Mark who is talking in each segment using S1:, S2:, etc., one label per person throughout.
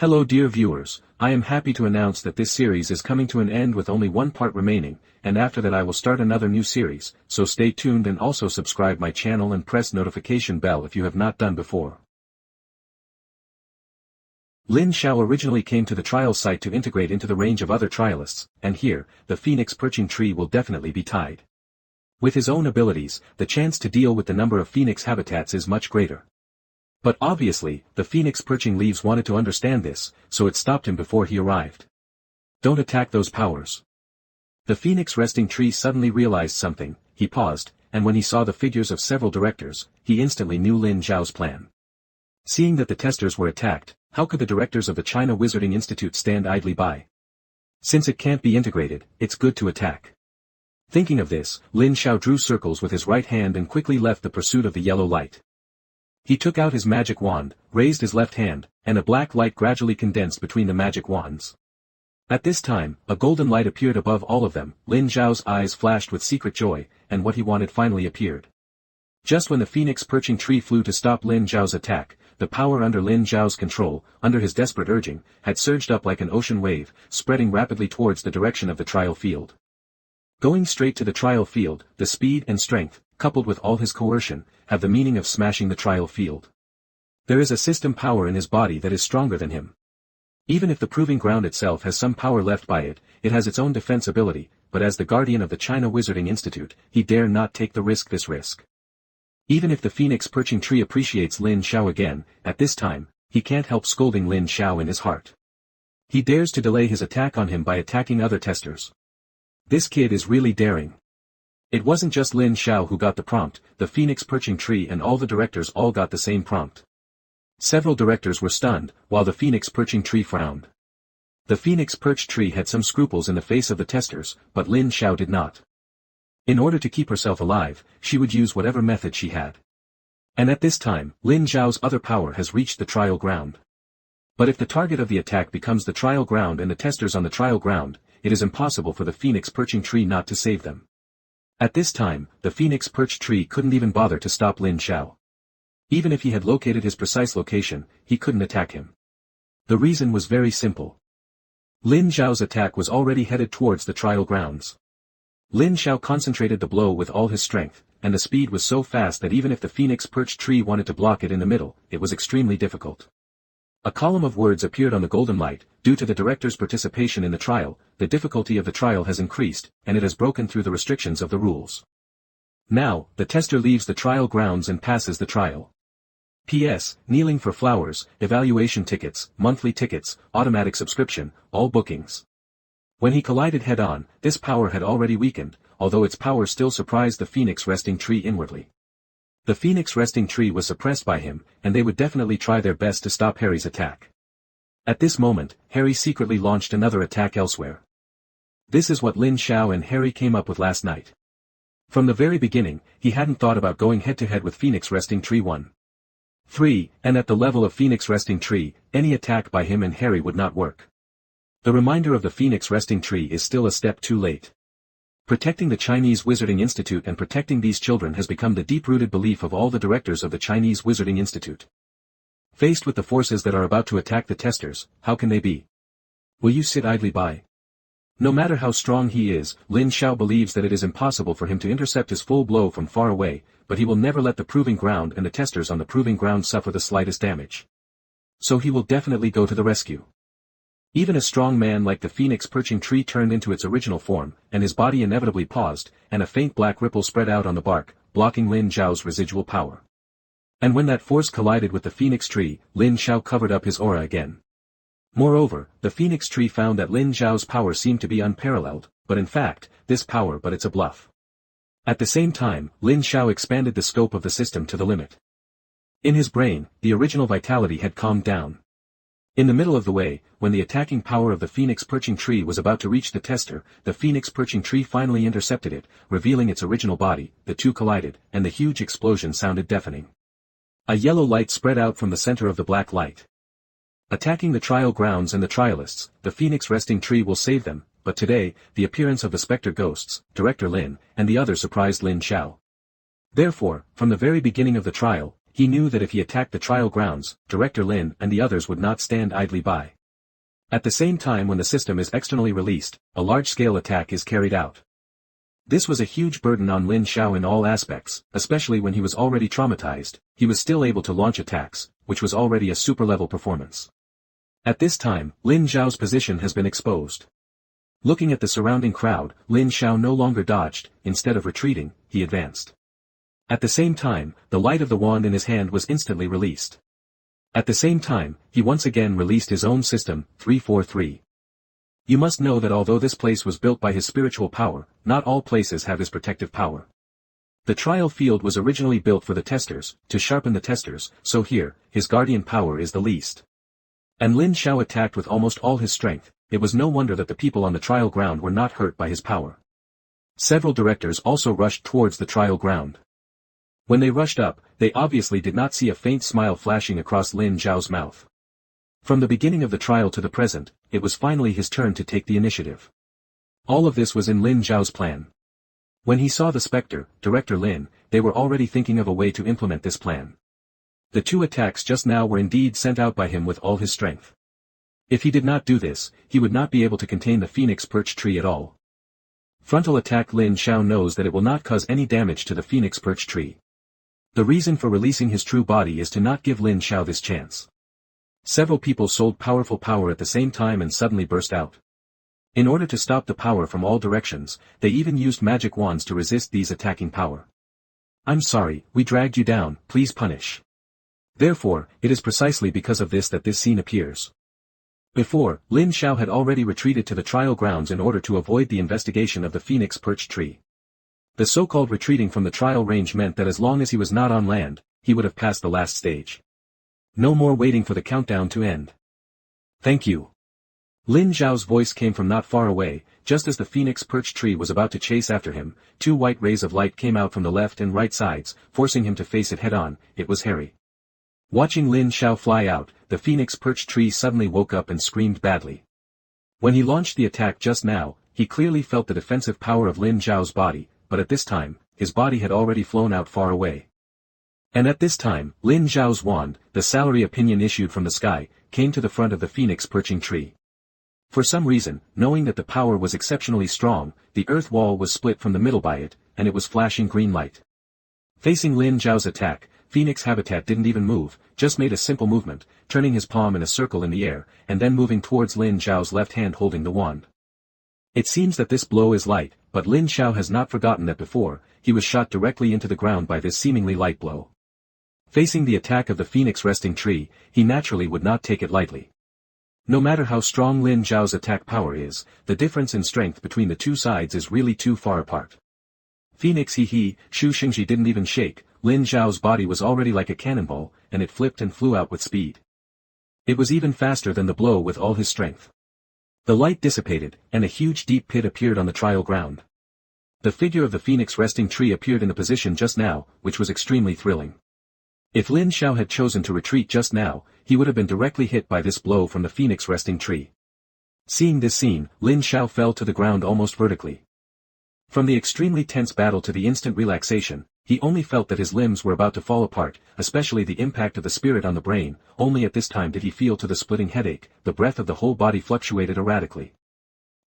S1: Hello dear viewers, I am happy to announce that this series is coming to an end with only one part remaining, and after that I will start another new series, so stay tuned and also subscribe my channel and press notification bell if you have not done before. Lin Xiao originally came to the trial site to integrate into the range of other trialists, and here, the phoenix perching tree will definitely be tied. With his own abilities, the chance to deal with the number of phoenix habitats is much greater. But obviously, the phoenix perching leaves wanted to understand this, so it stopped him before he arrived. Don't attack those powers. The phoenix resting tree suddenly realized something, he paused, and when he saw the figures of several directors, he instantly knew Lin Xiao's plan. Seeing that the testers were attacked, how could the directors of the China Wizarding Institute stand idly by? Since it can't be integrated, it's good to attack. Thinking of this, Lin Xiao drew circles with his right hand and quickly left the pursuit of the yellow light. He took out his magic wand, raised his left hand, and a black light gradually condensed between the magic wands. At this time, a golden light appeared above all of them. Lin Xiao's eyes flashed with secret joy, and what he wanted finally appeared. Just when the phoenix perching tree flew to stop Lin Xiao's attack, the power under Lin Xiao's control, under his desperate urging, had surged up like an ocean wave, spreading rapidly towards the direction of the trial field. Going straight to the trial field, the speed and strength, coupled with all his coercion, have the meaning of smashing the trial field. There is a system power in his body that is stronger than him. Even if the proving ground itself has some power left by it, it has its own defense ability, but as the guardian of the China Wizarding Institute, he dare not take this risk. Even if the phoenix perching tree appreciates Lin Xiao again, at this time, he can't help scolding Lin Xiao in his heart. He dares to delay his attack on him by attacking other testers. This kid is really daring. It wasn't just Lin Xiao who got the prompt, the phoenix perching tree and all the directors all got the same prompt. Several directors were stunned, while the phoenix perching tree frowned. The phoenix perch tree had some scruples in the face of the testers, but Lin Xiao did not. In order to keep herself alive, she would use whatever method she had. And at this time, Lin Xiao's other power has reached the trial ground. But if the target of the attack becomes the trial ground and the testers on the trial ground, it is impossible for the phoenix perching tree not to save them. At this time, the phoenix perch tree couldn't even bother to stop Lin Xiao. Even if he had located his precise location, he couldn't attack him. The reason was very simple. Lin Xiao's attack was already headed towards the trial grounds. Lin Xiao concentrated the blow with all his strength, and the speed was so fast that even if the phoenix perch tree wanted to block it in the middle, it was extremely difficult. A column of words appeared on the golden light. Due to the director's participation in the trial, the difficulty of the trial has increased, and it has broken through the restrictions of the rules. Now, the tester leaves the trial grounds and passes the trial. P.S. Kneeling for flowers, evaluation tickets, monthly tickets, automatic subscription, all bookings. When he collided head-on, this power had already weakened, although its power still surprised the phoenix resting tree inwardly. The phoenix resting tree was suppressed by him, and they would definitely try their best to stop Harry's attack. At this moment, Harry secretly launched another attack elsewhere. This is what Lin Xiao and Harry came up with last night. From the very beginning, he hadn't thought about going head-to-head with Phoenix Resting Tree 1. 3, and at the level of Phoenix Resting Tree, any attack by him and Harry would not work. The reminder of the Phoenix Resting Tree is still a step too late. Protecting the Chinese Wizarding Institute and protecting these children has become the deep-rooted belief of all the directors of the Chinese Wizarding Institute. Faced with the forces that are about to attack the testers, how can they be? Will you sit idly by? No matter how strong he is, Lin Xiao believes that it is impossible for him to intercept his full blow from far away, but he will never let the proving ground and the testers on the proving ground suffer the slightest damage. So he will definitely go to the rescue. Even a strong man like the phoenix perching tree turned into its original form, and his body inevitably paused, and a faint black ripple spread out on the bark, blocking Lin Xiao's residual power. And when that force collided with the phoenix tree, Lin Xiao covered up his aura again. Moreover, the phoenix tree found that Lin Xiao's power seemed to be unparalleled, but in fact, it's a bluff. At the same time, Lin Xiao expanded the scope of the system to the limit. In his brain, the original vitality had calmed down. In the middle of the way, when the attacking power of the phoenix perching tree was about to reach the tester, the phoenix perching tree finally intercepted it, revealing its original body. The two collided, and the huge explosion sounded deafening. A yellow light spread out from the center of the black light. Attacking the trial grounds and the trialists, the phoenix resting tree will save them, but today, the appearance of the specter ghosts, Director Lin, and the others surprised Lin Xiao. Therefore, from the very beginning of the trial, he knew that if he attacked the trial grounds, Director Lin and the others would not stand idly by. At the same time when the system is externally released, a large-scale attack is carried out. This was a huge burden on Lin Xiao in all aspects, especially when he was already traumatized. He was still able to launch attacks, which was already a super-level performance. At this time, Lin Xiao's position has been exposed. Looking at the surrounding crowd, Lin Xiao no longer dodged. Instead of retreating, he advanced. At the same time, the light of the wand in his hand was instantly released. At the same time, he once again released his own system, 343. You must know that although this place was built by his spiritual power, not all places have his protective power. The trial field was originally built for the testers, to sharpen the testers, so here, his guardian power is the least. And Lin Xiao attacked with almost all his strength. It was no wonder that the people on the trial ground were not hurt by his power. Several directors also rushed towards the trial ground. When they rushed up, they obviously did not see a faint smile flashing across Lin Xiao's mouth. From the beginning of the trial to the present, it was finally his turn to take the initiative. All of this was in Lin Xiao's plan. When he saw the spectre, Director Lin, they were already thinking of a way to implement this plan. The two attacks just now were indeed sent out by him with all his strength. If he did not do this, he would not be able to contain the Phoenix Perch Tree at all. Frontal attack. Lin Xiao knows that it will not cause any damage to the Phoenix Perch Tree. The reason for releasing his true body is to not give Lin Xiao this chance. Several people sold powerful power at the same time and suddenly burst out. In order to stop the power from all directions, they even used magic wands to resist these attacking power. I'm sorry, we dragged you down, please punish. Therefore, it is precisely because of this that this scene appears. Before, Lin Xiao had already retreated to the trial grounds in order to avoid the investigation of the Phoenix Perch Tree. The so-called retreating from the trial range meant that as long as he was not on land, he would have passed the last stage. No more waiting for the countdown to end. Thank you. Lin Xiao's voice came from not far away. Just as the Phoenix Perch Tree was about to chase after him, two white rays of light came out from the left and right sides, forcing him to face it head-on. It was Harry. Watching Lin Xiao fly out, the Phoenix Perch Tree suddenly woke up and screamed badly. When he launched the attack just now, he clearly felt the defensive power of Lin Xiao's body, but at this time, his body had already flown out far away. And at this time, Lin Xiao's wand, the salary opinion issued from the sky, came to the front of the Phoenix Perching Tree. For some reason, knowing that the power was exceptionally strong, the earth wall was split from the middle by it, and it was flashing green light. Facing Lin Xiao's attack, Phoenix Habitat didn't even move, just made a simple movement, turning his palm in a circle in the air, and then moving towards Lin Xiao's left hand holding the wand. It seems that this blow is light, but Lin Xiao has not forgotten that before, he was shot directly into the ground by this seemingly light blow. Facing the attack of the Phoenix Resting Tree, he naturally would not take it lightly. No matter how strong Lin Xiao's attack power is, the difference in strength between the two sides is really too far apart. Phoenix Shu Xingji didn't even shake. Lin Xiao's body was already like a cannonball, and it flipped and flew out with speed. It was even faster than the blow with all his strength. The light dissipated, and a huge deep pit appeared on the trial ground. The figure of the Phoenix Resting Tree appeared in the position just now, which was extremely thrilling. If Lin Xiao had chosen to retreat just now, he would have been directly hit by this blow from the Phoenix Resting Tree. Seeing this scene, Lin Xiao fell to the ground almost vertically. From the extremely tense battle to the instant relaxation, he only felt that his limbs were about to fall apart, especially the impact of the spirit on the brain. Only at this time did he feel to the splitting headache. The breath of the whole body fluctuated erratically.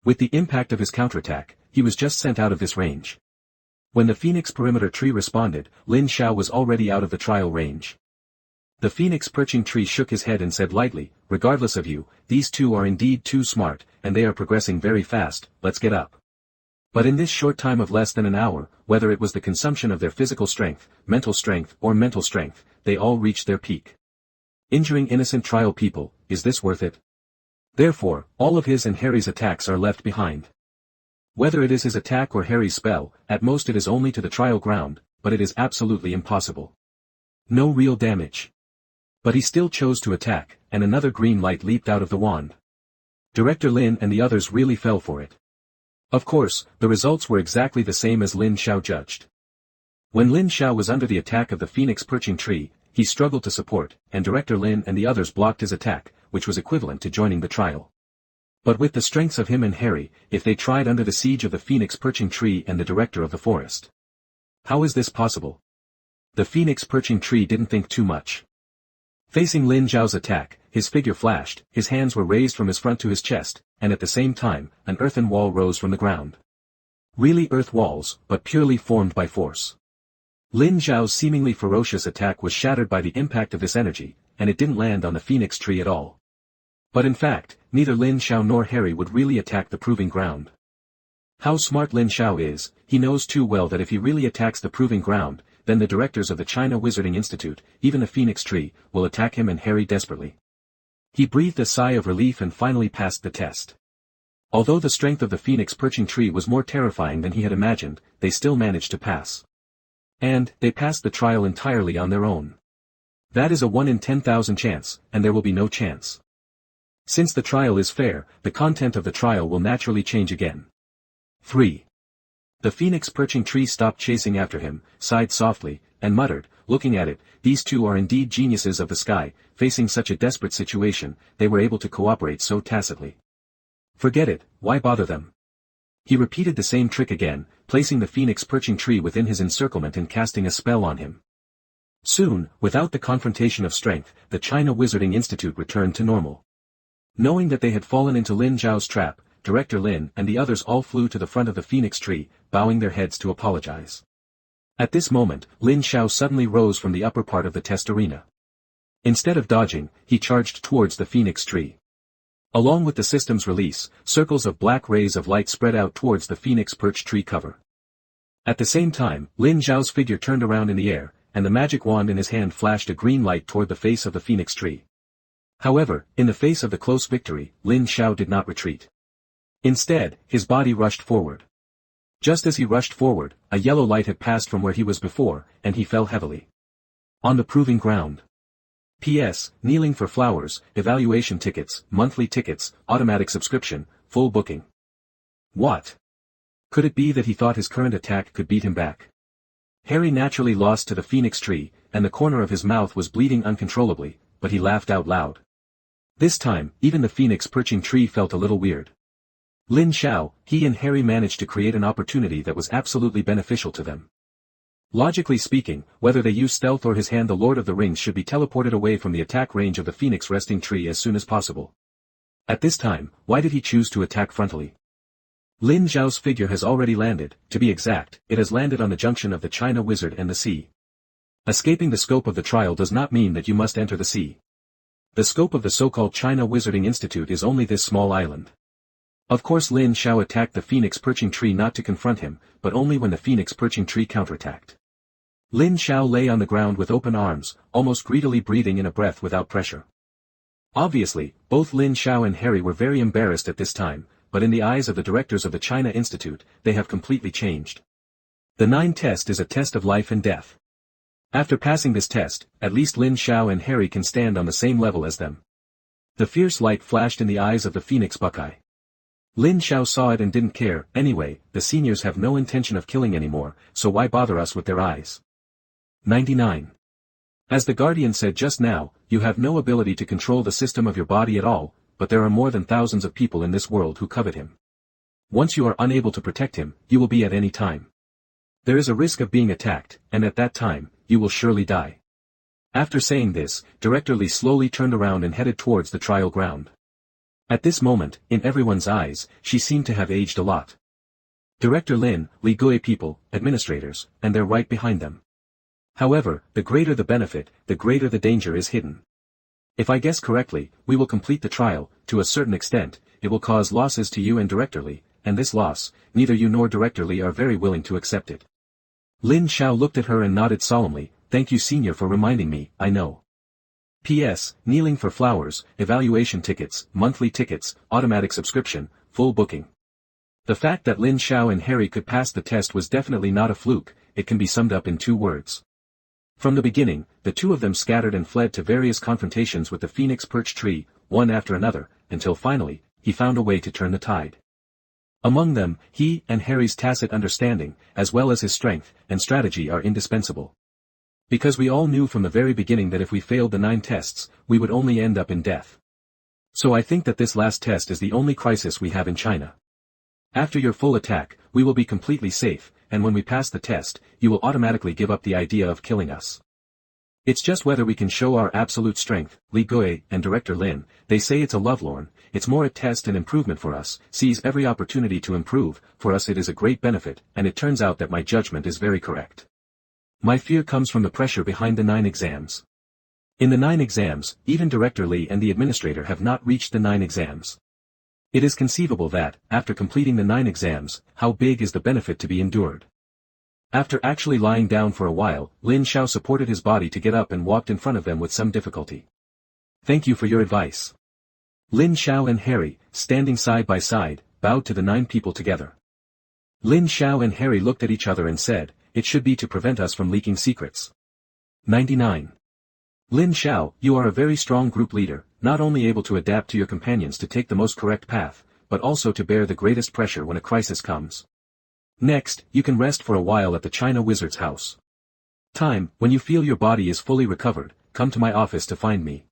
S1: With the impact of his counterattack, he was just sent out of this range. When the Phoenix Perimeter Tree responded, Lin Xiao was already out of the trial range. The Phoenix Perching Tree shook his head and said lightly, "Regardless of you, these two are indeed too smart, and they are progressing very fast, let's get up." But in this short time of less than an hour, whether it was the consumption of their physical strength, or mental strength, they all reached their peak. Injuring innocent trial people, is this worth it? Therefore, all of his and Harry's attacks are left behind. Whether it is his attack or Harry's spell, at most it is only to the trial ground, but it is absolutely impossible. No real damage. But he still chose to attack, and another green light leaped out of the wand. Director Lin and the others really fell for it. Of course, the results were exactly the same as Lin Xiao judged. When Lin Xiao was under the attack of the Phoenix Perching Tree, he struggled to support, and Director Lin and the others blocked his attack, which was equivalent to joining the trial. But with the strengths of him and Harry, if they tried under the siege of the Phoenix Perching Tree and the Director of the Forest. How is this possible? The phoenix perching tree didn't think too much. Facing Lin Zhao's attack, his figure flashed, his hands were raised from his front to his chest, and at the same time, an earthen wall rose from the ground. Really earth walls, but purely formed by force. Lin Zhao's seemingly ferocious attack was shattered by the impact of this energy, and it didn't land on the phoenix tree at all. But in fact, neither Lin Zhao nor Harry would really attack the proving ground. How smart Lin Zhao is, he knows too well that if he really attacks the proving ground, then the directors of the China Wizarding Institute, even the phoenix tree, will attack him and Harry desperately. He breathed a sigh of relief and finally passed the test. Although the strength of the phoenix perching tree was more terrifying than he had imagined, they still managed to pass. And, they passed the trial entirely on their own. That is a 1 in 10,000 chance, and there will be no chance. Since the trial is fair, the content of the trial will naturally change again. 3. The phoenix perching tree stopped chasing after him, sighed softly, and muttered, looking at it, these two are indeed geniuses of the sky, facing such a desperate situation, they were able to cooperate so tacitly. Forget it, why bother them? He repeated the same trick again, placing the phoenix perching tree within his encirclement and casting a spell on him. Soon, without the confrontation of strength, the China Wizarding Institute returned to normal. Knowing that they had fallen into Lin Zhao's trap, Director Lin and the others all flew to the front of the phoenix tree, bowing their heads to apologize. At this moment, Lin Zhao suddenly rose from the upper part of the test arena. Instead of dodging, he charged towards the phoenix tree. Along with the system's release, circles of black rays of light spread out towards the phoenix perch tree cover. At the same time, Lin Zhao's figure turned around in the air, and the magic wand in his hand flashed a green light toward the face of the phoenix tree. However, in the face of the close victory, Lin Zhao did not retreat. Instead, his body rushed forward. Just as he rushed forward, a yellow light had passed from where he was before, and he fell heavily. On the proving ground. P.S. Kneeling for flowers, evaluation tickets, monthly tickets, automatic subscription, full booking. What? Could it be that he thought his current attack could beat him back? Harry naturally lost to the phoenix tree, and the corner of his mouth was bleeding uncontrollably, but he laughed out loud. This time, even the phoenix perching tree felt a little weird. Lin Zhao, he and Harry managed to create an opportunity that was absolutely beneficial to them. Logically speaking, whether they use stealth or his hand, the Lord of the Rings should be teleported away from the attack range of the phoenix resting tree as soon as possible. At this time, why did he choose to attack frontally? Lin Zhao's figure has already landed, to be exact, it has landed on the junction of the China Wizard and the sea. Escaping the scope of the trial does not mean that you must enter the sea. The scope of the so-called China Wizarding Institute is only this small island. Of course Lin Zhao attacked the phoenix perching tree not to confront him, but only when the phoenix perching tree counterattacked. Lin Zhao lay on the ground with open arms, almost greedily breathing in a breath without pressure. Obviously, both Lin Zhao and Harry were very embarrassed at this time, but in the eyes of the directors of the China Institute, they have completely changed. The 9 test is a test of life and death. After passing this test, at least Lin Zhao and Harry can stand on the same level as them. The fierce light flashed in the eyes of the phoenix buckeye. Lin Zhao saw it and didn't care. Anyway, the seniors have no intention of killing anymore, so why bother us with their eyes? 99. As the Guardian said just now, you have no ability to control the system of your body at all, but there are more than thousands of people in this world who covet him. Once you are unable to protect him, you will be at any time. There is a risk of being attacked, and at that time, you will surely die. After saying this, Director Li slowly turned around and headed towards the trial ground. At this moment, in everyone's eyes, she seemed to have aged a lot. Director Lin, Li Gui people, administrators, and they're right behind them. However, the greater the benefit, the greater the danger is hidden. If I guess correctly, we will complete the trial, to a certain extent, it will cause losses to you and Director Li, and this loss, neither you nor Director Li are very willing to accept it. Lin Zhao looked at her and nodded solemnly, thank you senior for reminding me, I know. P.S. Kneeling for flowers, evaluation tickets, monthly tickets, automatic subscription, full booking. The fact that Lin Zhao and Harry could pass the test was definitely not a fluke, it can be summed up in 2 words. From the beginning, the two of them scattered and fled to various confrontations with the phoenix perch tree, one after another, until finally, he found a way to turn the tide. Among them, he and Harry's tacit understanding, as well as his strength and strategy are indispensable. Because we all knew from the very beginning that if we failed the 9 tests, we would only end up in death. So I think that this last test is the only crisis we have in China. After your full attack, we will be completely safe, and when we pass the test, you will automatically give up the idea of killing us. It's just whether we can show our absolute strength. Li Gui and Director Lin, they say it's a lovelorn, it's more a test and improvement for us, sees every opportunity to improve, for us it is a great benefit, and it turns out that my judgment is very correct. My fear comes from the pressure behind the 9 exams. In the 9 exams, even Director Li and the administrator have not reached the 9 exams. It is conceivable that, after completing the 9 exams, how big is the benefit to be endured? After actually lying down for a while, Lin Xiao supported his body to get up and walked in front of them with some difficulty. Thank you for your advice. Lin Xiao and Harry, standing side by side, bowed to the 9 people together. Lin Xiao and Harry looked at each other and said, it should be to prevent us from leaking secrets. 99. Lin Xiao, you are a very strong group leader, not only able to adapt to your companions to take the most correct path, but also to bear the greatest pressure when a crisis comes. Next, you can rest for a while at the China Wizard's house. Time, when you feel your body is fully recovered, come to my office to find me.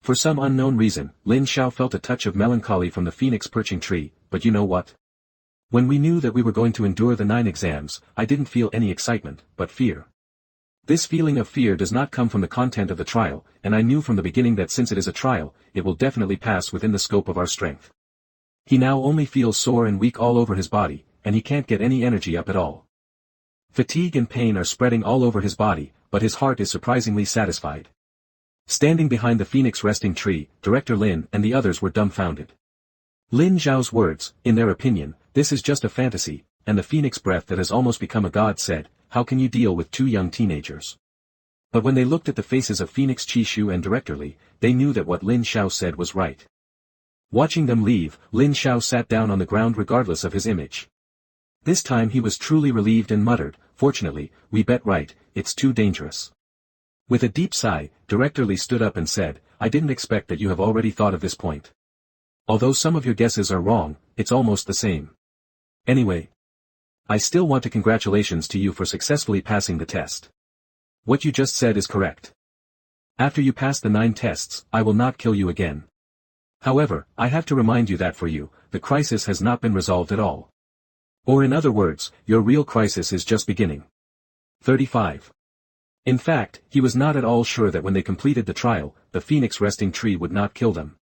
S1: For some unknown reason, Lin Xiao felt a touch of melancholy from the phoenix perching tree, but you know what? When we knew that we were going to endure the 9 exams, I didn't feel any excitement, but fear. This feeling of fear does not come from the content of the trial, and I knew from the beginning that since it is a trial, it will definitely pass within the scope of our strength. He now only feels sore and weak all over his body, and he can't get any energy up at all. Fatigue and pain are spreading all over his body, but his heart is surprisingly satisfied. Standing behind the phoenix resting tree, Director Lin and the others were dumbfounded. Lin Zhao's words, in their opinion, this is just a fantasy, and the phoenix breath that has almost become a god said, how can you deal with 2 young teenagers? But when they looked at the faces of Phoenix Qishu and Director Li, they knew that what Lin Xiao said was right. Watching them leave, Lin Xiao sat down on the ground regardless of his image. This time he was truly relieved and muttered, fortunately, we bet right, it's too dangerous. With a deep sigh, Director Li stood up and said, I didn't expect that you have already thought of this point. Although some of your guesses are wrong, it's almost the same. Anyway, I still want to congratulations to you for successfully passing the test. What you just said is correct. After you pass the 9 tests, I will not kill you again. However, I have to remind you that for you, the crisis has not been resolved at all. Or in other words, your real crisis is just beginning. 35. In fact, he was not at all sure that when they completed the trial, the phoenix resting tree would not kill them.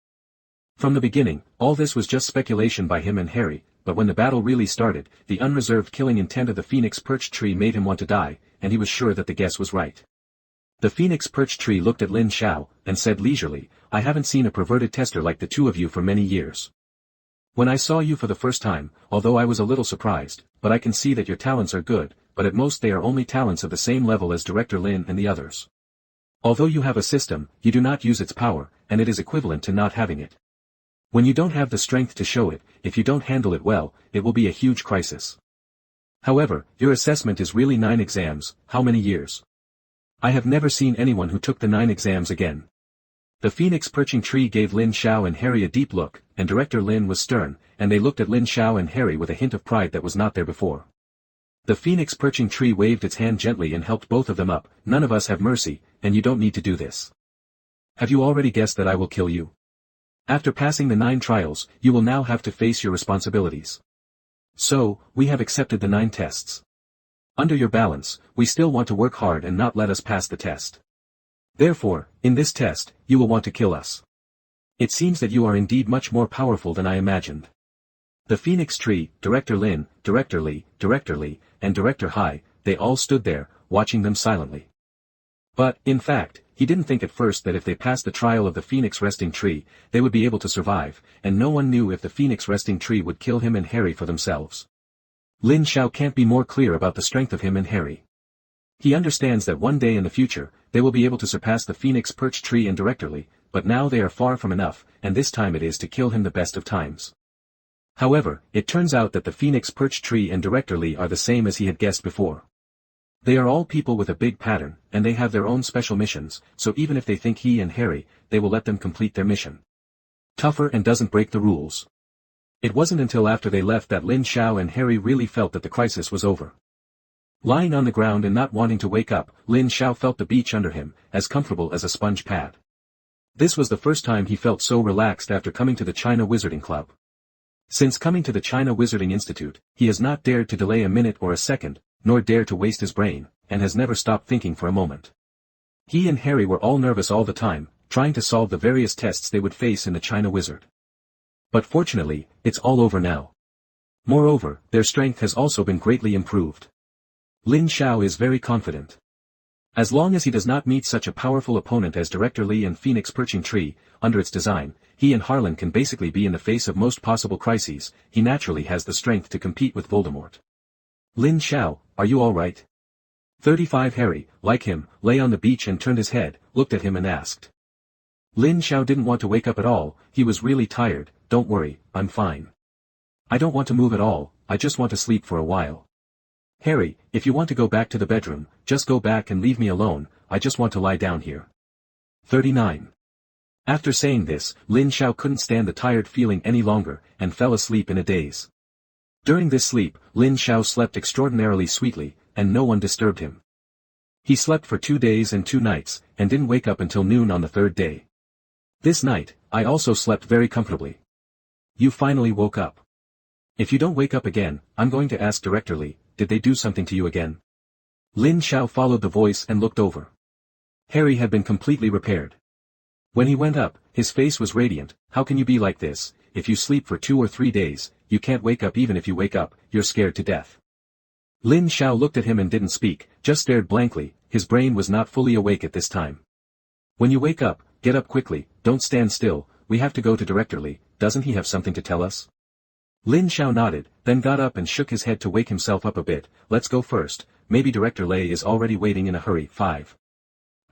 S1: From the beginning, all this was just speculation by him and Harry, but when the battle really started, the unreserved killing intent of the phoenix perch tree made him want to die, and he was sure that the guess was right. The phoenix perch tree looked at Lin Xiao, and said leisurely, I haven't seen a perverted tester like the 2 of you for many years. When I saw you for the first time, although I was a little surprised, but I can see that your talents are good, but at most they are only talents of the same level as Director Lin and the others. Although you have a system, you do not use its power, and it is equivalent to not having it. When you don't have the strength to show it, if you don't handle it well, it will be a huge crisis. However, your assessment is really 9 exams, how many years? I have never seen anyone who took the 9 exams again. The phoenix perching tree gave Lin Xiao and Harry a deep look, and Director Lin was stern, and they looked at Lin Xiao and Harry with a hint of pride that was not there before. The phoenix perching tree waved its hand gently and helped both of them up, none of us have mercy, and you don't need to do this. Have you already guessed that I will kill you? After passing the 9 trials, you will now have to face your responsibilities. So, we have accepted the 9 tests. Under your balance, we still want to work hard and not let us pass the test. Therefore, in this test, you will want to kill us. It seems that you are indeed much more powerful than I imagined. The Phoenix Tree, Director Lin, Director Li, and Director Hai, they all stood there, watching them silently. But, in fact, he didn't think at first that if they passed the trial of the Phoenix Resting Tree, they would be able to survive, and no one knew if the Phoenix Resting Tree would kill him and Harry for themselves. Lin Xiao can't be more clear about the strength of him and Harry. He understands that one day in the future, they will be able to surpass the Phoenix Perch Tree and Director Li, but now they are far from enough, and this time it is to kill him the best of times. However, it turns out that the Phoenix Perch Tree and Director Li are the same as he had guessed before. They are all people with a big pattern, and they have their own special missions, so even if they think he and Harry, they will let them complete their mission. Tougher and doesn't break the rules. It wasn't until after they left that Lin Xiao and Harry really felt that the crisis was over. Lying on the ground and not wanting to wake up, Lin Xiao felt the beach under him, as comfortable as a sponge pad. This was the first time he felt so relaxed after coming to the China Wizarding Club. Since coming to the China Wizarding Institute, he has not dared to delay a minute or a second, nor dared to waste his brain, and has never stopped thinking for a moment. He and Harry were all nervous all the time, trying to solve the various tests they would face in the China Wizard. But fortunately, it's all over now. Moreover, their strength has also been greatly improved. Lin Xiao is very confident. As long as he does not meet such a powerful opponent as Director Li and Phoenix Perching Tree, under its design, he and Harlan can basically be in the face of most possible crises. He naturally has the strength to compete with Voldemort. Lin Xiao, are you alright? 35 Harry, like him, lay on the beach and turned his head, looked at him and asked. Lin Xiao didn't want to wake up at all, he was really tired. Don't worry, I'm fine. I don't want to move at all, I just want to sleep for a while. Harry, if you want to go back to the bedroom, just go back and leave me alone, I just want to lie down here. 39. After saying this, Lin Xiao couldn't stand the tired feeling any longer, and fell asleep in a daze. During this sleep, Lin Xiao slept extraordinarily sweetly, and no one disturbed him. He slept for 2 days and 2 nights, and didn't wake up until noon on the 3rd day. This night, I also slept very comfortably. You finally woke up. If you don't wake up again, I'm going to ask Director Li, did they do something to you again? Lin Xiao followed the voice and looked over. Harry had been completely repaired. When he went up, his face was radiant. How can you be like this? If you sleep for 2 or 3 days, you can't wake up. Even if you wake up, you're scared to death. Lin Xiao looked at him and didn't speak, just stared blankly. His brain was not fully awake at this time. When you wake up, get up quickly, don't stand still, we have to go to Director Li, doesn't he have something to tell us? Lin Xiao nodded, then got up and shook his head to wake himself up a bit. Let's go first, maybe Director Li is already waiting in a hurry. 5.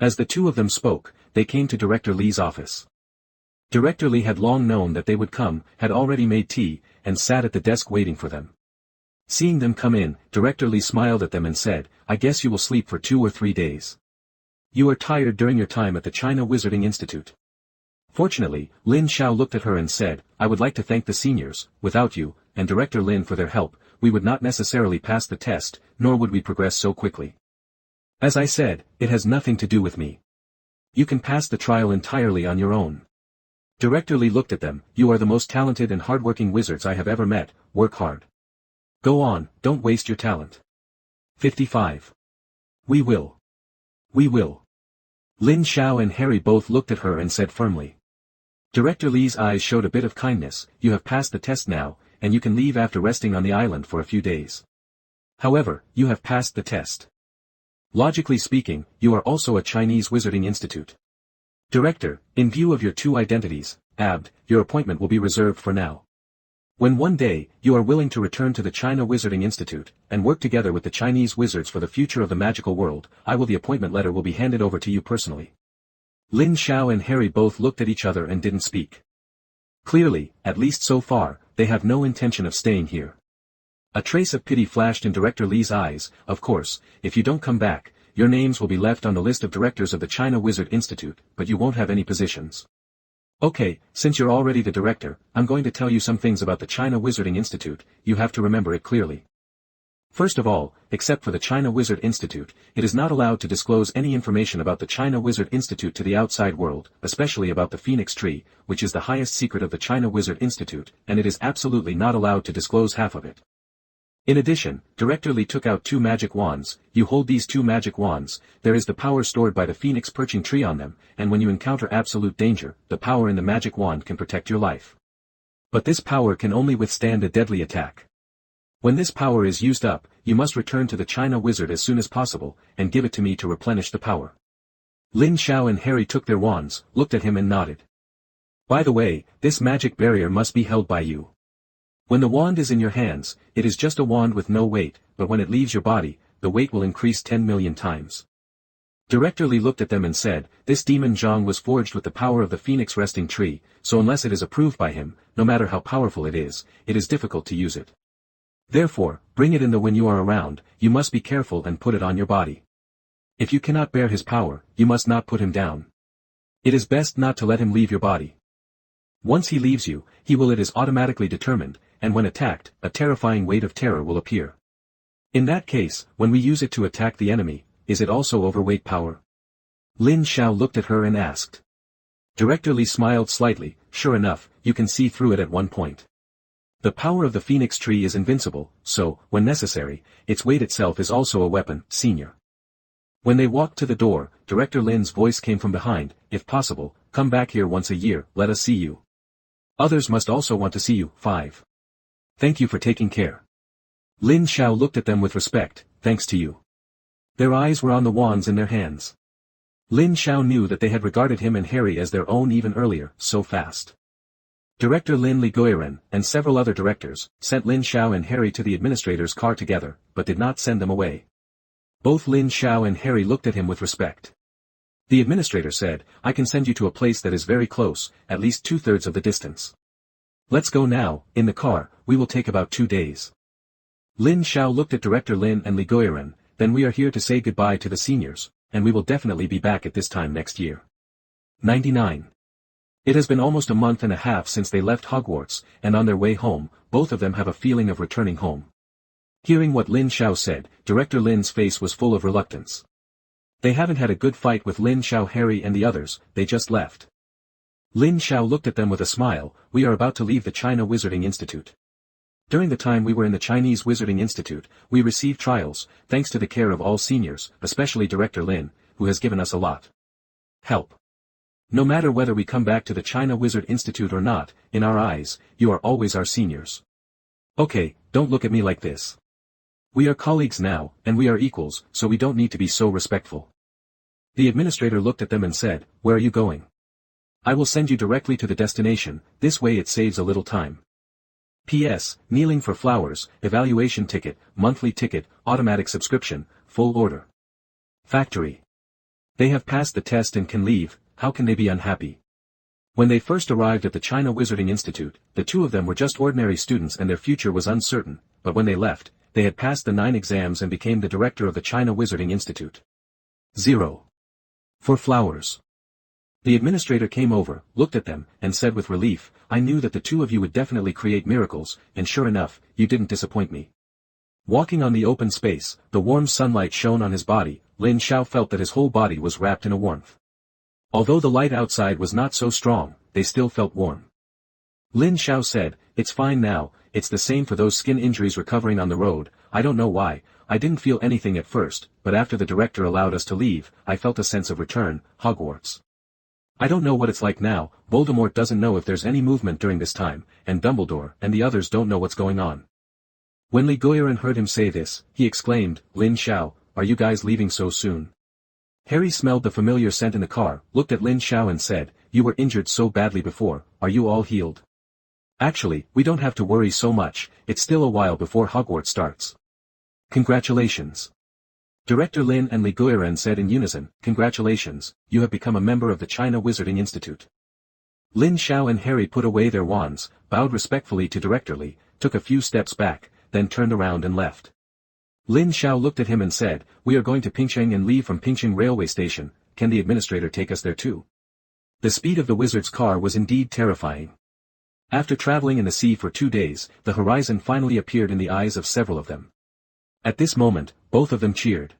S1: As the two of them spoke, they came to Director Li's office. Director Li had long known that they would come, had already made tea, and sat at the desk waiting for them. Seeing them come in, Director Li smiled at them and said, I guess you will sleep for 2 or 3 days. You are tired during your time at the China Wizarding Institute. Fortunately, Lin Xiao looked at her and said, I would like to thank the seniors, without you, and Director Lin for their help, we would not necessarily pass the test, nor would we progress so quickly. As I said, it has nothing to do with me. You can pass the trial entirely on your own. Director Li looked at them, you are the most talented and hardworking wizards I have ever met, work hard. Go on, don't waste your talent. 55. We will. We will. Lin Xiao and Harry both looked at her and said firmly. Director Li's eyes showed a bit of kindness, you have passed the test now, and you can leave after resting on the island for a few days. However, you have passed the test. Logically speaking, you are also a Chinese Wizarding Institute. Director, in view of your 2 identities, your appointment will be reserved for now. When one day, you are willing to return to the China Wizarding Institute, and work together with the Chinese wizards for the future of the magical world, the appointment letter will be handed over to you personally. Lin Xiao and Harry both looked at each other and didn't speak. Clearly, at least so far, they have no intention of staying here. A trace of pity flashed in Director Li's eyes, of course, if you don't come back, your names will be left on the list of directors of the China Wizard Institute, but you won't have any positions. Okay, since you're already the director, I'm going to tell you some things about the China Wizarding Institute, you have to remember it clearly. First of all, except for the China Wizard Institute, it is not allowed to disclose any information about the China Wizard Institute to the outside world, especially about the Phoenix Tree, which is the highest secret of the China Wizard Institute, and it is absolutely not allowed to disclose half of it. In addition, Director Li took out 2 magic wands. You hold these 2 magic wands, there is the power stored by the Phoenix Perching Tree on them, and when you encounter absolute danger, the power in the magic wand can protect your life. But this power can only withstand a deadly attack. When this power is used up, you must return to the China Wizard as soon as possible, and give it to me to replenish the power. Lin Xiao and Harry took their wands, looked at him and nodded. By the way, this magic barrier must be held by you. When the wand is in your hands, it is just a wand with no weight, but when it leaves your body, the weight will increase 10 million times. Director Li looked at them and said, this demon Zhang was forged with the power of the Phoenix Resting Tree, so unless it is approved by him, no matter how powerful it is difficult to use it. Therefore, bring it in when you are around, you must be careful and put it on your body. If you cannot bear his power, you must not put him down. It is best not to let him leave your body. Once he leaves you, it is automatically determined, and when attacked, a terrifying weight of terror will appear. In that case, when we use it to attack the enemy, is it also overweight power? Lin Xiao looked at her and asked. Director Li smiled slightly, sure enough, you can see through it at one point. The power of the Phoenix tree is invincible, so, when necessary, its weight itself is also a weapon, Senior. When they walked to the door, Director Lin's voice came from behind, if possible, come back here once a year, let us see you. Others must also want to see you, 5. Thank you for taking care. Lin Xiao looked at them with respect, thanks to you. Their eyes were on the wands in their hands. Lin Xiao knew that they had regarded him and Harry as their own even earlier, so fast. Director Lin Liguiren, and several other directors, sent Lin Xiao and Harry to the administrator's car together, but did not send them away. Both Lin Xiao and Harry looked at him with respect. The administrator said, I can send you to a place that is very close, at least 2/3 of the distance. Let's go now, in the car, we will take about 2 days. Lin Xiao looked at Director Lin and Liguiren, then we are here to say goodbye to the seniors, and we will definitely be back at this time next year. 99. It has been almost a month and a half since they left Hogwarts, and on their way home, both of them have a feeling of returning home. Hearing what Lin Xiao said, Director Lin's face was full of reluctance. They haven't had a good fight with Lin Xiao, Harry and the others, they just left. Lin Xiao looked at them with a smile, we are about to leave the China Wizarding Institute. During the time we were in the Chinese Wizarding Institute, we received trials, thanks to the care of all seniors, especially Director Lin, who has given us a lot. Help. No matter whether we come back to the China Wizard Institute or not, in our eyes, you are always our seniors. Okay, don't look at me like this. We are colleagues now, and we are equals, so we don't need to be so respectful. The administrator looked at them and said, where are you going? I will send you directly to the destination, this way it saves a little time. P.S. Kneeling for flowers, evaluation ticket, monthly ticket, automatic subscription, full order. Factory. They have passed the test and can leave, how can they be unhappy? When they first arrived at the China Wizarding Institute, the two of them were just ordinary students and their future was uncertain, but when they left, they had passed the 9 exams and became the director of the China Wizarding Institute. 0. For flowers. The administrator came over, looked at them, and said with relief, I knew that the two of you would definitely create miracles, and sure enough, you didn't disappoint me. Walking on the open space, the warm sunlight shone on his body, Lin Xiao felt that his whole body was wrapped in a warmth. Although the light outside was not so strong, they still felt warm. Lin Xiao said, it's fine now, it's the same for those skin injuries recovering on the road, I don't know why, I didn't feel anything at first, but after the director allowed us to leave, I felt a sense of return, Hogwarts. I don't know what it's like now, Voldemort doesn't know if there's any movement during this time, and Dumbledore and the others don't know what's going on. When Liguiren heard him say this, he exclaimed, Lin Xiao, are you guys leaving so soon? Harry smelled the familiar scent in the car, looked at Lin Xiao and said, you were injured so badly before, are you all healed? Actually, we don't have to worry so much, it's still a while before Hogwarts starts. Congratulations. Director Lin and Liguiren said in unison, congratulations, you have become a member of the China Wizarding Institute. Lin Xiao and Harry put away their wands, bowed respectfully to Director Li, took a few steps back, then turned around and left. Lin Xiao looked at him and said, we are going to Pingsheng and leave from Pingsheng railway station, can the administrator take us there too? The speed of the wizard's car was indeed terrifying. After traveling in the sea for 2 days, the horizon finally appeared in the eyes of several of them. At this moment, both of them cheered.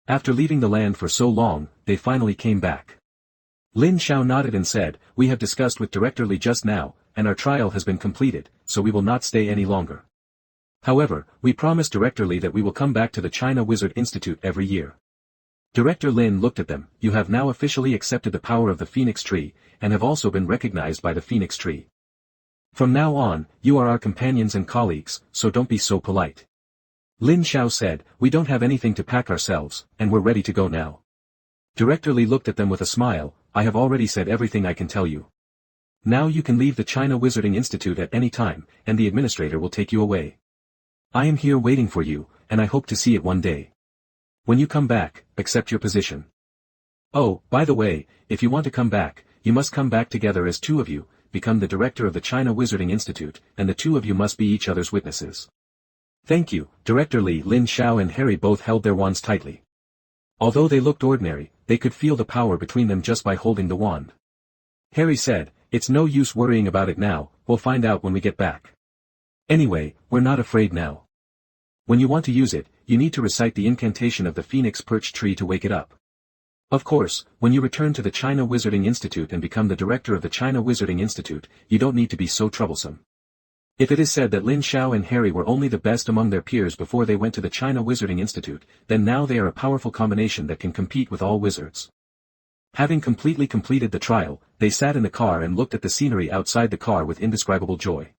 S1: After leaving the land for so long, they finally came back. Lin Xiao nodded and said, we have discussed with Director Li just now, and our trial has been completed, so we will not stay any longer. However, we promise Director Li that we will come back to the China Wizard Institute every year. Director Lin looked at them, you have now officially accepted the power of the Phoenix Tree, and have also been recognized by the Phoenix Tree. From now on, you are our companions and colleagues, so don't be so polite. Lin Xiao said, we don't have anything to pack ourselves, and we're ready to go now. Director Li looked at them with a smile, I have already said everything I can tell you. Now you can leave the China Wizarding Institute at any time, and the administrator will take you away. I am here waiting for you, and I hope to see it one day. When you come back, accept your position. Oh, by the way, if you want to come back, you must come back together as two of you, become the director of the China Wizarding Institute, and the two of you must be each other's witnesses. Thank you, Director Li. Lin Xiao and Harry both held their wands tightly. Although they looked ordinary, they could feel the power between them just by holding the wand. Harry said, it's no use worrying about it now, we'll find out when we get back. Anyway, we're not afraid now. When you want to use it, you need to recite the incantation of the Phoenix Perch Tree to wake it up. Of course, when you return to the China Wizarding Institute and become the director of the China Wizarding Institute, you don't need to be so troublesome. If it is said that Lin Xiao and Harry were only the best among their peers before they went to the China Wizarding Institute, then now they are a powerful combination that can compete with all wizards. Having completely completed the trial, they sat in the car and looked at the scenery outside the car with indescribable joy.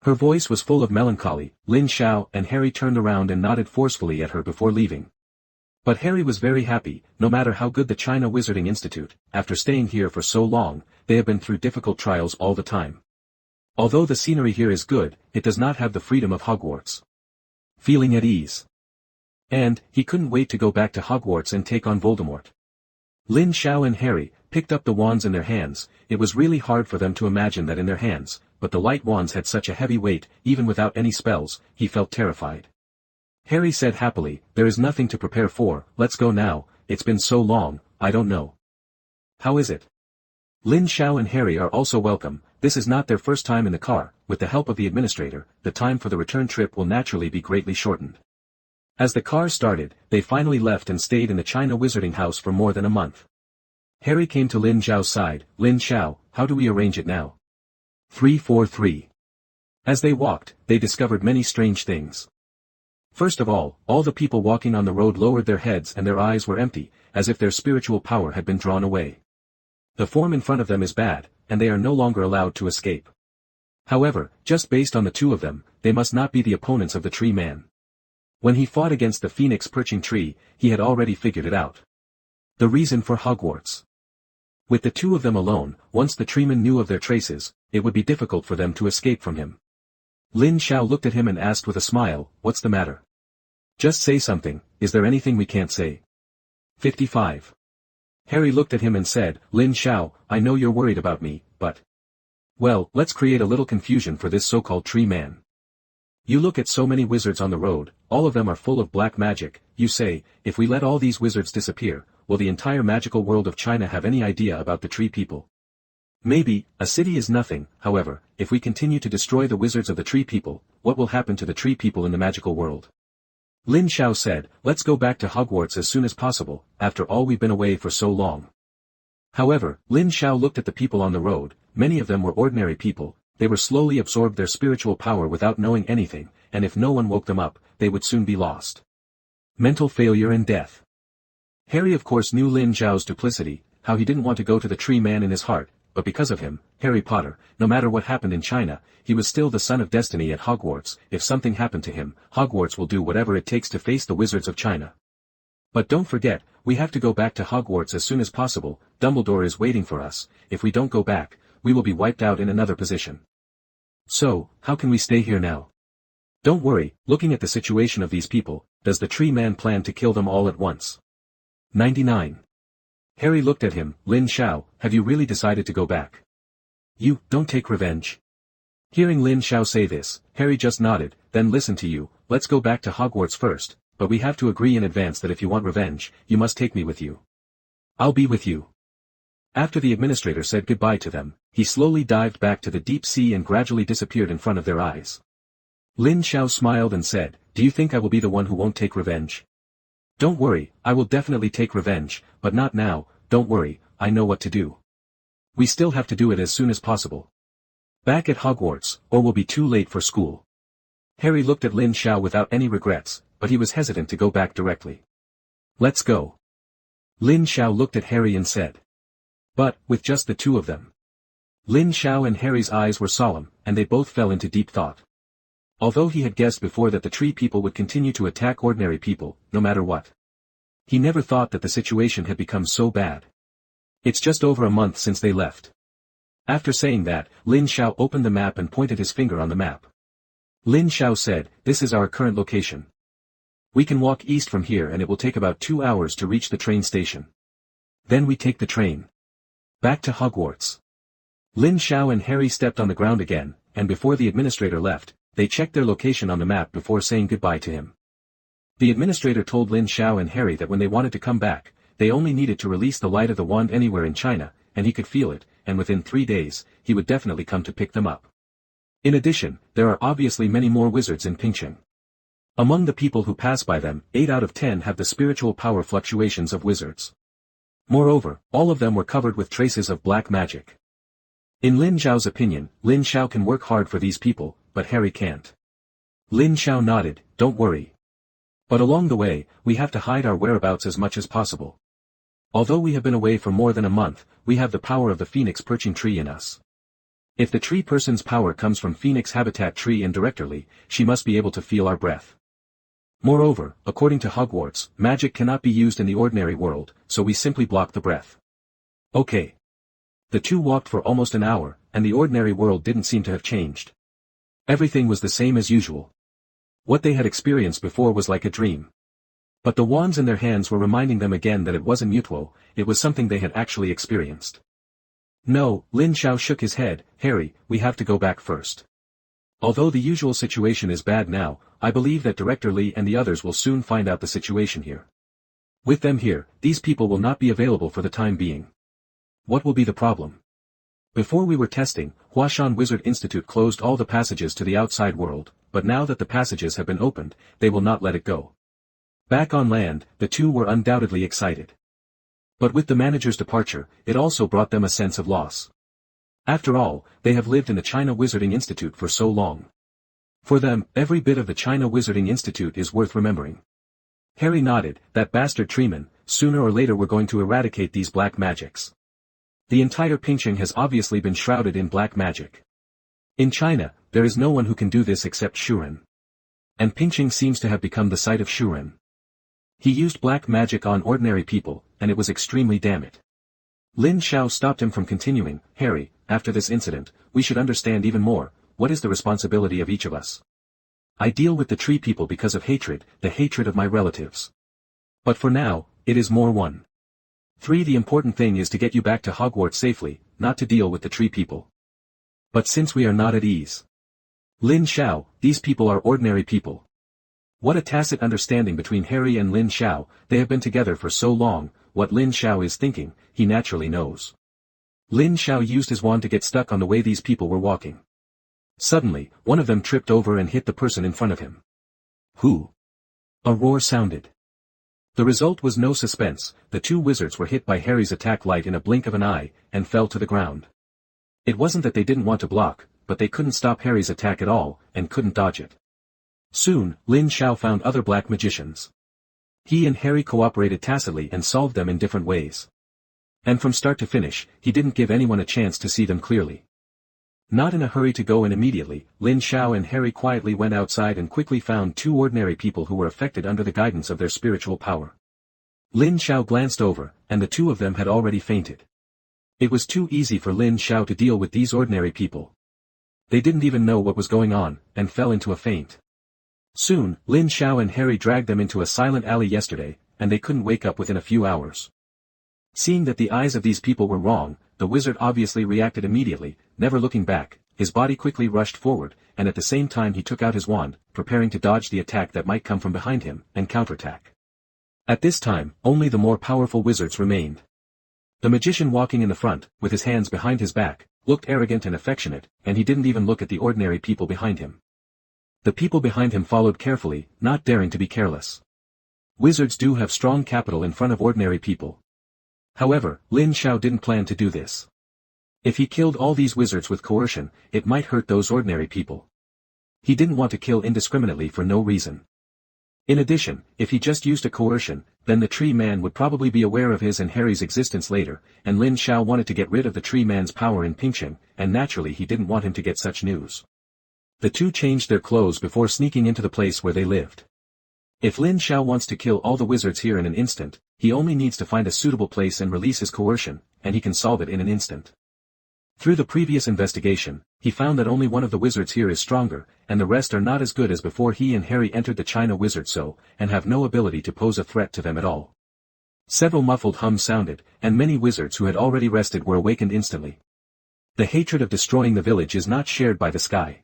S1: Her voice was full of melancholy. Lin Xiao and Harry turned around and nodded forcefully at her before leaving. But Harry was very happy. No matter how good the China Wizarding Institute, after staying here for so long, they have been through difficult trials all the time. Although the scenery here is good, it does not have the freedom of Hogwarts. Feeling at ease. And, he couldn't wait to go back to Hogwarts and take on Voldemort. Lin Xiao and Harry picked up the wands in their hands. It was really hard for them to imagine that in their hands, but the light wands had such a heavy weight. Even without any spells, he felt terrified. Harry said happily, "There is nothing to prepare for, let's go now. It's been so long, I don't know. How is it?" Lin Xiao and Harry are also welcome. This is not their first time in the car. With the help of the administrator, the time for the return trip will naturally be greatly shortened. As the car started, they finally left and stayed in the China Wizarding House for more than a month. Harry came to Lin Xiao's side. "Lin Xiao, how do we arrange it now?" 343. As they walked, they discovered many strange things. First of all the people walking on the road lowered their heads and their eyes were empty, as if their spiritual power had been drawn away. The form in front of them is bad, and they are no longer allowed to escape. However, just based on the two of them, they must not be the opponents of the Tree Man. When he fought against the Phoenix Perching Tree, he had already figured it out. The reason for Hogwarts. With the two of them alone, once the Treeman knew of their traces, it would be difficult for them to escape from him. Lin Xiao looked at him and asked with a smile, "What's the matter? Just say something, is there anything we can't say?" 55. Harry looked at him and said, "Lin Xiao, I know you're worried about me, but... well, let's create a little confusion for this so-called Tree Man. You look at so many wizards on the road, all of them are full of black magic. You say, if we let all these wizards disappear, will the entire magical world of China have any idea about the Tree People? Maybe, a city is nothing. However, if we continue to destroy the wizards of the Tree People, what will happen to the Tree People in the magical world?" Lin Xiao said, "Let's go back to Hogwarts as soon as possible, after all we've been away for so long." However, Lin Xiao looked at the people on the road. Many of them were ordinary people. They were slowly absorbed their spiritual power without knowing anything, and if no one woke them up, they would soon be lost. Mental failure and death. Harry of course knew Lin Xiao's duplicity, how he didn't want to go to the Tree Man in his heart, but because of him, Harry Potter, no matter what happened in China, he was still the son of destiny at Hogwarts. If something happened to him, Hogwarts will do whatever it takes to face the wizards of China. But don't forget, we have to go back to Hogwarts as soon as possible. Dumbledore is waiting for us. If we don't go back, we will be wiped out in another position. So, how can we stay here now? Don't worry, looking at the situation of these people, does the Tree Man plan to kill them all at once? 99. Harry looked at him. Lin Xiao, have you really decided to go back? You don't take revenge? Hearing Lin Xiao say this, Harry just nodded. Then listen to you, let's go back to Hogwarts first, but we have to agree in advance that if you want revenge, you must take me with you. I'll be with you. After the administrator said goodbye to them, he slowly dived back to the deep sea and gradually disappeared in front of their eyes. Lin Xiao smiled and said, "Do you think I will be the one who won't take revenge?" "Don't worry, I will definitely take revenge, but not now. Don't worry, I know what to do. We still have to do it as soon as possible. Back at Hogwarts, or we'll be too late for school." Harry looked at Lin Xiao without any regrets, but he was hesitant to go back directly. "Let's go." Lin Xiao looked at Harry and said. But, with just the two of them. Lin Xiao and Harry's eyes were solemn, and they both fell into deep thought. Although he had guessed before that the Tree People would continue to attack ordinary people, no matter what. He never thought that the situation had become so bad. It's just over a month since they left. After saying that, Lin Xiao opened the map and pointed his finger on the map. Lin Xiao said, "This is our current location. We can walk east from here and it will take about 2 hours to reach the train station. Then we take the train. Back to Hogwarts." Lin Xiao and Harry stepped on the ground again, and before the administrator left, they checked their location on the map before saying goodbye to him. The administrator told Lin Xiao and Harry that when they wanted to come back, they only needed to release the light of the wand anywhere in China, and he could feel it, and within 3 days, he would definitely come to pick them up. In addition, there are obviously many more wizards in Pingcheng. Among the people who pass by them, 8 out of 10 have the spiritual power fluctuations of wizards. Moreover, all of them were covered with traces of black magic. In Lin Xiao's opinion, Lin Xiao can work hard for these people, but Harry can't. Lin Xiao nodded, don't worry. But along the way, we have to hide our whereabouts as much as possible. Although we have been away for more than a month, we have the power of the phoenix perching tree in us. If the tree person's power comes from phoenix habitat tree indirectly, she must be able to feel our breath. Moreover, according to Hogwarts, magic cannot be used in the ordinary world, so we simply block the breath. Okay. The two walked for almost an hour, and the ordinary world didn't seem to have changed. Everything was the same as usual. What they had experienced before was like a dream. But the wands in their hands were reminding them again that it wasn't mutual, it was something they had actually experienced. No, Lin Xiao shook his head, Harry, we have to go back first. Although the usual situation is bad now, I believe that Director Li and the others will soon find out the situation here. With them here, these people will not be available for the time being. What will be the problem? Before we were testing, Huashan Wizard Institute closed all the passages to the outside world, but now that the passages have been opened, they will not let it go. Back on land, the two were undoubtedly excited. But with the manager's departure, it also brought them a sense of loss. After all, they have lived in the China Wizarding Institute for so long. For them, every bit of the China Wizarding Institute is worth remembering. Harry nodded, that bastard treeman, sooner or later we're going to eradicate these black magics. The entire Pingqing has obviously been shrouded in black magic. In China, there is no one who can do this except Shuren. And Pingqing seems to have become the site of Shuren. He used black magic on ordinary people, and it was extremely damaged. Lin Xiao stopped him from continuing, Harry, after this incident, we should understand even more, what is the responsibility of each of us? I deal with the tree people because of hatred, the hatred of my relatives. But for now, it is more 1. 3. The important thing is to get you back to Hogwarts safely, not to deal with the tree people. But since we are not at ease. Lin Xiao, these people are ordinary people. What a tacit understanding between Harry and Lin Xiao, they have been together for so long, what Lin Xiao is thinking, he naturally knows. Lin Xiao used his wand to get stuck on the way these people were walking. Suddenly, one of them tripped over and hit the person in front of him. Who? A roar sounded. The result was no suspense, the two wizards were hit by Harry's attack light in a blink of an eye, and fell to the ground. It wasn't that they didn't want to block, but they couldn't stop Harry's attack at all, and couldn't dodge it. Soon, Lin Xiao found other black magicians. He and Harry cooperated tacitly and solved them in different ways. And from start to finish, he didn't give anyone a chance to see them clearly. Not in a hurry to go in immediately, Lin Xiao and Harry quietly went outside and quickly found two ordinary people who were affected under the guidance of their spiritual power. Lin Xiao glanced over, and the two of them had already fainted. It was too easy for Lin Xiao to deal with these ordinary people. They didn't even know what was going on, and fell into a faint. Soon, Lin Xiao and Harry dragged them into a silent alley yesterday, and they couldn't wake up within a few hours. Seeing that the eyes of these people were wrong, the wizard obviously reacted immediately, never looking back, his body quickly rushed forward, and at the same time he took out his wand, preparing to dodge the attack that might come from behind him, and counterattack. At this time, only the more powerful wizards remained. The magician walking in the front, with his hands behind his back, looked arrogant and affectionate, and he didn't even look at the ordinary people behind him. The people behind him followed carefully, not daring to be careless. Wizards do have strong capital in front of ordinary people. However, Lin Xiao didn't plan to do this. If he killed all these wizards with coercion, it might hurt those ordinary people. He didn't want to kill indiscriminately for no reason. In addition, if he just used a coercion, then the tree man would probably be aware of his and Harry's existence later, and Lin Xiao wanted to get rid of the tree man's power in Pingqing, and naturally he didn't want him to get such news. The two changed their clothes before sneaking into the place where they lived. If Lin Xiao wants to kill all the wizards here in an instant, he only needs to find a suitable place and release his coercion, and he can solve it in an instant. Through the previous investigation, he found that only one of the wizards here is stronger, and the rest are not as good as before he and Harry entered the China Wizard so, and have no ability to pose a threat to them at all. Several muffled hums sounded, and many wizards who had already rested were awakened instantly. The hatred of destroying the village is not shared by the sky.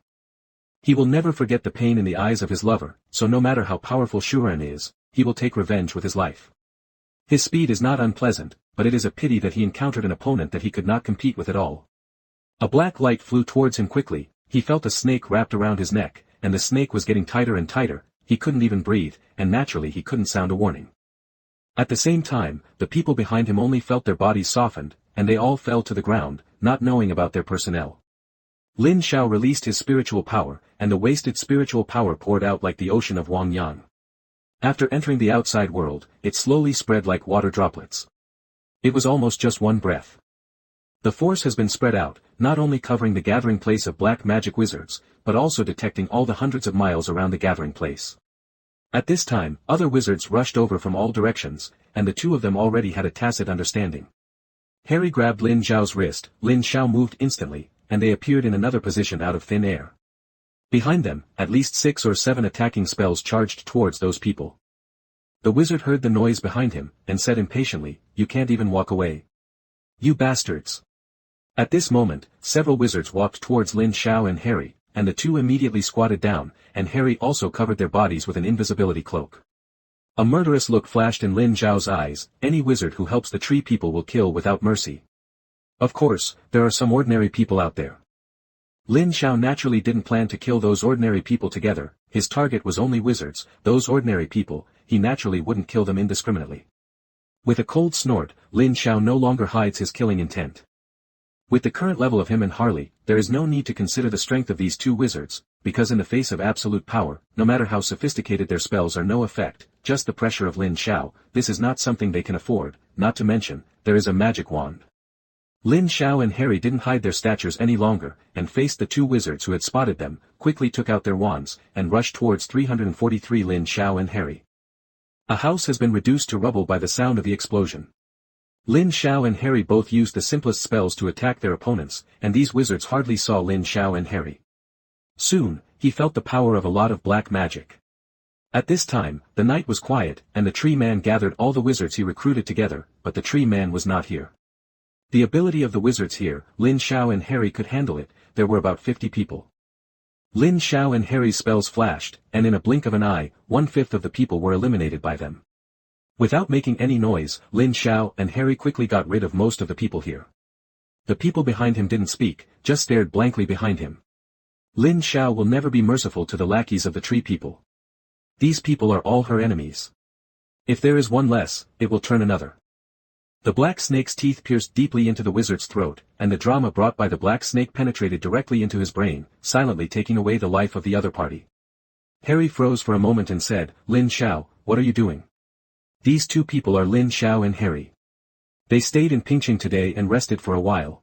S1: He will never forget the pain in the eyes of his lover, so no matter how powerful Shuren is, he will take revenge with his life. His speed is not unpleasant, but it is a pity that he encountered an opponent that he could not compete with at all. A black light flew towards him quickly, he felt a snake wrapped around his neck, and the snake was getting tighter and tighter, he couldn't even breathe, and naturally he couldn't sound a warning. At the same time, the people behind him only felt their bodies softened, and they all fell to the ground, not knowing about their personnel. Lin Xiao released his spiritual power, and the wasted spiritual power poured out like the ocean of Wang Yang. After entering the outside world, it slowly spread like water droplets. It was almost just one breath. The force has been spread out, not only covering the gathering place of black magic wizards, but also detecting all the hundreds of miles around the gathering place. At this time, other wizards rushed over from all directions, and the two of them already had a tacit understanding. Harry grabbed Lin Xiao's wrist, Lin Xiao moved instantly, and they appeared in another position out of thin air. Behind them, at least 6 or 7 attacking spells charged towards those people. The wizard heard the noise behind him, and said impatiently, "You can't even walk away. You bastards." At this moment, several wizards walked towards Lin Xiao and Harry, and the two immediately squatted down, and Harry also covered their bodies with an invisibility cloak. A murderous look flashed in Lin Xiao's eyes, any wizard who helps the tree people will kill without mercy. Of course, there are some ordinary people out there. Lin Xiao naturally didn't plan to kill those ordinary people together, his target was only wizards, those ordinary people, he naturally wouldn't kill them indiscriminately. With a cold snort, Lin Xiao no longer hides his killing intent. With the current level of him and Harley, there is no need to consider the strength of these two wizards, because in the face of absolute power, no matter how sophisticated their spells are no effect, just the pressure of Lin Xiao, this is not something they can afford, not to mention, there is a magic wand. Lin Xiao and Harry didn't hide their statures any longer, and faced the two wizards who had spotted them, quickly took out their wands, and rushed towards 343 Lin Xiao and Harry. A house has been reduced to rubble by the sound of the explosion. Lin Xiao and Harry both used the simplest spells to attack their opponents, and these wizards hardly saw Lin Xiao and Harry. Soon, he felt the power of a lot of black magic. At this time, the night was quiet, and the tree man gathered all the wizards he recruited together, but the tree man was not here. The ability of the wizards here, Lin Xiao and Harry could handle it, there were about 50 people. Lin Xiao and Harry's spells flashed, and in a blink of an eye, 1/5 of the people were eliminated by them. Without making any noise, Lin Xiao and Harry quickly got rid of most of the people here. The people behind him didn't speak, just stared blankly behind him. Lin Xiao will never be merciful to the lackeys of the tree people. These people are all her enemies. If there is one less, it will turn another. The black snake's teeth pierced deeply into the wizard's throat, and the drama brought by the black snake penetrated directly into his brain, silently taking away the life of the other party. Harry froze for a moment and said, "Lin Xiao, what are you doing?" These two people are Lin Xiao and Harry. They stayed in Pingqing today and rested for a while.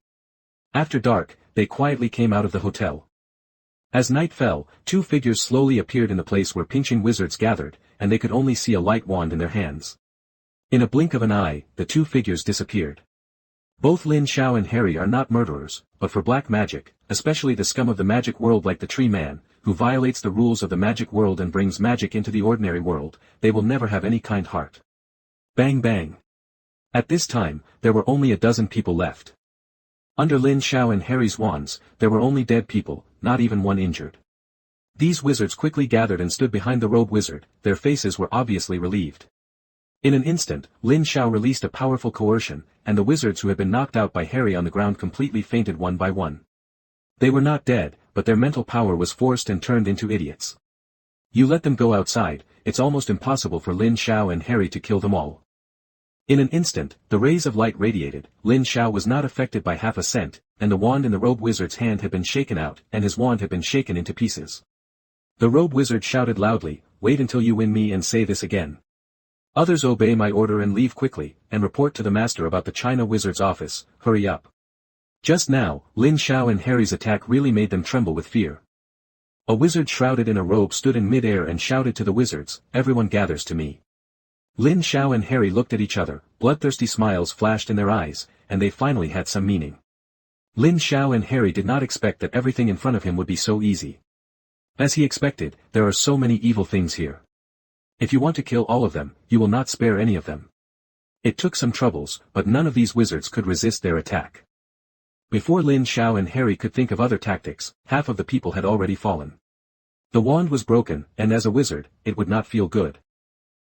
S1: After dark, they quietly came out of the hotel. As night fell, two figures slowly appeared in the place where Pingqing wizards gathered, and they could only see a light wand in their hands. In a blink of an eye, the two figures disappeared. Both Lin Xiao and Harry are not murderers, but for black magic, especially the scum of the magic world like the tree man, who violates the rules of the magic world and brings magic into the ordinary world, they will never have any kind heart. Bang bang. At this time, there were only a dozen people left. Under Lin Xiao and Harry's wands, there were only dead people, not even one injured. These wizards quickly gathered and stood behind the robe wizard, their faces were obviously relieved. In an instant, Lin Xiao released a powerful coercion, and the wizards who had been knocked out by Harry on the ground completely fainted one by one. They were not dead, but their mental power was forced and turned into idiots. You let them go outside, it's almost impossible for Lin Xiao and Harry to kill them all. In an instant, the rays of light radiated, Lin Xiao was not affected by half a cent, and the wand in the robe wizard's hand had been shaken out, and his wand had been shaken into pieces. The robe wizard shouted loudly, "Wait until you win me and say this again. Others obey my order and leave quickly, and report to the master about the China wizard's office, hurry up." Just now, Lin Xiao and Harry's attack really made them tremble with fear. A wizard shrouded in a robe stood in mid-air and shouted to the wizards, "Everyone gathers to me." Lin Xiao and Harry looked at each other, bloodthirsty smiles flashed in their eyes, and they finally had some meaning. Lin Xiao and Harry did not expect that everything in front of him would be so easy. As he expected, there are so many evil things here. If you want to kill all of them, you will not spare any of them. It took some troubles, but none of these wizards could resist their attack. Before Lin Xiao and Harry could think of other tactics, half of the people had already fallen. The wand was broken, and as a wizard, it would not feel good.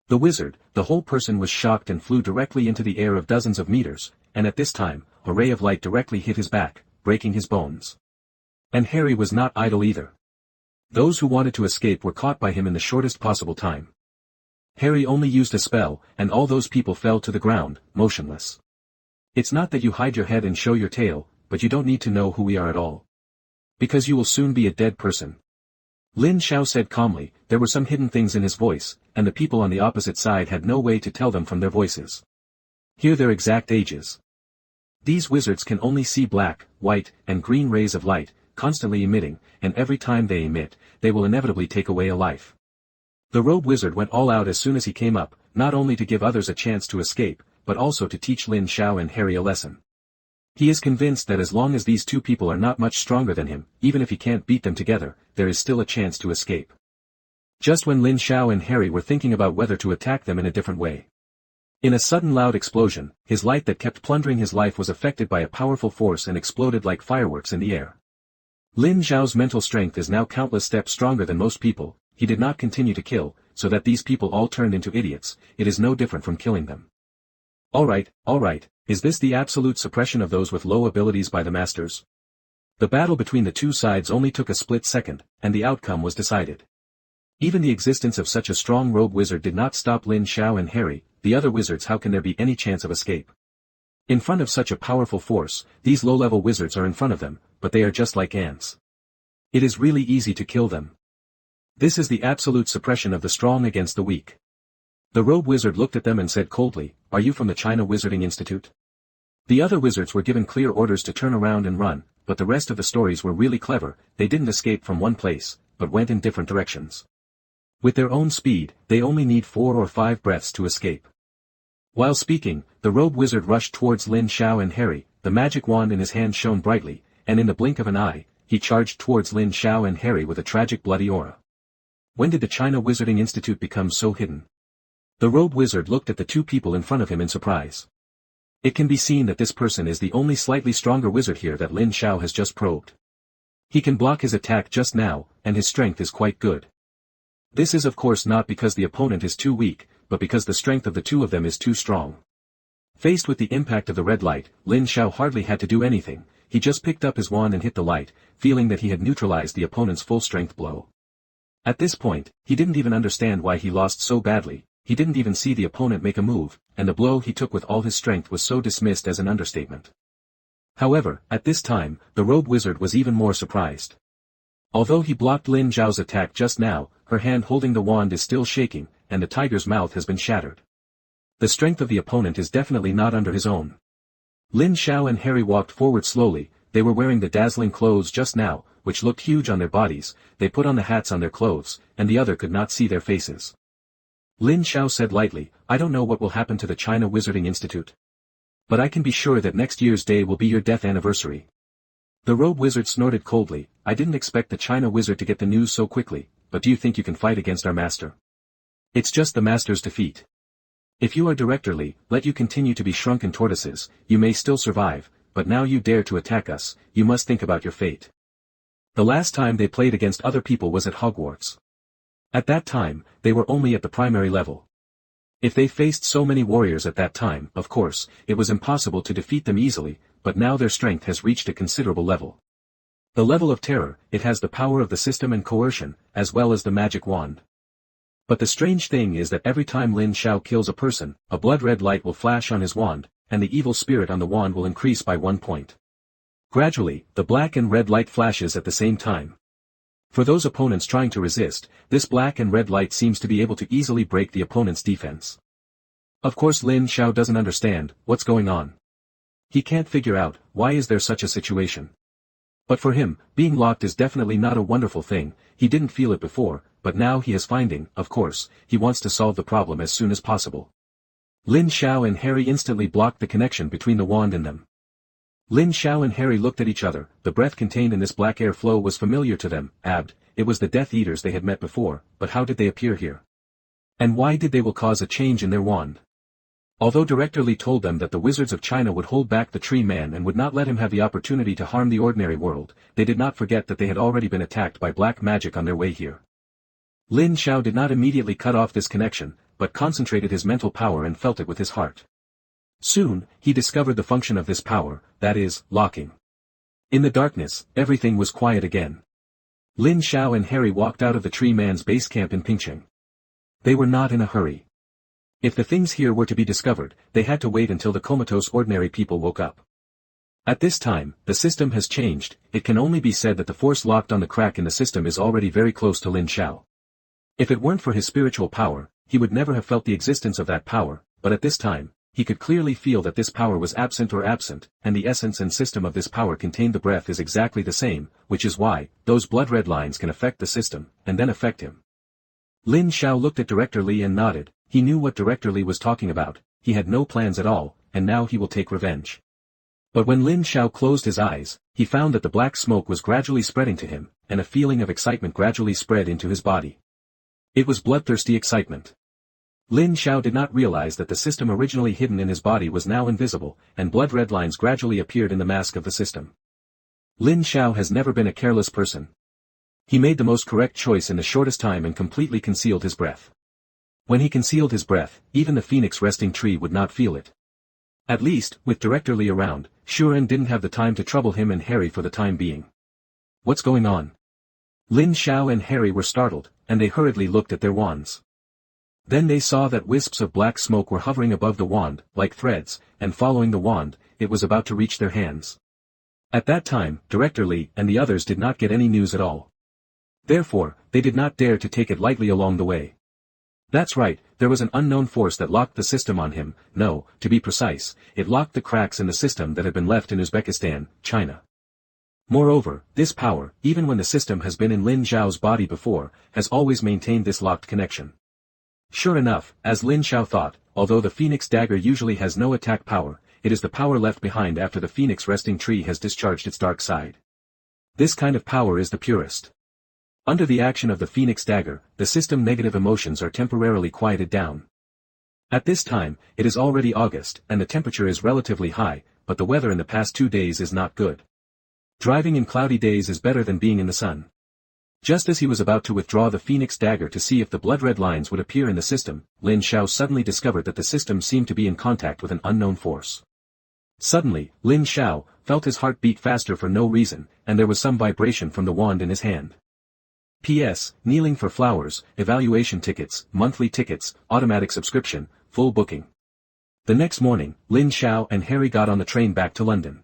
S1: The wizard, the whole person was shocked and flew directly into the air of dozens of meters, and at this time, a ray of light directly hit his back, breaking his bones. And Harry was not idle either. Those who wanted to escape were caught by him in the shortest possible time. Harry only used a spell, and all those people fell to the ground, motionless. It's not that you hide your head and show your tail, but you don't need to know who we are at all. Because you will soon be a dead person. Lin Xiao said calmly. There were some hidden things in his voice, and the people on the opposite side had no way to tell them from their voices. Hear their exact ages. These wizards can only see black, white, and green rays of light, constantly emitting, and every time they emit, they will inevitably take away a life. The robe wizard went all out as soon as he came up, not only to give others a chance to escape, but also to teach Lin Xiao and Harry a lesson. He is convinced that as long as these two people are not much stronger than him, even if he can't beat them together, there is still a chance to escape. Just when Lin Xiao and Harry were thinking about whether to attack them in a different way. In a sudden loud explosion, his light that kept plundering his life was affected by a powerful force and exploded like fireworks in the air. Lin Xiao's mental strength is now countless steps stronger than most people. He did not continue to kill, so that these people all turned into idiots. It is no different from killing them. Alright, is this the absolute suppression of those with low abilities by the masters? The battle between the two sides only took a split second, and the outcome was decided. Even the existence of such a strong robe wizard did not stop Lin Xiao and Harry. The other wizards, how can there be any chance of escape? In front of such a powerful force, these low-level wizards are in front of them, but they are just like ants. It is really easy to kill them. This is the absolute suppression of the strong against the weak. The robe wizard looked at them and said coldly, "Are you from the China Wizarding Institute?" The other wizards were given clear orders to turn around and run, but the rest of the stories were really clever. They didn't escape from one place, but went in different directions. With their own speed, they only need 4 or 5 breaths to escape. While speaking, the robe wizard rushed towards Lin Xiao and Harry. The magic wand in his hand shone brightly, and in the blink of an eye, he charged towards Lin Xiao and Harry with a tragic bloody aura. When did the China Wizarding Institute become so hidden? The robe wizard looked at the two people in front of him in surprise. It can be seen that this person is the only slightly stronger wizard here that Lin Xiao has just probed. He can block his attack just now, and his strength is quite good. This is of course not because the opponent is too weak, but because the strength of the two of them is too strong. Faced with the impact of the red light, Lin Xiao hardly had to do anything. He just picked up his wand and hit the light, feeling that he had neutralized the opponent's full-strength blow. At this point, he didn't even understand why he lost so badly. He didn't even see the opponent make a move, and the blow he took with all his strength was so dismissed as an understatement. However, at this time, the robe wizard was even more surprised. Although he blocked Lin Xiao's attack just now, her hand holding the wand is still shaking, and the tiger's mouth has been shattered. The strength of the opponent is definitely not under his own. Lin Xiao and Harry walked forward slowly. They were wearing the dazzling clothes just now, which looked huge on their bodies. They put on the hats on their clothes, and the other could not see their faces. Lin Xiao said lightly, "I don't know what will happen to the China Wizarding Institute. But I can be sure that next year's day will be your death anniversary." The robe wizard snorted coldly, "I didn't expect the China wizard to get the news so quickly, but do you think you can fight against our master? It's just the master's defeat. If you are directorly, let you continue to be shrunken tortoises, you may still survive, but now you dare to attack us, you must think about your fate." The last time they played against other people was at Hogwarts. At that time, they were only at the primary level. If they faced so many warriors at that time, of course, it was impossible to defeat them easily, but now their strength has reached a considerable level. The level of terror, it has the power of the system and coercion, as well as the magic wand. But the strange thing is that every time Lin Xiao kills a person, a blood-red light will flash on his wand, and the evil spirit on the wand will increase by 1 point. Gradually, the black and red light flashes at the same time. For those opponents trying to resist, this black and red light seems to be able to easily break the opponent's defense. Of course Lin Xiao doesn't understand what's going on. He can't figure out, why is there such a situation? But for him, being locked is definitely not a wonderful thing. He didn't feel it before, but now he is finding, of course, he wants to solve the problem as soon as possible. Lin Xiao and Harry instantly blocked the connection between the wand and them. Lin Xiao and Harry looked at each other. The breath contained in this black air flow was familiar to them. It was the Death Eaters they had met before, but how did they appear here? And why did they will cause a change in their wand? Although Director Li told them that the wizards of China would hold back the Tree Man and would not let him have the opportunity to harm the ordinary world, they did not forget that they had already been attacked by black magic on their way here. Lin Xiao did not immediately cut off this connection, but concentrated his mental power and felt it with his heart. Soon, he discovered the function of this power, that is, locking. In the darkness, everything was quiet again. Lin Xiao and Harry walked out of the Tree Man's base camp in Pingcheng. They were not in a hurry. If the things here were to be discovered, they had to wait until the comatose ordinary people woke up. At this time, the system has changed. It can only be said that the force locked on the crack in the system is already very close to Lin Xiao. If it weren't for his spiritual power, he would never have felt the existence of that power, but at this time, he could clearly feel that this power was absent, and the essence and system of this power contained the breath is exactly the same, which is why, those blood-red lines can affect the system, and then affect him. Lin Xiao looked at Director Li and nodded. He knew what Director Li was talking about. He had no plans at all, and now he will take revenge. But when Lin Xiao closed his eyes, he found that the black smoke was gradually spreading to him, and a feeling of excitement gradually spread into his body. It was bloodthirsty excitement. Lin Xiao did not realize that the system originally hidden in his body was now invisible, and blood-red lines gradually appeared in the mask of the system. Lin Xiao has never been a careless person. He made the most correct choice in the shortest time and completely concealed his breath. When he concealed his breath, even the phoenix resting tree would not feel it. At least, with Director Li around, Shuren didn't have the time to trouble him and Harry for the time being. What's going on? Lin Xiao and Harry were startled, and they hurriedly looked at their wands. Then they saw that wisps of black smoke were hovering above the wand, like threads, and following the wand, it was about to reach their hands. At that time, Director Li and the others did not get any news at all. Therefore, they did not dare to take it lightly along the way. That's right, there was an unknown force that locked the system on him. No, to be precise, it locked the cracks in the system that had been left in Uzbekistan, China. Moreover, this power, even when the system has been in Lin Xiao's body before, has always maintained this locked connection. Sure enough, as Lin Xiao thought, although the Phoenix Dagger usually has no attack power, it is the power left behind after the Phoenix Resting Tree has discharged its dark side. This kind of power is the purest. Under the action of the Phoenix Dagger, the system's negative emotions are temporarily quieted down. At this time, it is already August, and the temperature is relatively high, but the weather in the past 2 days is not good. Driving in cloudy days is better than being in the sun. Just as he was about to withdraw the Phoenix Dagger to see if the blood-red lines would appear in the system, Lin Xiao suddenly discovered that the system seemed to be in contact with an unknown force. Suddenly, Lin Xiao felt his heart beat faster for no reason, and there was some vibration from the wand in his hand. P.S. Kneeling for flowers, evaluation tickets, monthly tickets, automatic subscription, full booking. The next morning, Lin Xiao and Harry got on the train back to London.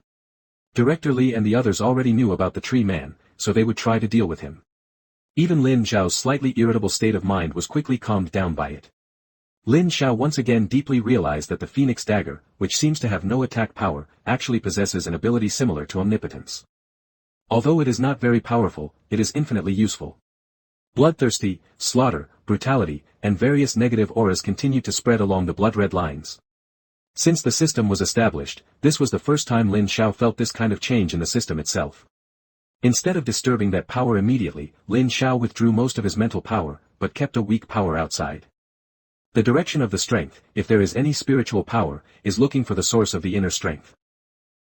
S1: Director Li and the others already knew about the tree man, so they would try to deal with him. Even Lin Xiao's slightly irritable state of mind was quickly calmed down by it. Lin Xiao once again deeply realized that the Phoenix Dagger, which seems to have no attack power, actually possesses an ability similar to omnipotence. Although it is not very powerful, it is infinitely useful. Bloodthirsty, slaughter, brutality, and various negative auras continued to spread along the blood-red lines. Since the system was established, this was the first time Lin Xiao felt this kind of change in the system itself. Instead of disturbing that power immediately, Lin Xiao withdrew most of his mental power, but kept a weak power outside. The direction of the strength, if there is any spiritual power, is looking for the source of the inner strength.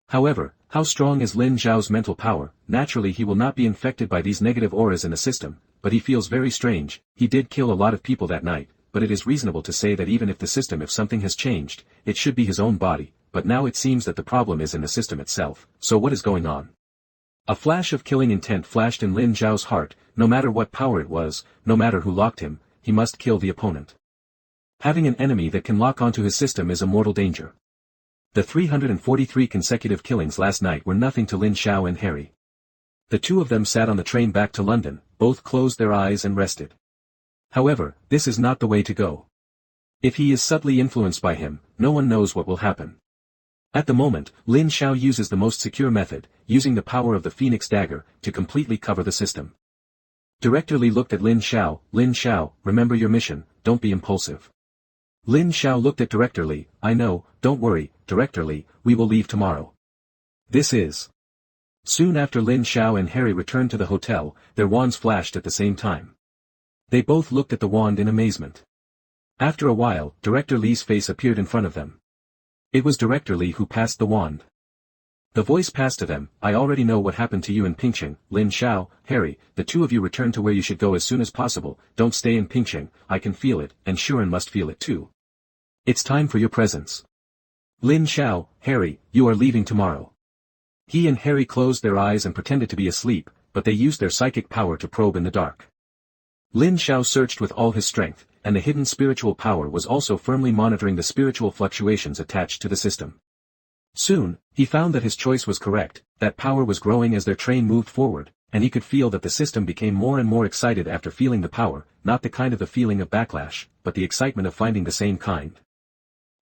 S1: However, how strong is Lin Xiao's mental power? Naturally he will not be infected by these negative auras in the system, but he feels very strange. He did kill a lot of people that night, but it is reasonable to say that even if something has changed, it should be his own body, but now it seems that the problem is in the system itself. So what is going on? A flash of killing intent flashed in Lin Xiao's heart. No matter what power it was, no matter who locked him, he must kill the opponent. Having an enemy that can lock onto his system is a mortal danger. The 343 consecutive killings last night were nothing to Lin Xiao and Harry. The two of them sat on the train back to London, both closed their eyes and rested. However, this is not the way to go. If he is subtly influenced by him, no one knows what will happen. At the moment, Lin Xiao uses the most secure method, using the power of the Phoenix Dagger, to completely cover the system. Director Li looked at Lin Xiao. Lin Xiao, remember your mission, don't be impulsive. Lin Xiao looked at Director Li. I know, don't worry, Director Li, we will leave tomorrow. This is. Soon after Lin Xiao and Harry returned to the hotel, their wands flashed at the same time. They both looked at the wand in amazement. After a while, Director Li's face appeared in front of them. It was Director Li who passed the wand. The voice passed to them. I already know what happened to you in Pingqing. Lin Xiao, Harry, the two of you return to where you should go as soon as possible. Don't stay in Pingqing. I can feel it, and Shuren must feel it too. It's time for your presence. Lin Xiao, Harry, you are leaving tomorrow. He and Harry closed their eyes and pretended to be asleep, but they used their psychic power to probe in the dark. Lin Xiao searched with all his strength, and the hidden spiritual power was also firmly monitoring the spiritual fluctuations attached to the system. Soon, he He found that his choice was correct, that power was growing as their train moved forward, and he could feel that the system became more and more excited after feeling the power, not the kind of the feeling of backlash, but the excitement of finding the same kind.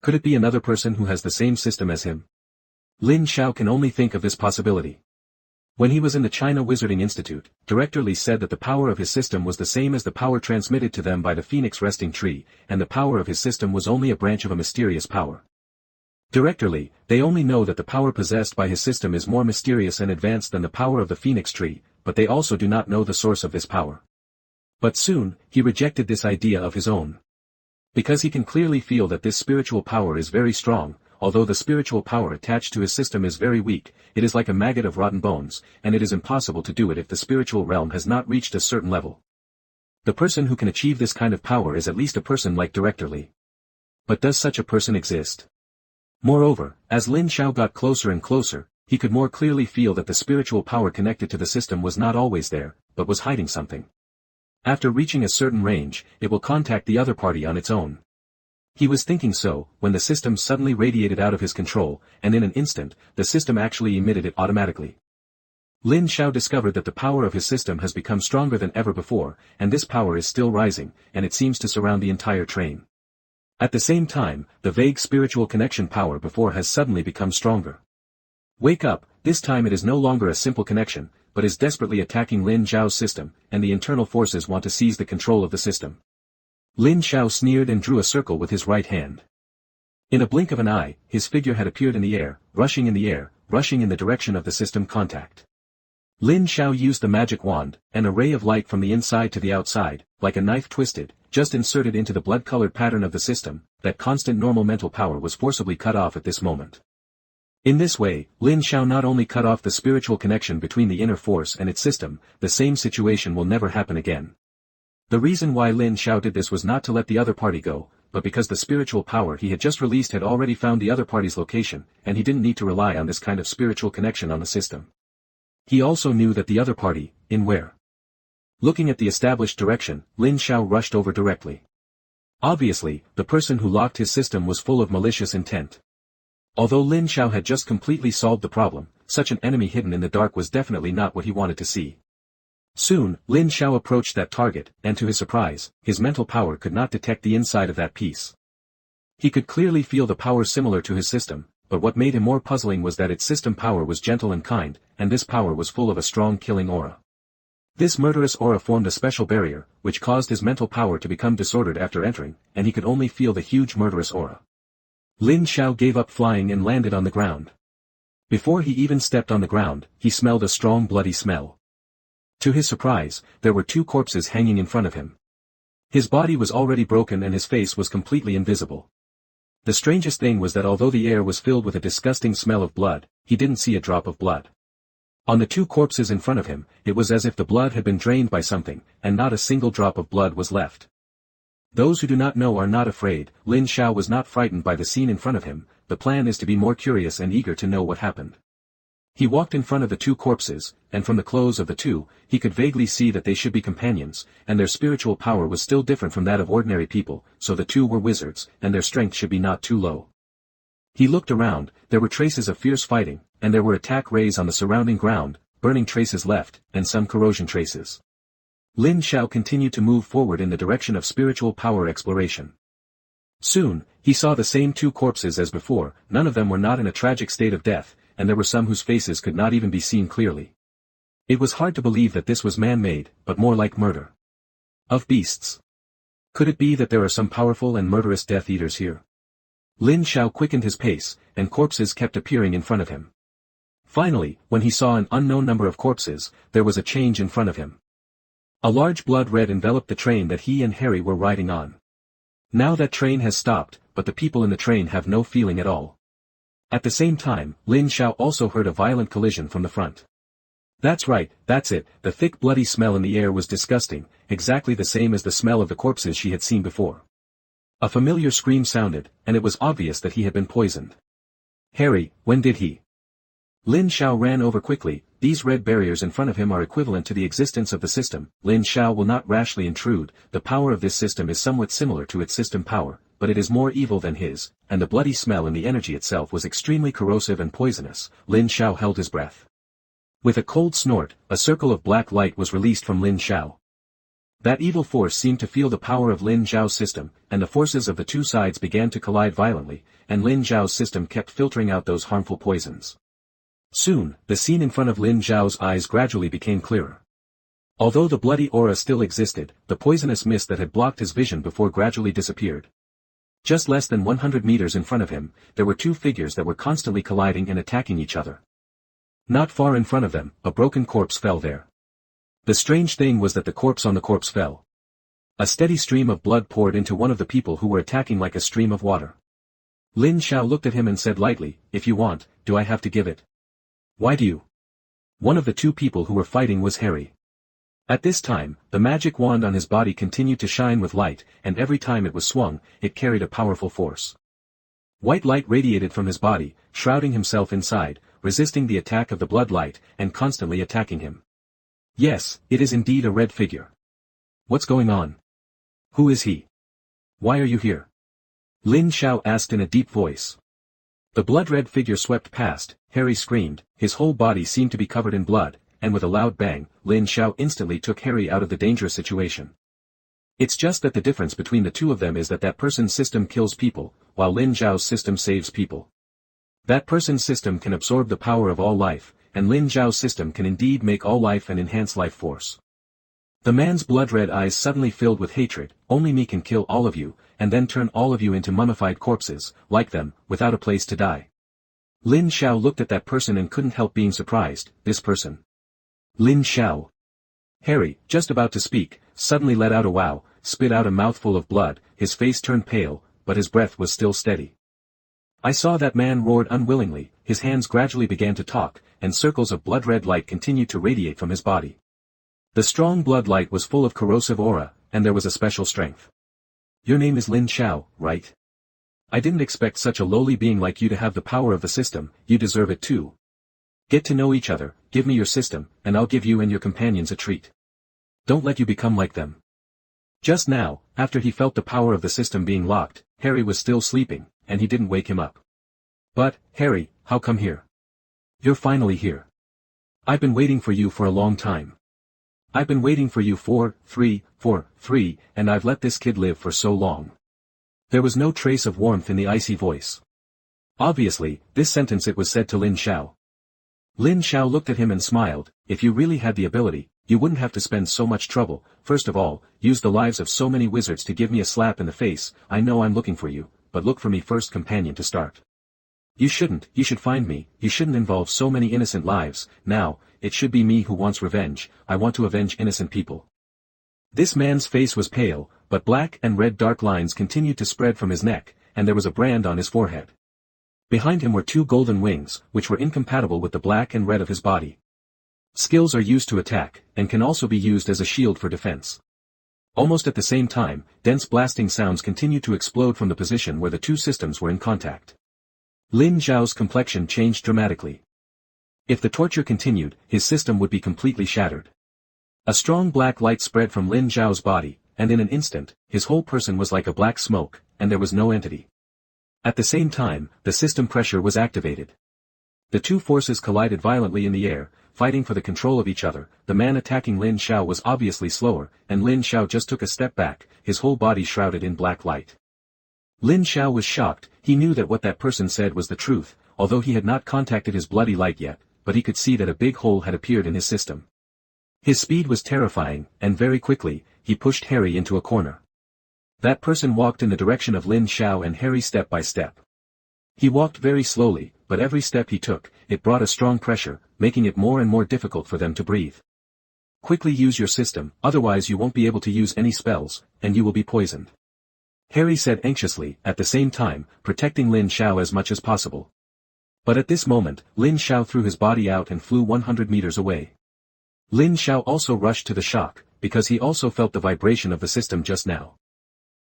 S1: Could it be another person who has the same system as him? Lin Xiao can only think of this possibility. When he was in the China Wizarding Institute, Director Li said that the power of his system was the same as the power transmitted to them by the Phoenix Resting Tree, and the power of his system was only a branch of a mysterious power. Director Li, they only know that the power possessed by his system is more mysterious and advanced than the power of the Phoenix Tree, but they also do not know the source of this power. But soon, he rejected this idea of his own. Because he can clearly feel that this spiritual power is very strong, although the spiritual power attached to his system is very weak, it is like a maggot of rotten bones, and it is impossible to do it if the spiritual realm has not reached a certain level. The person who can achieve this kind of power is at least a person like Director Li. But does such a person exist? Moreover, as Lin Xiao got closer and closer, he could more clearly feel that the spiritual power connected to the system was not always there, but was hiding something. After reaching a certain range, it will contact the other party on its own. He was thinking so, when the system suddenly radiated out of his control, and in an instant, the system actually emitted it automatically. Lin Xiao discovered that the power of his system has become stronger than ever before, and this power is still rising, and it seems to surround the entire train. At the same time, the vague spiritual connection power before has suddenly become stronger. Wake up, this time it is no longer a simple connection, but is desperately attacking Lin Xiao's system, and the internal forces want to seize the control of the system. Lin Xiao sneered and drew a circle with his right hand. In a blink of an eye, his figure had appeared in the air, rushing in the direction of the system contact. Lin Xiao used the magic wand, and a ray of light from the inside to the outside, like a knife twisted, just inserted into the blood-colored pattern of the system, that constant normal mental power was forcibly cut off at this moment. In this way, Lin Xiao not only cut off the spiritual connection between the inner force and its system, the same situation will never happen again. The reason why Lin Xiao did this was not to let the other party go, but because the spiritual power he had just released had already found the other party's location, and he didn't need to rely on this kind of spiritual connection on the system. He also knew that the other party, in where. Looking at the established direction, Lin Xiao rushed over directly. Obviously, the person who locked his system was full of malicious intent. Although Lin Xiao had just completely solved the problem, such an enemy hidden in the dark was definitely not what he wanted to see. Soon, Lin Xiao approached that target, and to his surprise, his mental power could not detect the inside of that piece. He could clearly feel the power similar to his system, but what made him more puzzling was that its system power was gentle and kind, and this power was full of a strong killing aura. This murderous aura formed a special barrier, which caused his mental power to become disordered after entering, and he could only feel the huge murderous aura. Lin Xiao gave up flying and landed on the ground. Before he even stepped on the ground, he smelled a strong bloody smell. To his surprise, there were two corpses hanging in front of him. His body was already broken and his face was completely invisible. The strangest thing was that although the air was filled with a disgusting smell of blood, he didn't see a drop of blood. On the two corpses in front of him, it was as if the blood had been drained by something, and not a single drop of blood was left. Those who do not know are not afraid. Lin Xiao was not frightened by the scene in front of him. The plan is to be more curious and eager to know what happened. He walked in front of the two corpses, and from the clothes of the two, he could vaguely see that they should be companions, and their spiritual power was still different from that of ordinary people, so the two were wizards, and their strength should be not too low. He looked around, there were traces of fierce fighting, and there were attack rays on the surrounding ground, burning traces left, and some corrosion traces. Lin Xiao continued to move forward in the direction of spiritual power exploration. Soon, he saw the same two corpses as before. None of them were not in a tragic state of death, and there were some whose faces could not even be seen clearly. It was hard to believe that this was man-made, but more like murder. Of beasts. Could it be that there are some powerful and murderous Death Eaters here? Lin Xiao quickened his pace, and corpses kept appearing in front of him. Finally, when he saw an unknown number of corpses, there was a change in front of him. A large blood red enveloped the train that he and Harry were riding on. Now that train has stopped, but the people in the train have no feeling at all. At the same time, Lin Xiao also heard a violent collision from the front. That's right, that's it, the thick bloody smell in the air was disgusting, exactly the same as the smell of the corpses she had seen before. A familiar scream sounded, and it was obvious that he had been poisoned. Harry, when did he? Lin Xiao ran over quickly. These red barriers in front of him are equivalent to the existence of the system. Lin Xiao will not rashly intrude. The power of this system is somewhat similar to its system power, but it is more evil than his, and the bloody smell and the energy itself was extremely corrosive and poisonous. Lin Xiao held his breath. With a cold snort, a circle of black light was released from Lin Xiao. That evil force seemed to feel the power of Lin Xiao's system, and the forces of the two sides began to collide violently, and Lin Xiao's system kept filtering out those harmful poisons. Soon, the scene in front of Lin Xiao's eyes gradually became clearer. Although the bloody aura still existed, the poisonous mist that had blocked his vision before gradually disappeared. Just less than 100 meters in front of him, there were two figures that were constantly colliding and attacking each other. Not far in front of them, a broken corpse fell there. The strange thing was that the corpse on the corpse fell. A steady stream of blood poured into one of the people who were attacking like a stream of water. Lin Xiao looked at him and said lightly, "If you want, do I have to give it?" "Why do you?" One of the two people who were fighting was Harry. At this time, the magic wand on his body continued to shine with light, and every time it was swung, it carried a powerful force. White light radiated from his body, shrouding himself inside, resisting the attack of the blood light, and constantly attacking him. Yes, it is indeed a red figure. What's going on? Who is he? Why are you here? Lin Xiao asked in a deep voice. The blood-red figure swept past, Harry screamed, his whole body seemed to be covered in blood, and with a loud bang, Lin Xiao instantly took Harry out of the dangerous situation. It's just that the difference between the two of them is that that person's system kills people, while Lin Xiao's system saves people. That person's system can absorb the power of all life, and Lin Xiao's system can indeed make all life and enhance life force. The man's blood-red eyes suddenly filled with hatred. Only me can kill all of you, and then turn all of you into mummified corpses, like them, without a place to die. Lin Xiao looked at that person and couldn't help being surprised. This person. Lin Xiao. Harry, just about to speak, suddenly let out a wow, spit out a mouthful of blood, his face turned pale, but his breath was still steady. I saw that man roared unwillingly, his hands gradually began to talk, and circles of blood-red light continued to radiate from his body. The strong blood light was full of corrosive aura, and there was a special strength. Your name is Lin Xiao, right? I didn't expect such a lowly being like you to have the power of the system. You deserve it too. Get to know each other, give me your system, and I'll give you and your companions a treat. Don't let you become like them. Just now, after he felt the power of the system being locked, Harry was still sleeping, and he didn't wake him up. But, Harry, how come here? You're finally here. I've been waiting for you for a long time. I've been waiting for you for 3, and I've let this kid live for so long. There was no trace of warmth in the icy voice. Obviously, this sentence it was said to Lin Xiao. Lin Xiao looked at him and smiled. If you really had the ability, you wouldn't have to spend so much trouble. First of all, use the lives of so many wizards to give me a slap in the face. I know I'm looking for you, but look for me first, companion, to start. You should find me, you shouldn't involve so many innocent lives. Now, it should be me who wants revenge. I want to avenge innocent people. This man's face was pale, but black and red dark lines continued to spread from his neck, and there was a brand on his forehead. Behind him were two golden wings, which were incompatible with the black and red of his body. Skills are used to attack, and can also be used as a shield for defense. Almost at the same time, dense blasting sounds continued to explode from the position where the two systems were in contact. Lin Xiao's complexion changed dramatically. If the torture continued, his system would be completely shattered. A strong black light spread from Lin Xiao's body, and in an instant, his whole person was like a black smoke, and there was no entity. At the same time, the system pressure was activated. The two forces collided violently in the air, fighting for the control of each other. The man attacking Lin Xiao was obviously slower, and Lin Xiao just took a step back, his whole body shrouded in black light. Lin Xiao was shocked. He knew that what that person said was the truth, although he had not contacted his bloody light yet, but he could see that a big hole had appeared in his system. His speed was terrifying, and very quickly, he pushed Harry into a corner. That person walked in the direction of Lin Xiao and Harry step by step. He walked very slowly, but every step he took, it brought a strong pressure, making it more and more difficult for them to breathe. Quickly use your system, otherwise you won't be able to use any spells, and you will be poisoned. Harry said anxiously, at the same time, protecting Lin Xiao as much as possible. But at this moment, Lin Xiao threw his body out and flew 100 meters away. Lin Xiao also rushed to the shock, because he also felt the vibration of the system just now.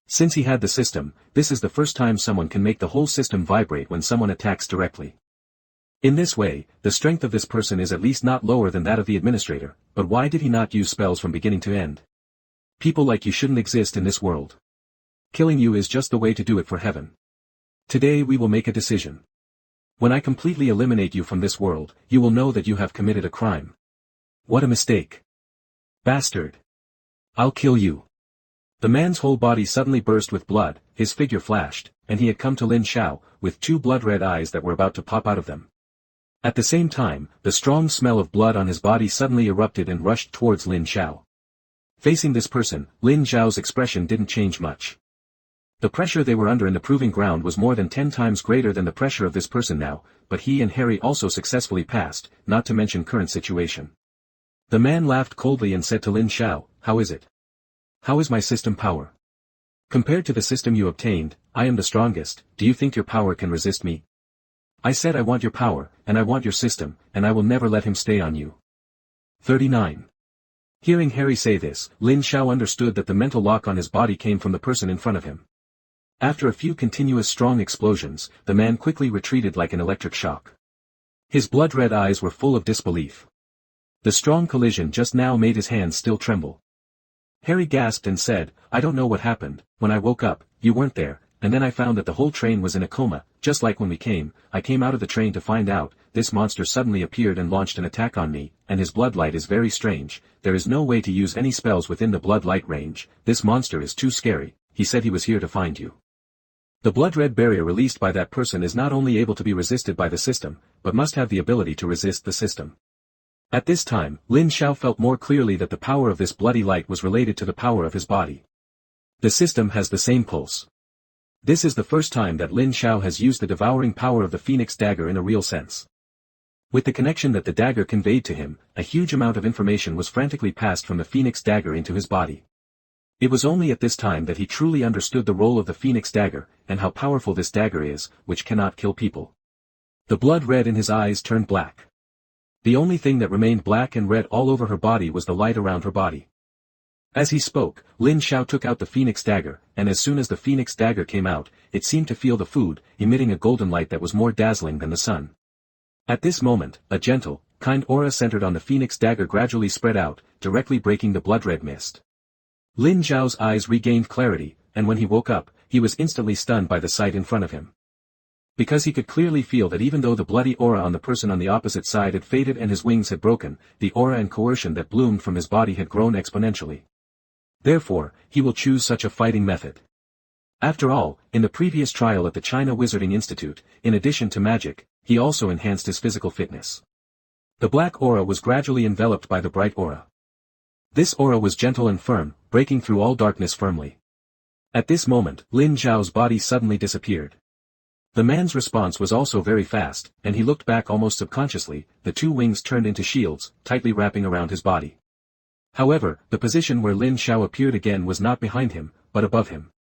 S1: Since he had the system, this is the first time someone can make the whole system vibrate when someone attacks directly. In this way, the strength of this person is at least not lower than that of the administrator, but why did he not use spells from beginning to end? People like you shouldn't exist in this world. Killing you is just the way to do it for heaven. Today we will make a decision. When I completely eliminate you from this world, you will know that you have committed a crime. What a mistake. Bastard. I'll kill you. The man's whole body suddenly burst with blood, his figure flashed, and he had come to Lin Xiao, with two blood-red eyes that were about to pop out of them. At the same time, the strong smell of blood on his body suddenly erupted and rushed towards Lin Xiao. Facing this person, Lin Xiao's expression didn't change much. The pressure they were under in the proving ground was more than 10 times greater than the pressure of this person now, but he and Harry also successfully passed, not to mention current situation. The man laughed coldly and said to Lin Xiao, "How is it? How is my system power? Compared to the system you obtained, I am the strongest. Do you think your power can resist me? I said I want your power, and I want your system, and I will never let him stay on you." 39. Hearing Harry say this, Lin Xiao understood that the mental lock on his body came from the person in front of him. After a few continuous strong explosions, the man quickly retreated like an electric shock. His blood-red eyes were full of disbelief. The strong collision just now made his hands still tremble. Harry gasped and said, "I don't know what happened. When I woke up, you weren't there, and then I found that the whole train was in a coma, just like when we came. I came out of the train to find out. This monster suddenly appeared and launched an attack on me, and his blood light is very strange. There is no way to use any spells within the blood light range. This monster is too scary. He said he was here to find you." The blood-red barrier released by that person is not only able to be resisted by the system, but must have the ability to resist the system. At this time, Lin Xiao felt more clearly that the power of this bloody light was related to the power of his body. The system has the same pulse. This is the first time that Lin Xiao has used the devouring power of the Phoenix dagger in a real sense. With the connection that the dagger conveyed to him, a huge amount of information was frantically passed from the Phoenix dagger into his body. It was only at this time that he truly understood the role of the Phoenix dagger, and how powerful this dagger is, which cannot kill people. The blood red in his eyes turned black. The only thing that remained black and red all over her body was the light around her body. As he spoke, Lin Xiao took out the Phoenix dagger, and as soon as the Phoenix dagger came out, it seemed to feel the food, emitting a golden light that was more dazzling than the sun. At this moment, a gentle, kind aura centered on the Phoenix dagger gradually spread out, directly breaking the blood-red mist. Lin Xiao's eyes regained clarity, and when he woke up, he was instantly stunned by the sight in front of him. Because he could clearly feel that even though the bloody aura on the person on the opposite side had faded and his wings had broken, the aura and coercion that bloomed from his body had grown exponentially. Therefore, he will choose such a fighting method. After all, in the previous trial at the China Wizarding Institute, in addition to magic, he also enhanced his physical fitness. The black aura was gradually enveloped by the bright aura. This aura was gentle and firm, breaking through all darkness firmly. At this moment, Lin Xiao's body suddenly disappeared. The man's response was also very fast, and he looked back almost subconsciously. The two wings turned into shields, tightly wrapping around his body. However, the position where Lin Xiao appeared again was not behind him, but above him.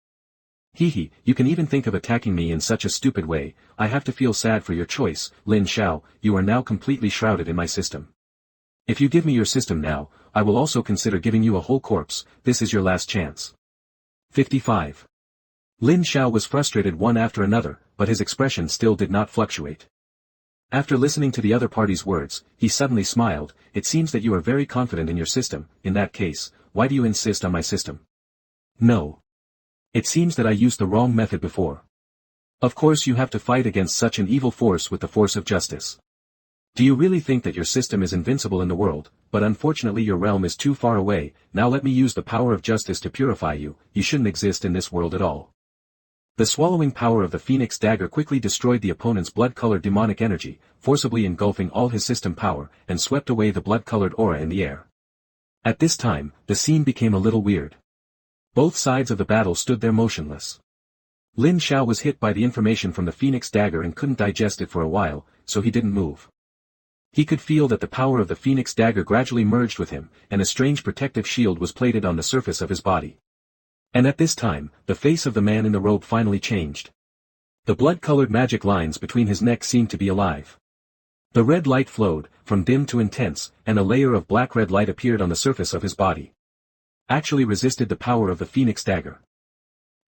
S1: "Hehe, you can even think of attacking me in such a stupid way. I have to feel sad for your choice, Lin Xiao. You are now completely shrouded in my system. If you give me your system now, I will also consider giving you a whole corpse. This is your last chance." 55. Lin Xiao was frustrated one after another, but his expression still did not fluctuate. After listening to the other party's words, he suddenly smiled. "It seems that you are very confident in your system. In that case, why do you insist on my system?" "No. It seems that I used the wrong method before. Of course you have to fight against such an evil force with the force of justice. Do you really think that your system is invincible in the world? But unfortunately your realm is too far away. Now let me use the power of justice to purify you. You shouldn't exist in this world at all." The swallowing power of the Phoenix dagger quickly destroyed the opponent's blood-colored demonic energy, forcibly engulfing all his system power, and swept away the blood-colored aura in the air. At this time, the scene became a little weird. Both sides of the battle stood there motionless. Lin Xiao was hit by the information from the Phoenix dagger and couldn't digest it for a while, so he didn't move. He could feel that the power of the Phoenix dagger gradually merged with him, and a strange protective shield was plated on the surface of his body. And at this time, the face of the man in the robe finally changed. The blood-colored magic lines between his neck seemed to be alive. The red light flowed, from dim to intense, and a layer of black-red light appeared on the surface of his body. Actually resisted the power of the Phoenix dagger.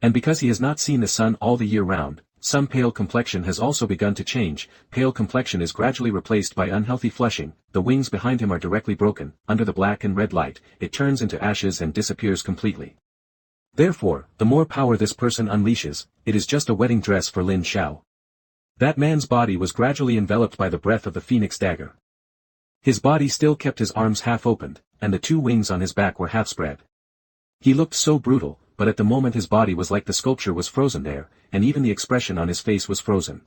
S1: And because he has not seen the sun all the year round, some pale complexion has also begun to change. Pale complexion is gradually replaced by unhealthy flushing. The wings behind him are directly broken. Under the black and red light, it turns into ashes and disappears completely. Therefore, the more power this person unleashes, it is just a wedding dress for Lin Xiao. That man's body was gradually enveloped by the breath of the phoenix dagger. His body still kept his arms half opened, and the two wings on his back were half spread. He looked so brutal, but at the moment his body was like the sculpture was frozen there, and even the expression on his face was frozen.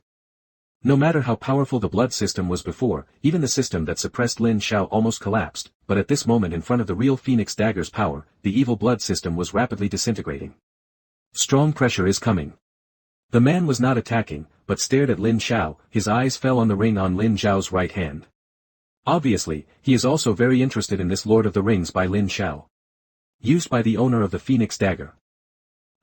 S1: No matter how powerful the blood system was before, even the system that suppressed Lin Xiao almost collapsed, but at this moment in front of the real Phoenix Dagger's power, the evil blood system was rapidly disintegrating. Strong pressure is coming. The man was not attacking, but stared at Lin Xiao. His eyes fell on the ring on Lin Xiao's right hand. Obviously, he is also very interested in this Lord of the Rings by Lin Xiao. Used by the owner of the Phoenix Dagger.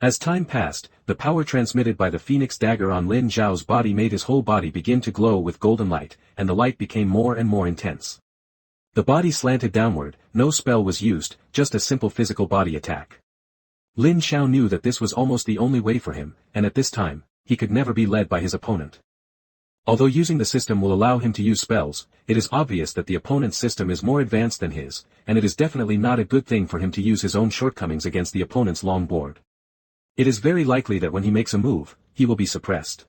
S1: As time passed, the power transmitted by the Phoenix Dagger on Lin Xiao's body made his whole body begin to glow with golden light, and the light became more and more intense. The body slanted downward, no spell was used, just a simple physical body attack. Lin Xiao knew that this was almost the only way for him, and at this time, he could never be led by his opponent. Although using the system will allow him to use spells, it is obvious that the opponent's system is more advanced than his, and it is definitely not a good thing for him to use his own shortcomings against the opponent's long board. It is very likely that when he makes a move, he will be suppressed.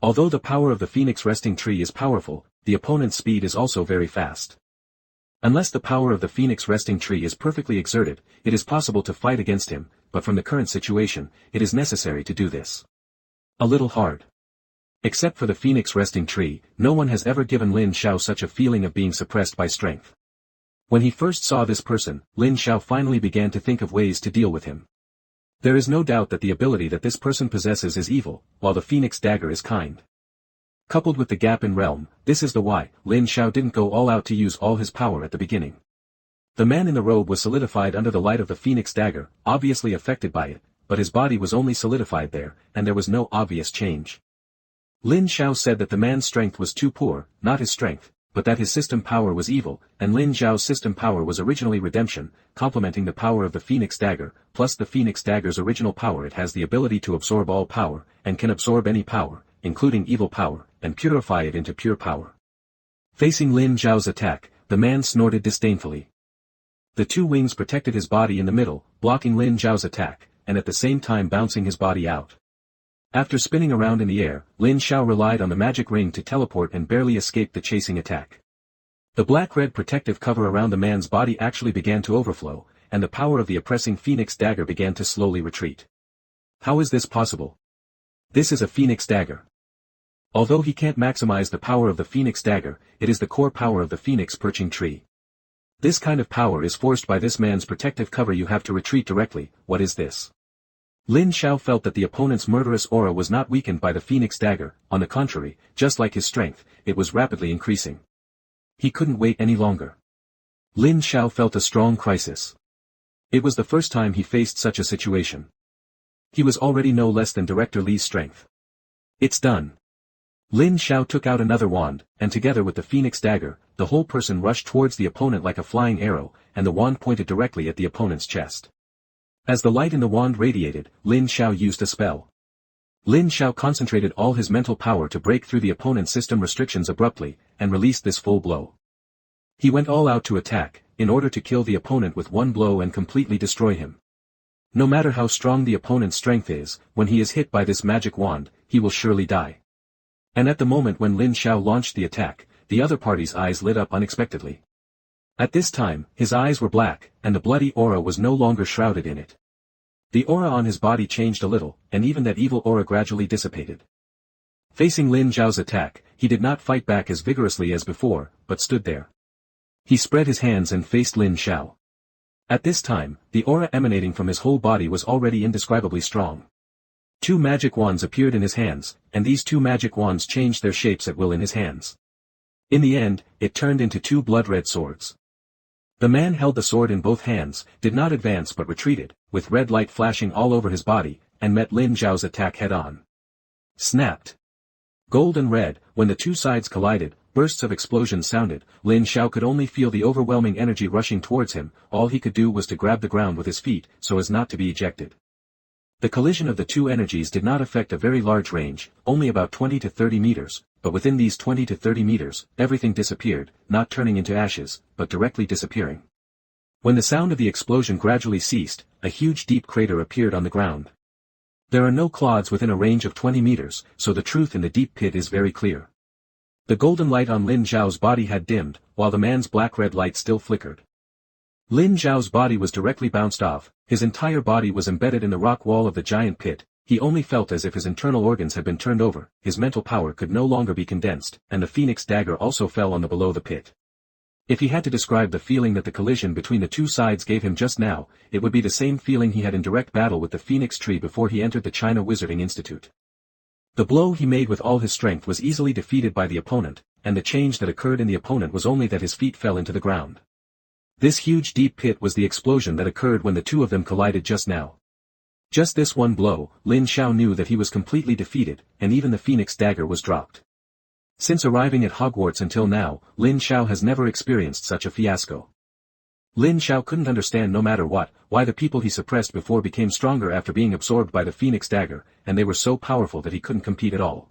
S1: Although the power of the Phoenix Resting Tree is powerful, the opponent's speed is also very fast. Unless the power of the Phoenix Resting Tree is perfectly exerted, it is possible to fight against him, but from the current situation, it is necessary to do this. A little hard. Except for the Phoenix Resting Tree, no one has ever given Lin Xiao such a feeling of being suppressed by strength. When he first saw this person, Lin Xiao finally began to think of ways to deal with him. There is no doubt that the ability that this person possesses is evil, while the Phoenix Dagger is kind. Coupled with the gap in realm, this is the why Lin Xiao didn't go all out to use all his power at the beginning. The man in the robe was solidified under the light of the Phoenix Dagger, obviously affected by it, but his body was only solidified there, and there was no obvious change. Lin Xiao said that the man's strength was too poor, not his strength, but that his system power was evil, and Lin Xiao's system power was originally redemption, complementing the power of the Phoenix Dagger, plus the Phoenix Dagger's original power. It has the ability to absorb all power, and can absorb any power, including evil power, and purify it into pure power. Facing Lin Xiao's attack, the man snorted disdainfully. The two wings protected his body in the middle, blocking Lin Xiao's attack, and at the same time bouncing his body out. After spinning around in the air, Lin Xiao relied on the magic ring to teleport and barely escaped the chasing attack. The black-red protective cover around the man's body actually began to overflow, and the power of the oppressing Phoenix Dagger began to slowly retreat. How is this possible? This is a Phoenix Dagger. Although he can't maximize the power of the Phoenix Dagger, it is the core power of the Phoenix Perching Tree. This kind of power is forced by this man's protective cover. You have to retreat directly. What is this? Lin Xiao felt that the opponent's murderous aura was not weakened by the Phoenix Dagger, on the contrary, just like his strength, it was rapidly increasing. He couldn't wait any longer. Lin Xiao felt a strong crisis. It was the first time he faced such a situation. He was already no less than Director Li's strength. It's done. Lin Xiao took out another wand, and together with the Phoenix Dagger, the whole person rushed towards the opponent like a flying arrow, and the wand pointed directly at the opponent's chest. As the light in the wand radiated, Lin Xiao used a spell. Lin Xiao concentrated all his mental power to break through the opponent's system restrictions abruptly, and released this full blow. He went all out to attack, in order to kill the opponent with one blow and completely destroy him. No matter how strong the opponent's strength is, when he is hit by this magic wand, he will surely die. And at the moment when Lin Xiao launched the attack, the other party's eyes lit up unexpectedly. At this time, his eyes were black, and the bloody aura was no longer shrouded in it. The aura on his body changed a little, and even that evil aura gradually dissipated. Facing Lin Xiao's attack, he did not fight back as vigorously as before, but stood there. He spread his hands and faced Lin Xiao. At this time, the aura emanating from his whole body was already indescribably strong. Two magic wands appeared in his hands, and these two magic wands changed their shapes at will in his hands. In the end, it turned into two blood-red swords. The man held the sword in both hands, did not advance but retreated, with red light flashing all over his body, and met Lin Xiao's attack head-on. Snapped. Gold and red, when the two sides collided, bursts of explosions sounded. Lin Xiao could only feel the overwhelming energy rushing towards him. All he could do was to grab the ground with his feet, so as not to be ejected. The collision of the two energies did not affect a very large range, only about 20 to 30 meters, but within these 20 to 30 meters, everything disappeared, not turning into ashes, but directly disappearing. When the sound of the explosion gradually ceased, a huge deep crater appeared on the ground. There are no clods within a range of 20 meters, so the truth in the deep pit is very clear. The golden light on Lin Zhao's body had dimmed, while the man's black-red light still flickered. Lin Zhao's body was directly bounced off, his entire body was embedded in the rock wall of the giant pit, he only felt as if his internal organs had been turned over, his mental power could no longer be condensed, and the phoenix dagger also fell on the below the pit. If he had to describe the feeling that the collision between the two sides gave him just now, it would be the same feeling he had in direct battle with the phoenix tree before he entered the China Wizarding Institute. The blow he made with all his strength was easily defeated by the opponent, and the change that occurred in the opponent was only that his feet fell into the ground. This huge deep pit was the explosion that occurred when the two of them collided just now. Just this one blow, Lin Zhao knew that he was completely defeated, and even the phoenix dagger was dropped. Since arriving at Hogwarts until now, Lin Zhao has never experienced such a fiasco. Lin Zhao couldn't understand no matter what, why the people he suppressed before became stronger after being absorbed by the phoenix dagger, and they were so powerful that he couldn't compete at all.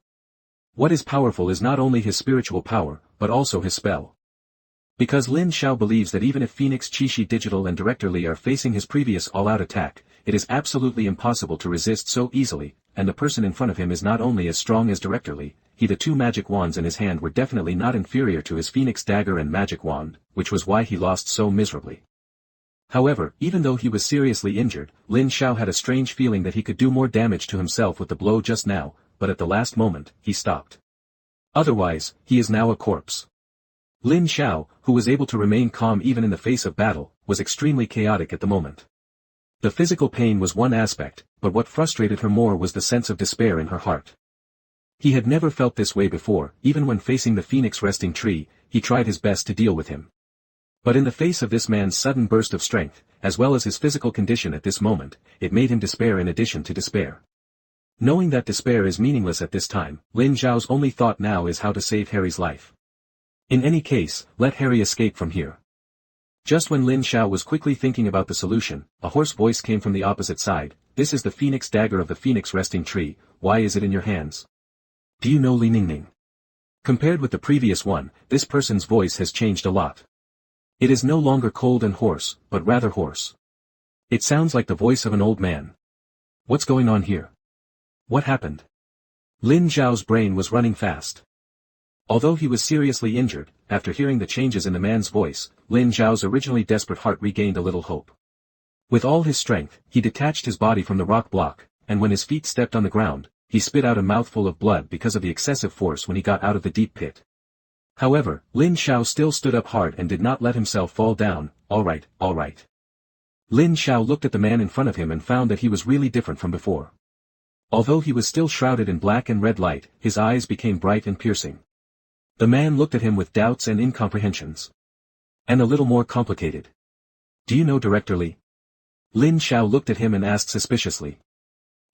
S1: What is powerful is not only his spiritual power, but also his spell. Because Lin Zhao believes that even if Phoenix Chishi Digital and Director Li are facing his previous all-out attack, it is absolutely impossible to resist so easily, and the person in front of him is not only as strong as Director Li, the two magic wands in his hand were definitely not inferior to his phoenix dagger and magic wand, which was why he lost so miserably. However, even though he was seriously injured, Lin Zhao had a strange feeling that he could do more damage to himself with the blow just now, but at the last moment, he stopped. Otherwise, he is now a corpse. Lin Zhao, who was able to remain calm even in the face of battle, was extremely chaotic at the moment. The physical pain was one aspect, but what frustrated her more was the sense of despair in her heart. He had never felt this way before, even when facing the phoenix resting tree, he tried his best to deal with him. But in the face of this man's sudden burst of strength, as well as his physical condition at this moment, it made him despair in addition to despair. Knowing that despair is meaningless at this time, Lin Zhao's only thought now is how to save Harry's life. In any case, let Harry escape from here. Just when Lin Zhao was quickly thinking about the solution, a hoarse voice came from the opposite side. "This is the phoenix dagger of the phoenix resting tree, why is it in your hands? Do you know Li Ningning?" Compared with the previous one, this person's voice has changed a lot. It is no longer cold and hoarse, but rather hoarse. It sounds like the voice of an old man. What's going on here? What happened? Lin Zhao's brain was running fast. Although he was seriously injured, after hearing the changes in the man's voice, Lin Zhao's originally desperate heart regained a little hope. With all his strength, he detached his body from the rock block, and when his feet stepped on the ground, he spit out a mouthful of blood because of the excessive force when he got out of the deep pit. However, Lin Zhao still stood up hard and did not let himself fall down. All right. Lin Zhao looked at the man in front of him and found that he was really different from before. Although he was still shrouded in black and red light, his eyes became bright and piercing. The man looked at him with doubts and incomprehensions. And a little more complicated. "Do you know Director Li?" Lin Zhao looked at him and asked suspiciously.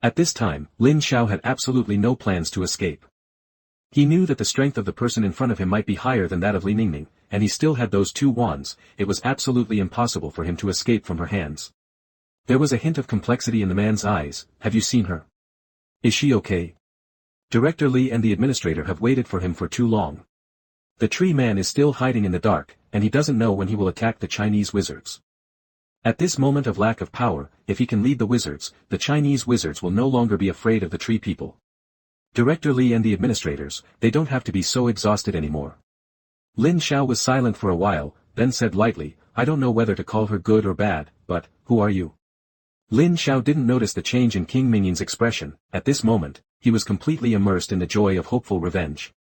S1: At this time, Lin Zhao had absolutely no plans to escape. He knew that the strength of the person in front of him might be higher than that of Li Ningning, and he still had those two wands. It was absolutely impossible for him to escape from her hands. There was a hint of complexity in the man's eyes. "Have you seen her? Is she okay? Director Li and the administrator have waited for him for too long. The tree man is still hiding in the dark, and he doesn't know when he will attack the Chinese wizards. At this moment of lack of power, if he can lead the wizards, the Chinese wizards will no longer be afraid of the tree people. Director Li and the administrators, they don't have to be so exhausted anymore." Lin Zhao was silent for a while, then said lightly, "I don't know whether to call her good or bad, but, who are you?" Lin Zhao didn't notice the change in King Mingyin's expression. At this moment, he was completely immersed in the joy of hopeful revenge.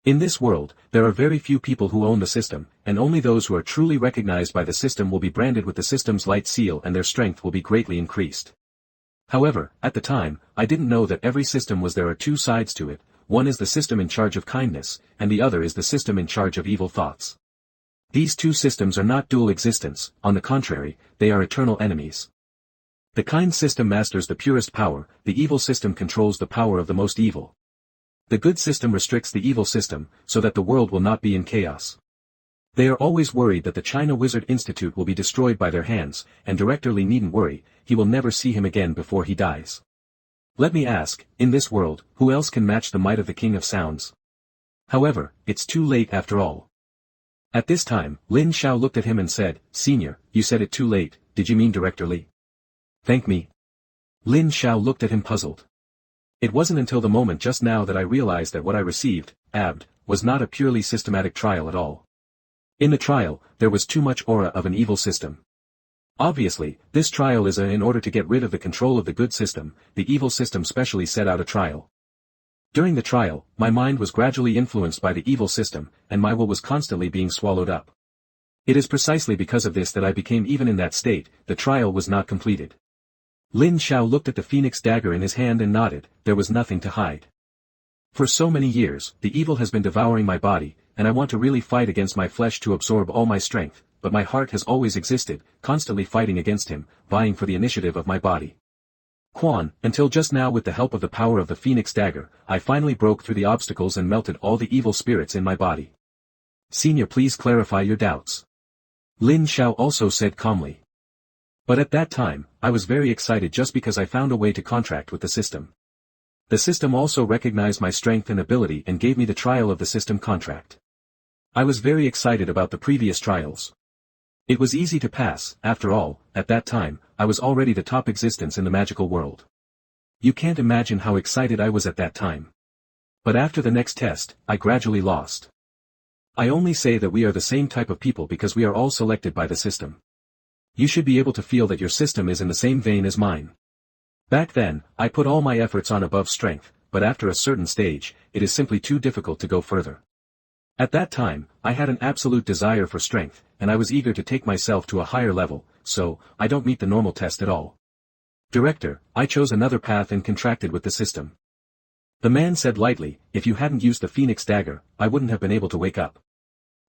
S1: In this world, there are very few people who own the system, and only those who are truly recognized by the system will be branded with the system's light seal and their strength will be greatly increased. However, at the time, I didn't know that every system was there are two sides to it. One is the system in charge of kindness, and the other is the system in charge of evil thoughts. These two systems are not dual existence, on the contrary, they are eternal enemies. The kind system masters the purest power, the evil system controls the power of the most evil. The good system restricts the evil system, so that the world will not be in chaos. They are always worried that the China Wizard Institute will be destroyed by their hands, and Director Li needn't worry, he will never see him again before he dies. Let me ask, in this world, who else can match the might of the King of Sounds? However, it's too late after all. At this time, Lin Zhao looked at him and said, "Senior, you said it too late, did you mean Director Li?" Thank me. Lin Xiao looked at him puzzled. It wasn't until the moment just now that I realized that what I received, was not a purely systematic trial at all. In the trial, there was too much aura of an evil system. Obviously, this trial is in order to get rid of the control of the good system, the evil system specially set out a trial. During the trial, my mind was gradually influenced by the evil system, and my will was constantly being swallowed up. It is precisely because of this that I became even in that state. The trial was not completed. Lin Xiao looked at the phoenix dagger in his hand and nodded. There was nothing to hide. For so many years, the evil has been devouring my body, and I want to really fight against my flesh to absorb all my strength, but my heart has always existed, constantly fighting against him, vying for the initiative of my body. Quan, until just now with the help of the power of the phoenix dagger, I finally broke through the obstacles and melted all the evil spirits in my body. Senior, please clarify your doubts. Lin Xiao also said calmly. But at that time, I was very excited just because I found a way to contract with the system. The system also recognized my strength and ability and gave me the trial of the system contract. I was very excited about the previous trials. It was easy to pass. After all, at that time, I was already the top existence in the magical world. You can't imagine how excited I was at that time. But after the next test, I gradually lost. I only say that we are the same type of people because we are all selected by the system. You should be able to feel that your system is in the same vein as mine. Back then, I put all my efforts on above strength, but after a certain stage, it is simply too difficult to go further. At that time, I had an absolute desire for strength, and I was eager to take myself to a higher level, so, I don't meet the normal test at all. Director, I chose another path and contracted with the system. The man said lightly, if you hadn't used the phoenix dagger, I wouldn't have been able to wake up.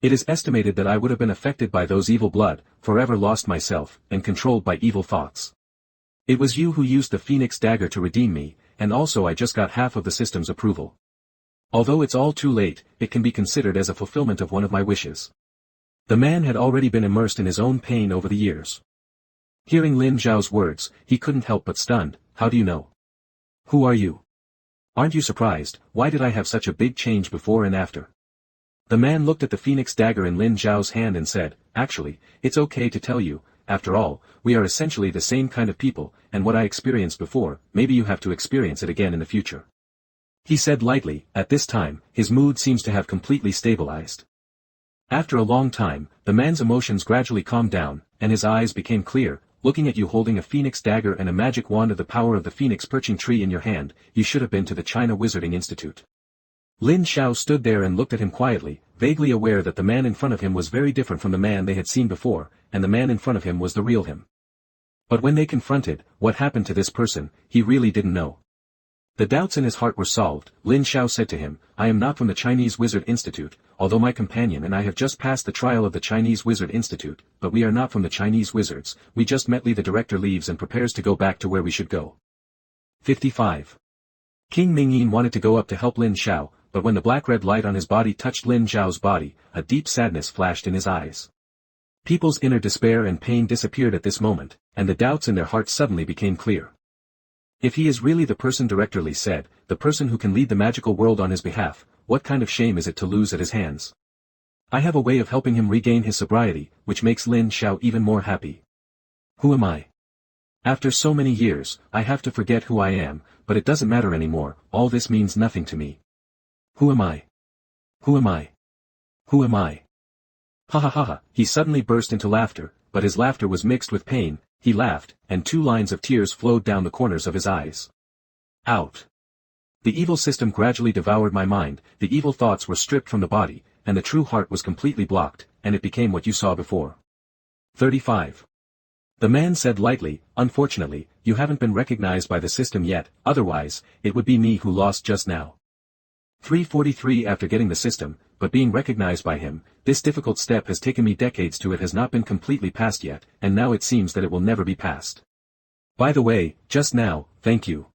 S1: It is estimated that I would have been affected by those evil blood, forever lost myself, and controlled by evil thoughts. It was you who used the phoenix dagger to redeem me, and also I just got half of the system's approval. Although it's all too late, it can be considered as a fulfillment of one of my wishes. The man had already been immersed in his own pain over the years. Hearing Lin Xiao's words, he couldn't help but stunned. How do you know? Who are you? Aren't you surprised? Why did I have such a big change before and after? The man looked at the phoenix dagger in Lin Xiao's hand and said, actually, it's okay to tell you, after all, we are essentially the same kind of people, and what I experienced before, maybe you have to experience it again in the future. He said lightly. At this time, his mood seems to have completely stabilized. After a long time, the man's emotions gradually calmed down, and his eyes became clear. Looking at you holding a phoenix dagger and a magic wand of the power of the phoenix perching tree in your hand, you should have been to the China Wizarding Institute. Lin Xiao stood there and looked at him quietly, vaguely aware that the man in front of him was very different from the man they had seen before, and the man in front of him was the real him. But when they confronted, what happened to this person, he really didn't know. The doubts in his heart were solved. Lin Xiao said to him, I am not from the Chinese Wizard Institute, although my companion and I have just passed the trial of the Chinese Wizard Institute, but we are not from the Chinese Wizards. We just met. The director leaves and prepares to go back to where we should go. 55. King Mingyin wanted to go up to help Lin Xiao, but when the black-red light on his body touched Lin Xiao's body, a deep sadness flashed in his eyes. People's inner despair and pain disappeared at this moment, and the doubts in their hearts suddenly became clear. If he is really the person Director Li said, the person who can lead the magical world on his behalf, what kind of shame is it to lose at his hands? I have a way of helping him regain his sobriety, which makes Lin Xiao even more happy. Who am I? After so many years, I have to forget who I am, but it doesn't matter anymore. All this means nothing to me. Who am I? Who am I? Who am I? Ha ha ha ha. He suddenly burst into laughter, but his laughter was mixed with pain. He laughed, and 2 lines of tears flowed down the corners of his eyes. Out. The evil system gradually devoured my mind, the evil thoughts were stripped from the body, and the true heart was completely blocked, and it became what you saw before. 35. The man said lightly, unfortunately, you haven't been recognized by the system yet, otherwise, it would be me who lost just now. 343 After getting the system, but being recognized by him, this difficult step has taken me decades to it has not been completely passed yet, and now it seems that it will never be passed. By the way, just now, thank you.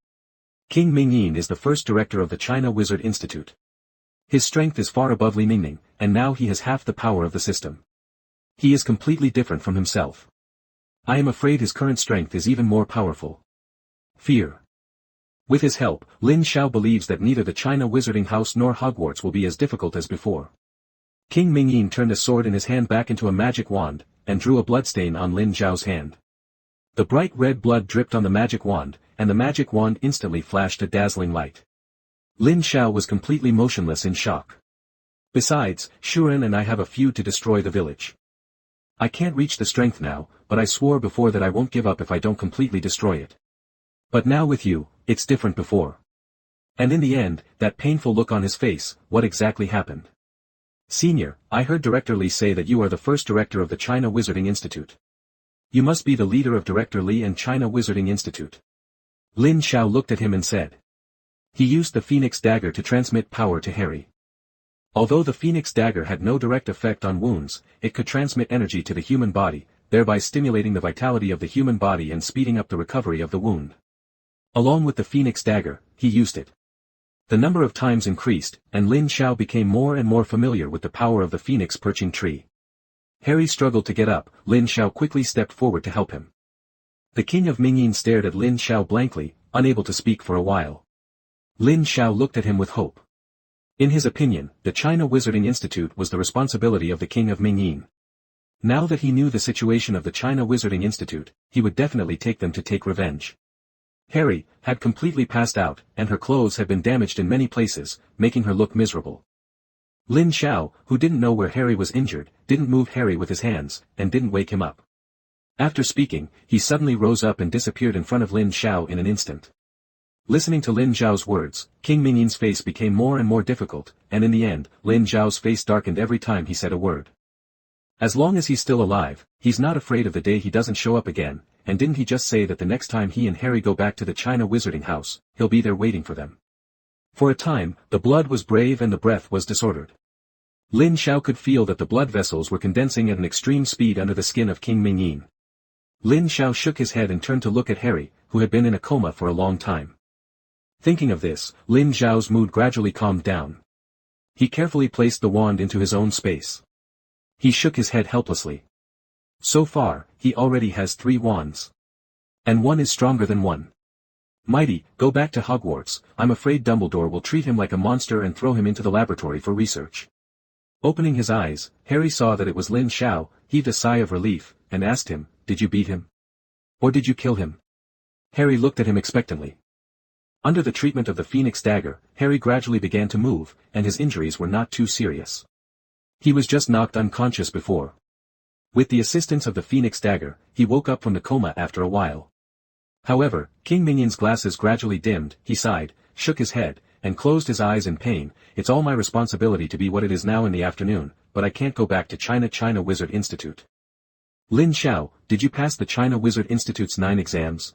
S1: King Mingyin is the first director of the China Wizard Institute. His strength is far above Li Ningning, and now he has half the power of the system. He is completely different from himself. I am afraid his current strength is even more powerful. Fear. With his help, Lin Xiao believes that neither the China Wizarding House nor Hogwarts will be as difficult as before. King Mingyin turned a sword in his hand back into a magic wand, and drew a bloodstain on Lin Xiao's hand. The bright red blood dripped on the magic wand, and the magic wand instantly flashed a dazzling light. Lin Xiao was completely motionless in shock. Besides, Shuren and I have a feud to destroy the village. I can't reach the strength now, but I swore before that I won't give up if I don't completely destroy it. But now with you, it's different before. And in the end, that painful look on his face, what exactly happened? Senior, I heard Director Li say that you are the first director of the China Wizarding Institute. You must be the leader of Director Li and China Wizarding Institute. Lin Xiao looked at him and said. He used the Phoenix Dagger to transmit power to Harry. Although the Phoenix Dagger had no direct effect on wounds, it could transmit energy to the human body, thereby stimulating the vitality of the human body and speeding up the recovery of the wound. Along with the Phoenix Dagger, he used it. The number of times increased, and Lin Xiao became more and more familiar with the power of the Phoenix perching tree. Harry struggled to get up. Lin Xiao quickly stepped forward to help him. The King of Mingyin stared at Lin Xiao blankly, unable to speak for a while. Lin Xiao looked at him with hope. In his opinion, the China Wizarding Institute was the responsibility of the King of Mingyin. Now that he knew the situation of the China Wizarding Institute, he would definitely take them to take revenge. Harry had completely passed out, and her clothes had been damaged in many places, making her look miserable. Lin Xiao, who didn't know where Harry was injured, didn't move Harry with his hands, and didn't wake him up. After speaking, he suddenly rose up and disappeared in front of Lin Xiao in an instant. Listening to Lin Xiao's words, King Mingyin's face became more and more difficult, and in the end, Lin Xiao's face darkened every time he said a word. As long as he's still alive, he's not afraid of the day he doesn't show up again, and didn't he just say that the next time he and Harry go back to the China Wizarding House, he'll be there waiting for them. For a time, the blood was brave and the breath was disordered. Lin Xiao could feel that the blood vessels were condensing at an extreme speed under the skin of King Mingyin. Lin Xiao shook his head and turned to look at Harry, who had been in a coma for a long time. Thinking of this, Lin Xiao's mood gradually calmed down. He carefully placed the wand into his own space. He shook his head helplessly. So far, he already has 3 wands. And one is stronger than one. Mighty, go back to Hogwarts. I'm afraid Dumbledore will treat him like a monster and throw him into the laboratory for research. Opening his eyes, Harry saw that it was Lin Xiao, heaved a sigh of relief, and asked him, "Did you beat him? Or did you kill him?" Harry looked at him expectantly. Under the treatment of the Phoenix Dagger, Harry gradually began to move, and his injuries were not too serious. He was just knocked unconscious before. With the assistance of the Phoenix Dagger, he woke up from the coma after a while. However, King Mingyin's glasses gradually dimmed, he sighed, shook his head, and closed his eyes in pain. It's all my responsibility to be what it is now in the afternoon, but I can't go back to China Wizard Institute. Lin Xiao, did you pass the China Wizard Institute's 9 exams?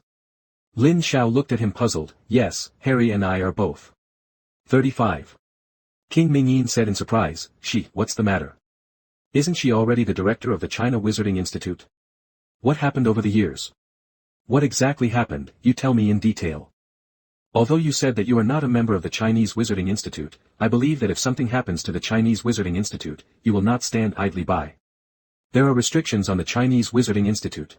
S1: Lin Xiao looked at him puzzled. Yes, Harry and I are both. 35. King Mingyin said in surprise, what's the matter? Isn't she already the director of the China Wizarding Institute? What happened over the years? What exactly happened, you tell me in detail. Although you said that you are not a member of the Chinese Wizarding Institute, I believe that if something happens to the Chinese Wizarding Institute, you will not stand idly by. There are restrictions on the Chinese Wizarding Institute.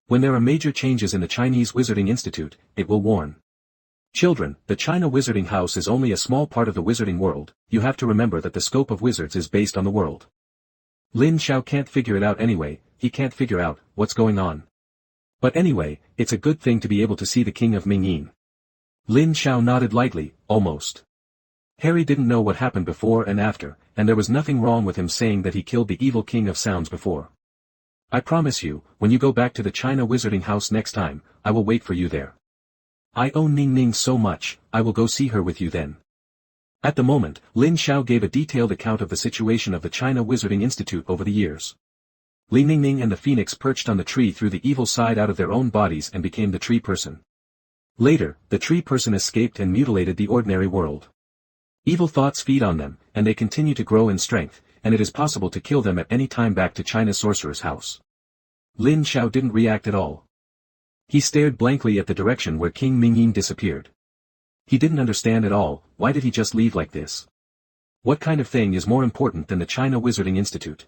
S1: When there are major changes in the Chinese Wizarding Institute, it will warn. Children, the China Wizarding House is only a small part of the wizarding world. You have to remember that the scope of wizards is based on the world. Lin Xiao can't figure it out anyway, he can't figure out what's going on. But anyway, it's a good thing to be able to see the King of Mingyin. Lin Xiao nodded lightly, almost. Harry didn't know what happened before and after, and there was nothing wrong with him saying that he killed the evil King of Sounds before. I promise you, when you go back to the China Wizarding House next time, I will wait for you there. I owe Ning Ning so much, I will go see her with you then. At the moment, Lin Xiao gave a detailed account of the situation of the China Wizarding Institute over the years. Li Ningning and the Phoenix perched on the tree threw the evil side out of their own bodies and became the tree person. Later, the tree person escaped and mutilated the ordinary world. Evil thoughts feed on them, and they continue to grow in strength, and it is possible to kill them at any time back to China's Sorcerer's House. Lin Xiao didn't react at all. He stared blankly at the direction where King Mingyin disappeared. He didn't understand at all, why did he just leave like this? What kind of thing is more important than the China Wizarding Institute?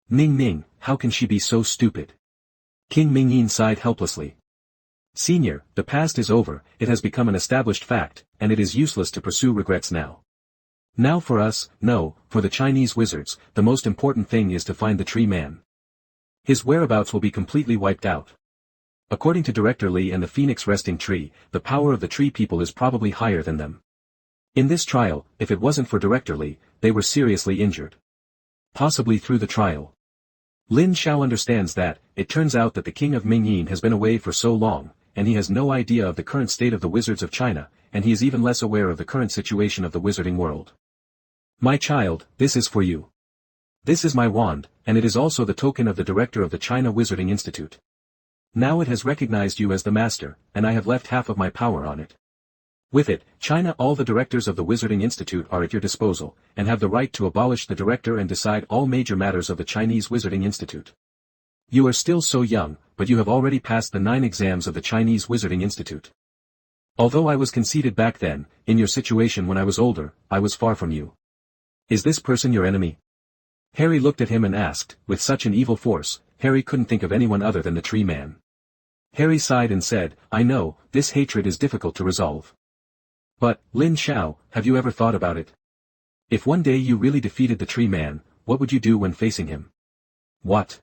S1: Ning Ning, how can she be so stupid? King Mingyin sighed helplessly. Senior, the past is over, it has become an established fact, and it is useless to pursue regrets now. Now for us, no, for the Chinese wizards, the most important thing is to find the tree man. His whereabouts will be completely wiped out. According to Director Lee and the Phoenix Resting Tree, the power of the tree people is probably higher than them. In this trial, if it wasn't for Director Lee, they were seriously injured. Possibly through the trial. Lin Xiao understands that, it turns out that the king of Mingyin has been away for so long, and he has no idea of the current state of the wizards of China, and he is even less aware of the current situation of the wizarding world. My child, this is for you. This is my wand, and it is also the token of the director of the China Wizarding Institute. Now it has recognized you as the master, and I have left half of my power on it. With it, China, all the directors of the Wizarding Institute are at your disposal, and have the right to abolish the director and decide all major matters of the Chinese Wizarding Institute. You are still so young, but you have already passed the 9 exams of the Chinese Wizarding Institute. Although I was conceited back then, in your situation when I was older, I was far from you. Is this person your enemy? Harry looked at him and asked, with such an evil force, Harry couldn't think of anyone other than the tree man. Harry sighed and said, I know, this hatred is difficult to resolve. But, Lin Xiao, have you ever thought about it? If one day you really defeated the tree man, what would you do when facing him? What?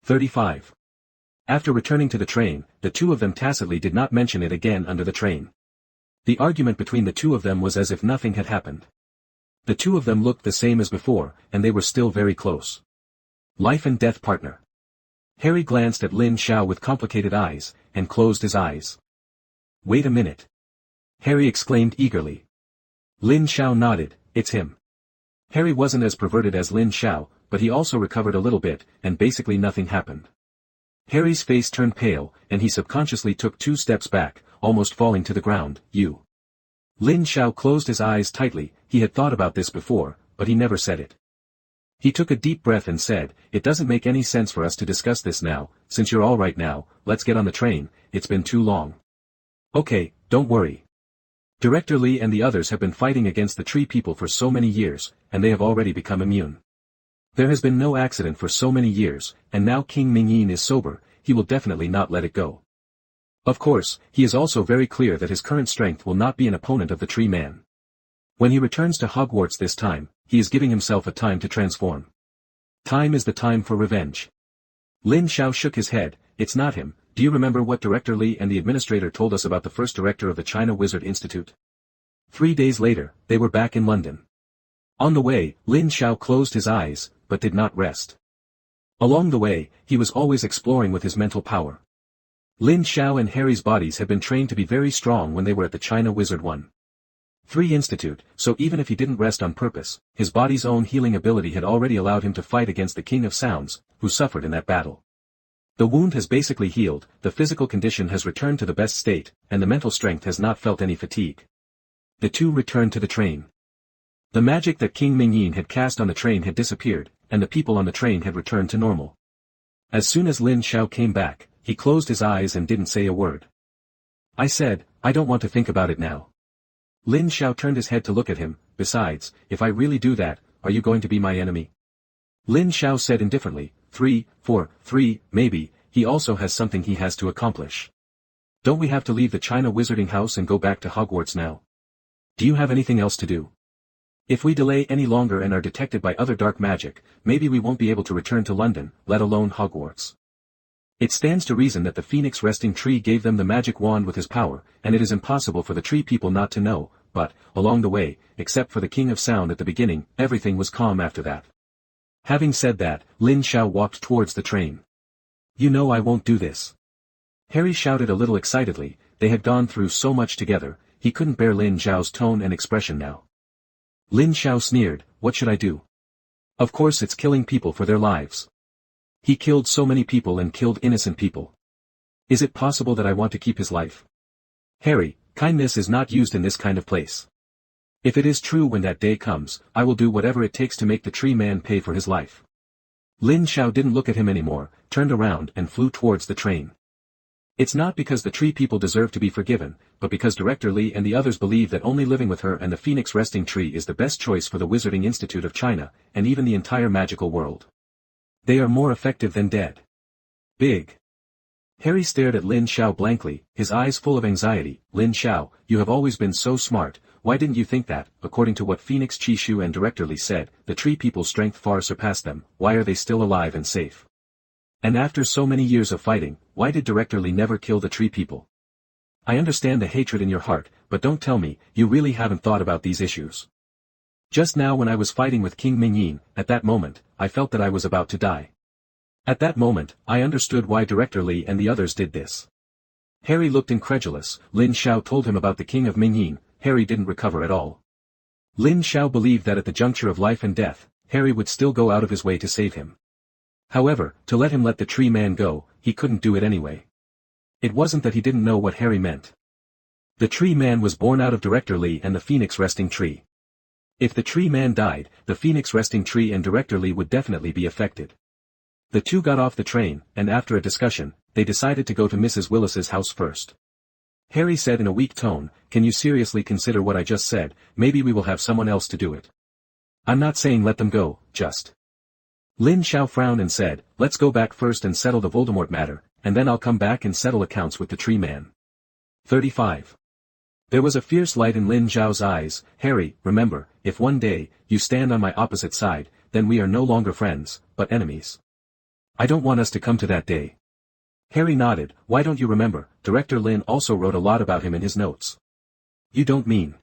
S1: 35. After returning to the train, the two of them tacitly did not mention it again under the train. The argument between the two of them was as if nothing had happened. The two of them looked the same as before, and they were still very close. Life and death partner. Harry glanced at Lin Xiao with complicated eyes, and closed his eyes. Wait a minute. Harry exclaimed eagerly. Lin Xiao nodded, it's him. Harry wasn't as perverted as Lin Xiao, but he also recovered a little bit, and basically nothing happened. Harry's face turned pale, and he subconsciously took 2 steps back, almost falling to the ground. You. Lin Xiao closed his eyes tightly. He had thought about this before, but he never said it. He took a deep breath and said, it doesn't make any sense for us to discuss this now, since you're all right now, let's get on the train, it's been too long. Okay, don't worry. Director Lee and the others have been fighting against the tree people for so many years, and they have already become immune. There has been no accident for so many years, and now King Mingyin is sober, he will definitely not let it go. Of course, he is also very clear that his current strength will not be an opponent of the tree man. When he returns to Hogwarts this time, he is giving himself a time to transform. Time is the time for revenge. Lin Xiao shook his head, it's not him. Do you remember what Director Lee and the administrator told us about the first director of the China Wizard Institute? 3 days later, they were back in London. On the way, Lin Xiao closed his eyes, but did not rest. Along the way, he was always exploring with his mental power. Lin Xiao and Harry's bodies had been trained to be very strong when they were at the China Wizard 1-3 Institute, so even if he didn't rest on purpose, his body's own healing ability had already allowed him to fight against the King of Sounds, who suffered in that battle. The wound has basically healed, the physical condition has returned to the best state, and the mental strength has not felt any fatigue. The two returned to the train. The magic that King Mingyin had cast on the train had disappeared, and the people on the train had returned to normal. As soon as Lin Xiao came back, he closed his eyes and didn't say a word. I said, I don't want to think about it now. Lin Xiao turned his head to look at him, besides, if I really do that, are you going to be my enemy? Lin Xiao said indifferently, 3, 4, 3, maybe, he also has something he has to accomplish. Don't we have to leave the China Wizarding House and go back to Hogwarts now? Do you have anything else to do? If we delay any longer and are detected by other dark magic, maybe we won't be able to return to London, let alone Hogwarts. It stands to reason that the Phoenix Resting Tree gave them the magic wand with his power, and it is impossible for the tree people not to know, but, along the way, except for the King of Sound at the beginning, everything was calm after that. Having said that, Lin Xiao walked towards the train. You know I won't do this. Harry shouted a little excitedly, they had gone through so much together, he couldn't bear Lin Xiao's tone and expression now. Lin Xiao sneered, what should I do? Of course it's killing people for their lives. He killed so many people and killed innocent people. Is it possible that I want to keep his life? Harry, kindness is not used in this kind of place. If it is true when that day comes, I will do whatever it takes to make the tree man pay for his life. Lin Xiao didn't look at him anymore, turned around and flew towards the train. It's not because the tree people deserve to be forgiven, but because Director Lee and the others believe that only living with her and the Phoenix Resting Tree is the best choice for the Wizarding Institute of China, and even the entire magical world. They are more effective than dead. Big. Harry stared at Lin Xiao blankly, his eyes full of anxiety. Lin Xiao, you have always been so smart, why didn't you think that, according to what Phoenix Chishu and Director Lee said, the tree people's strength far surpassed them, why are they still alive and safe? And after so many years of fighting, why did Director Lee never kill the tree people? I understand the hatred in your heart, but don't tell me, you really haven't thought about these issues. Just now when I was fighting with King Mingyin, at that moment, I felt that I was about to die. At that moment, I understood why Director Lee and the others did this. Harry looked incredulous. Lin Xiao told him about the King of Mingyin. Harry didn't recover at all. Lin Xiao believed that at the juncture of life and death, Harry would still go out of his way to save him. However, to let him let the tree man go, he couldn't do it anyway. It wasn't that he didn't know what Harry meant. The tree man was born out of Director Lee and the Phoenix Resting Tree. If the tree man died, the Phoenix Resting Tree and Director Lee would definitely be affected. The two got off the train, and after a discussion, they decided to go to Mrs. Willis's house first. Harry said in a weak tone, "Can you seriously consider what I just said? Maybe we will have someone else to do it. I'm not saying let them go, just." Lin Xiao frowned and said, "Let's go back first and settle the Voldemort matter, and then I'll come back and settle accounts with the tree man." 35. There was a fierce light in Lin Xiao's eyes. "Harry, remember, if one day, you stand on my opposite side, then we are no longer friends, but enemies. I don't want us to come to that day." Harry nodded. "Why don't you remember, Director Lin also wrote a lot about him in his notes." "You don't mean."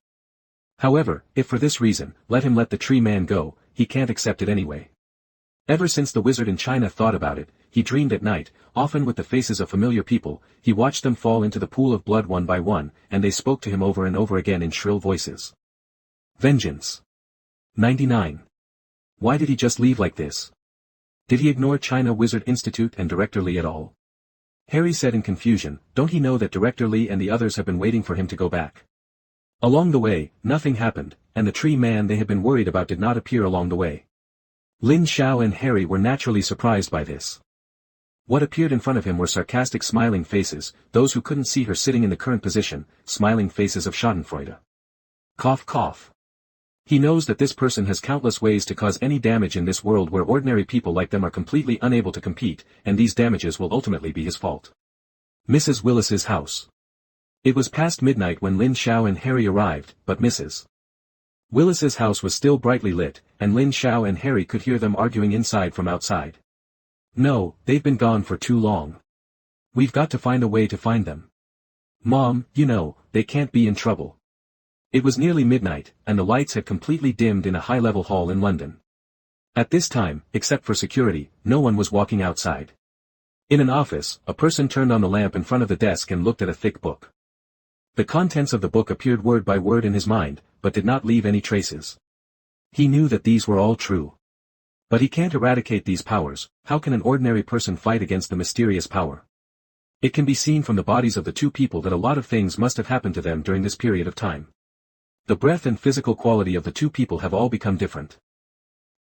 S1: "However, if for this reason, let him let the tree man go, he can't accept it anyway. Ever since the wizard in China thought about it, he dreamed at night, often with the faces of familiar people, he watched them fall into the pool of blood one by one, and they spoke to him over and over again in shrill voices. Vengeance. 99. Why did he just leave like this? Did he ignore China Wizard Institute and Director Lee at all?" Harry said in confusion. "Don't he know that Director Lee and the others have been waiting for him to go back?" Along the way, nothing happened, and the tree man they had been worried about did not appear along the way. Lin Xiao and Harry were naturally surprised by this. What appeared in front of him were sarcastic smiling faces, those who couldn't see her sitting in the current position, smiling faces of schadenfreude. Cough cough. He knows that this person has countless ways to cause any damage in this world where ordinary people like them are completely unable to compete, and these damages will ultimately be his fault. Mrs. Willis's house. It was past midnight when Lin Xiao and Harry arrived, but Mrs. Willis's house was still brightly lit, and Lin Xiao and Harry could hear them arguing inside from outside. "No, they've been gone for too long. We've got to find a way to find them. Mom, you know, they can't be in trouble." It was nearly midnight, and the lights had completely dimmed in a high-level hall in London. At this time, except for security, no one was walking outside. In an office, a person turned on the lamp in front of the desk and looked at a thick book. The contents of the book appeared word by word in his mind, but did not leave any traces. He knew that these were all true. But he can't eradicate these powers. How can an ordinary person fight against the mysterious power? It can be seen from the bodies of the two people that a lot of things must have happened to them during this period of time. The breath and physical quality of the two people have all become different.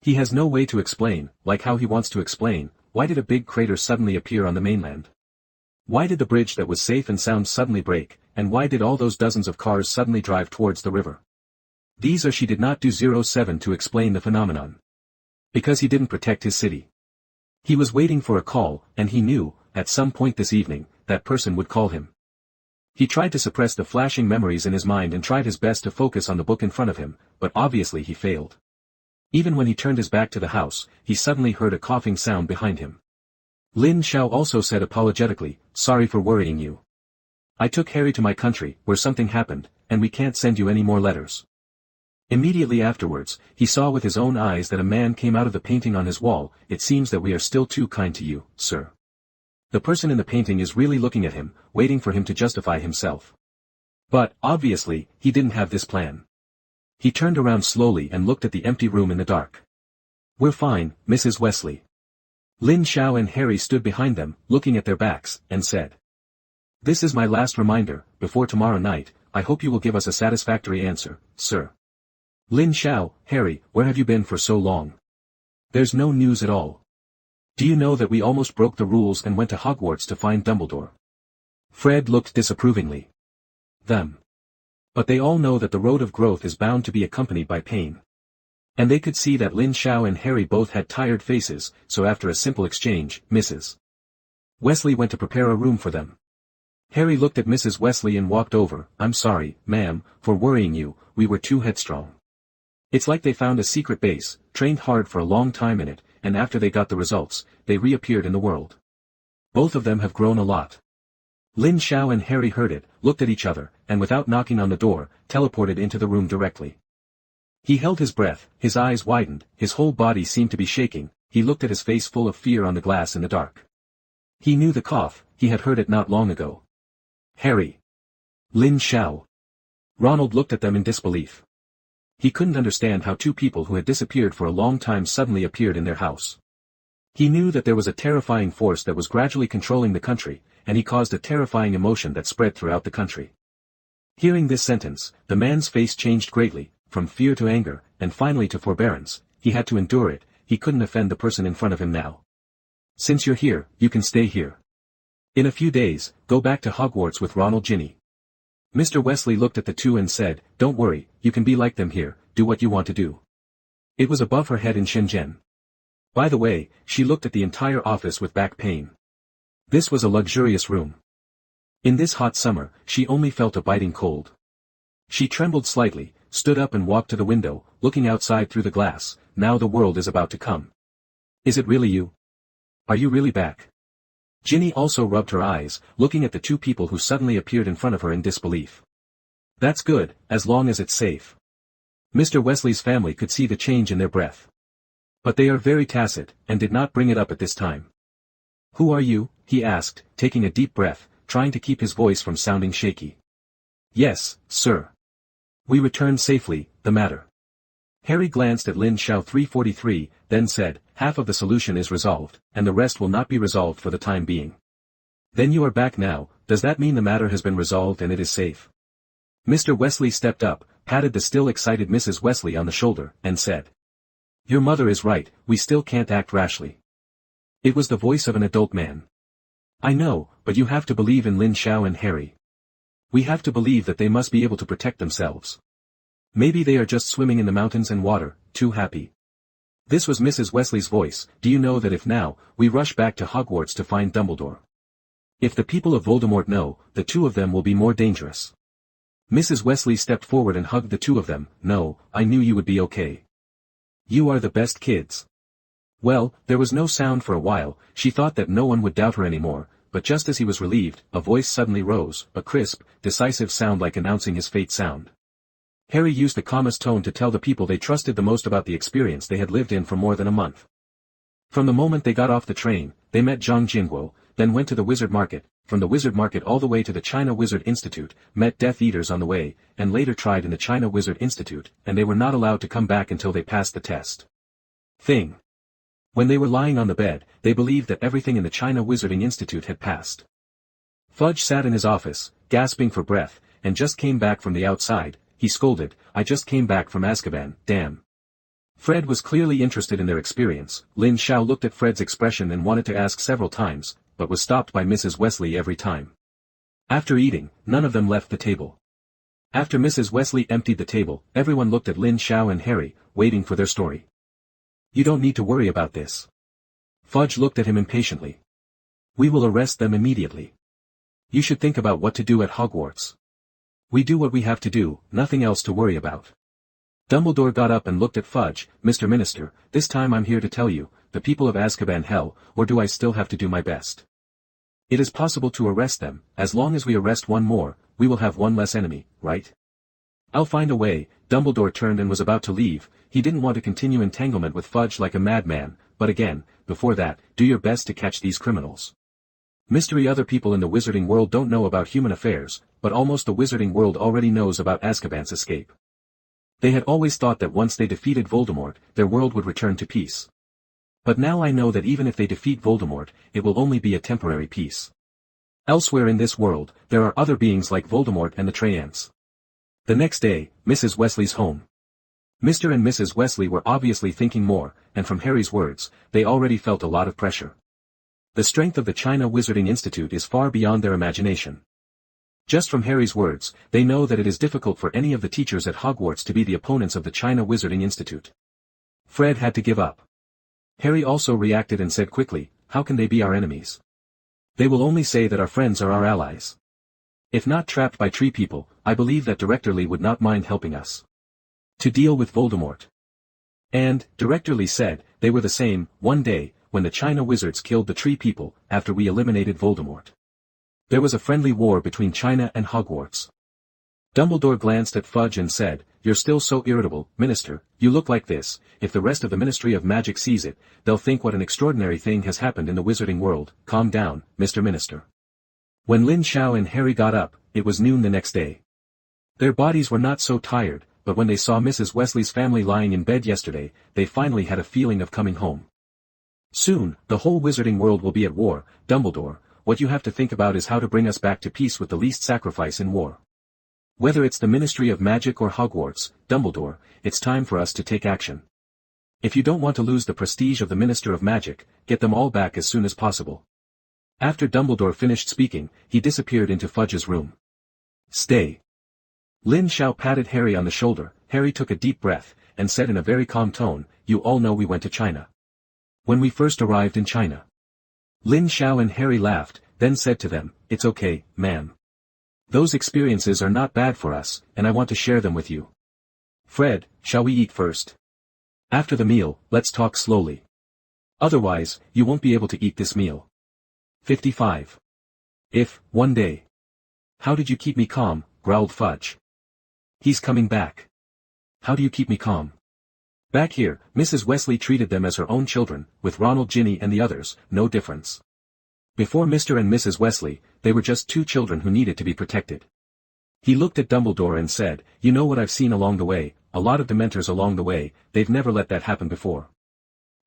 S1: He has no way to explain, like how he wants to explain, why did a big crater suddenly appear on the mainland? Why did the bridge that was safe and sound suddenly break, and why did all those dozens of cars suddenly drive towards the river? These or she did not do 07 to explain the phenomenon. Because he didn't protect his city. He was waiting for a call, and he knew, at some point this evening, that person would call him. He tried to suppress the flashing memories in his mind and tried his best to focus on the book in front of him, but obviously he failed. Even when he turned his back to the house, he suddenly heard a coughing sound behind him. Lin Xiao also said apologetically, "Sorry for worrying you. I took Harry to my country, where something happened, and we can't send you any more letters." Immediately afterwards, he saw with his own eyes that a man came out of the painting on his wall. "It seems that we are still too kind to you, sir." The person in the painting is really looking at him, waiting for him to justify himself. But, obviously, he didn't have this plan. He turned around slowly and looked at the empty room in the dark. "We're fine, Mrs. Wesley." Lin Xiao and Harry stood behind them, looking at their backs, and said, "This is my last reminder, before tomorrow night, I hope you will give us a satisfactory answer, sir." "Lin Xiao, Harry, where have you been for so long? There's no news at all. Do you know that we almost broke the rules and went to Hogwarts to find Dumbledore?" Fred looked disapprovingly. Them. But they all know that the road of growth is bound to be accompanied by pain. And they could see that Lin Xiao and Harry both had tired faces, so after a simple exchange, Mrs. Wesley went to prepare a room for them. Harry looked at Mrs. Wesley and walked over. "I'm sorry, ma'am, for worrying you, we were too headstrong. It's like they found a secret base, trained hard for a long time in it, and after they got the results, they reappeared in the world. Both of them have grown a lot. Lin Xiao and Harry heard it, looked at each other, and without knocking on the door, teleported into the room directly. He held his breath, his eyes widened, his whole body seemed to be shaking, he looked at his face full of fear on the glass in the dark. He knew the cough, he had heard it not long ago. Harry. Lin Xiao. Ronald looked at them in disbelief. He couldn't understand how two people who had disappeared for a long time suddenly appeared in their house. He knew that there was a terrifying force that was gradually controlling the country, and he caused a terrifying emotion that spread throughout the country. Hearing this sentence, the man's face changed greatly, from fear to anger, and finally to forbearance. He had to endure it, he couldn't offend the person in front of him now. Since you're here, you can stay here. In a few days, go back to Hogwarts with Ronald Ginny. Mr. Wesley looked at the two and said, "Don't worry, you can be like them here, do what you want to do." It was above her head in Shenzhen. By the way, she looked at the entire office with back pain. This was a luxurious room. In this hot summer, she only felt a biting cold. She trembled slightly, stood up and walked to the window, looking outside through the glass. Now the world is about to come. Is it really you? Are you really back? Ginny also rubbed her eyes, looking at the two people who suddenly appeared in front of her in disbelief. That's good, as long as it's safe. Mr. Wesley's family could see the change in their breath. But they are very tacit, and did not bring it up at this time. Who are you? He asked, taking a deep breath, trying to keep his voice from sounding shaky. Yes, sir. We returned safely, the matter. Harry glanced at Lin Xiao 343, then said, half of the solution is resolved, and the rest will not be resolved for the time being. Then you are back now, does that mean the matter has been resolved and it is safe? Mr. Wesley stepped up, patted the still excited Mrs. Wesley on the shoulder, and said. Your mother is right, we still can't act rashly. It was the voice of an adult man. I know, but you have to believe in Lin Xiao and Harry. We have to believe that they must be able to protect themselves. Maybe they are just swimming in the mountains and water, too happy. This was Mrs. Wesley's voice. Do you know that if now, we rush back to Hogwarts to find Dumbledore? If the people of Voldemort know, the two of them will be more dangerous. Mrs. Wesley stepped forward and hugged the two of them. No, I knew you would be okay. You are the best kids. Well, there was no sound for a while. She thought that no one would doubt her anymore, but just as he was relieved, a voice suddenly rose, a crisp, decisive sound like announcing his fate sound. Harry used the calmest tone to tell the people they trusted the most about the experience they had lived in for more than a month. From the moment they got off the train, they met Zhang Jingguo, then went to the Wizard Market, from the Wizard Market all the way to the China Wizard Institute, met Death Eaters on the way, and later tried in the China Wizard Institute, and they were not allowed to come back until they passed the test. When they were lying on the bed, they believed that everything in the China Wizarding Institute had passed. Fudge sat in his office, gasping for breath, and just came back from the outside. He scolded, I just came back from Azkaban, damn. Fred was clearly interested in their experience. Lin Xiao looked at Fred's expression and wanted to ask several times, but was stopped by Mrs. Wesley every time. After eating, none of them left the table. After Mrs. Wesley emptied the table, everyone looked at Lin Xiao and Harry, waiting for their story. You don't need to worry about this. Fudge looked at him impatiently. We will arrest them immediately. You should think about what to do at Hogwarts. We do what we have to do, nothing else to worry about. Dumbledore got up and looked at Fudge. Mr. Minister, this time I'm here to tell you, the people of Azkaban hell, or do I still have to do my best? It is possible to arrest them. As long as we arrest one more, we will have one less enemy, right? I'll find a way. Dumbledore turned and was about to leave. He didn't want to continue entanglement with Fudge like a madman, but again, before that, do your best to catch these criminals. Mystery other people in the wizarding world don't know about human affairs, but almost the wizarding world already knows about Azkaban's escape. They had always thought that once they defeated Voldemort, their world would return to peace. But now I know that even if they defeat Voldemort, it will only be a temporary peace. Elsewhere in this world, there are other beings like Voldemort and the Treants. The next day, Mrs. Wesley's home. Mr. and Mrs. Wesley were obviously thinking more, and from Harry's words, they already felt a lot of pressure. The strength of the China Wizarding Institute is far beyond their imagination. Just from Harry's words, they know that it is difficult for any of the teachers at Hogwarts to be the opponents of the China Wizarding Institute. Fred had to give up. Harry also reacted and said quickly, how can they be our enemies? They will only say that our friends are our allies. If not trapped by tree people, I believe that Director Lee would not mind helping us to deal with Voldemort. And, Director Lee said, they were the same. One day, when the China wizards killed the tree people, after we eliminated Voldemort. There was a friendly war between China and Hogwarts. Dumbledore glanced at Fudge and said, "You're still so irritable, Minister, you look like this. If the rest of the Ministry of Magic sees it, they'll think what an extraordinary thing has happened in the wizarding world. Calm down, Mr. Minister." When Lin Xiao and Harry got up, it was noon the next day. Their bodies were not so tired, but when they saw Mrs. Wesley's family lying in bed yesterday, they finally had a feeling of coming home. "Soon, the whole wizarding world will be at war, Dumbledore. What you have to think about is how to bring us back to peace with the least sacrifice in war. Whether it's the Ministry of Magic or Hogwarts, Dumbledore, it's time for us to take action. If you don't want to lose the prestige of the Minister of Magic, get them all back as soon as possible." After Dumbledore finished speaking, he disappeared into Fudge's room. "Stay." Lin Xiao patted Harry on the shoulder. Harry took a deep breath, and said in a very calm tone, "You all know we went to China. When we first arrived in China." Lin Xiao and Harry laughed, then said to them, "It's okay, ma'am. Those experiences are not bad for us, and I want to share them with you. Fred, shall we eat first? After the meal, let's talk slowly. Otherwise, you won't be able to eat this meal." 55. If, one day. "How did you keep me calm?" growled Fudge. "He's coming back." "How do you keep me calm?" Back here, Mrs. Wesley treated them as her own children, with Ronald, Ginny and the others, no difference. Before Mr. and Mrs. Wesley, they were just two children who needed to be protected. He looked at Dumbledore and said, "You know what I've seen along the way, a lot of Dementors along the way, they've never let that happen before.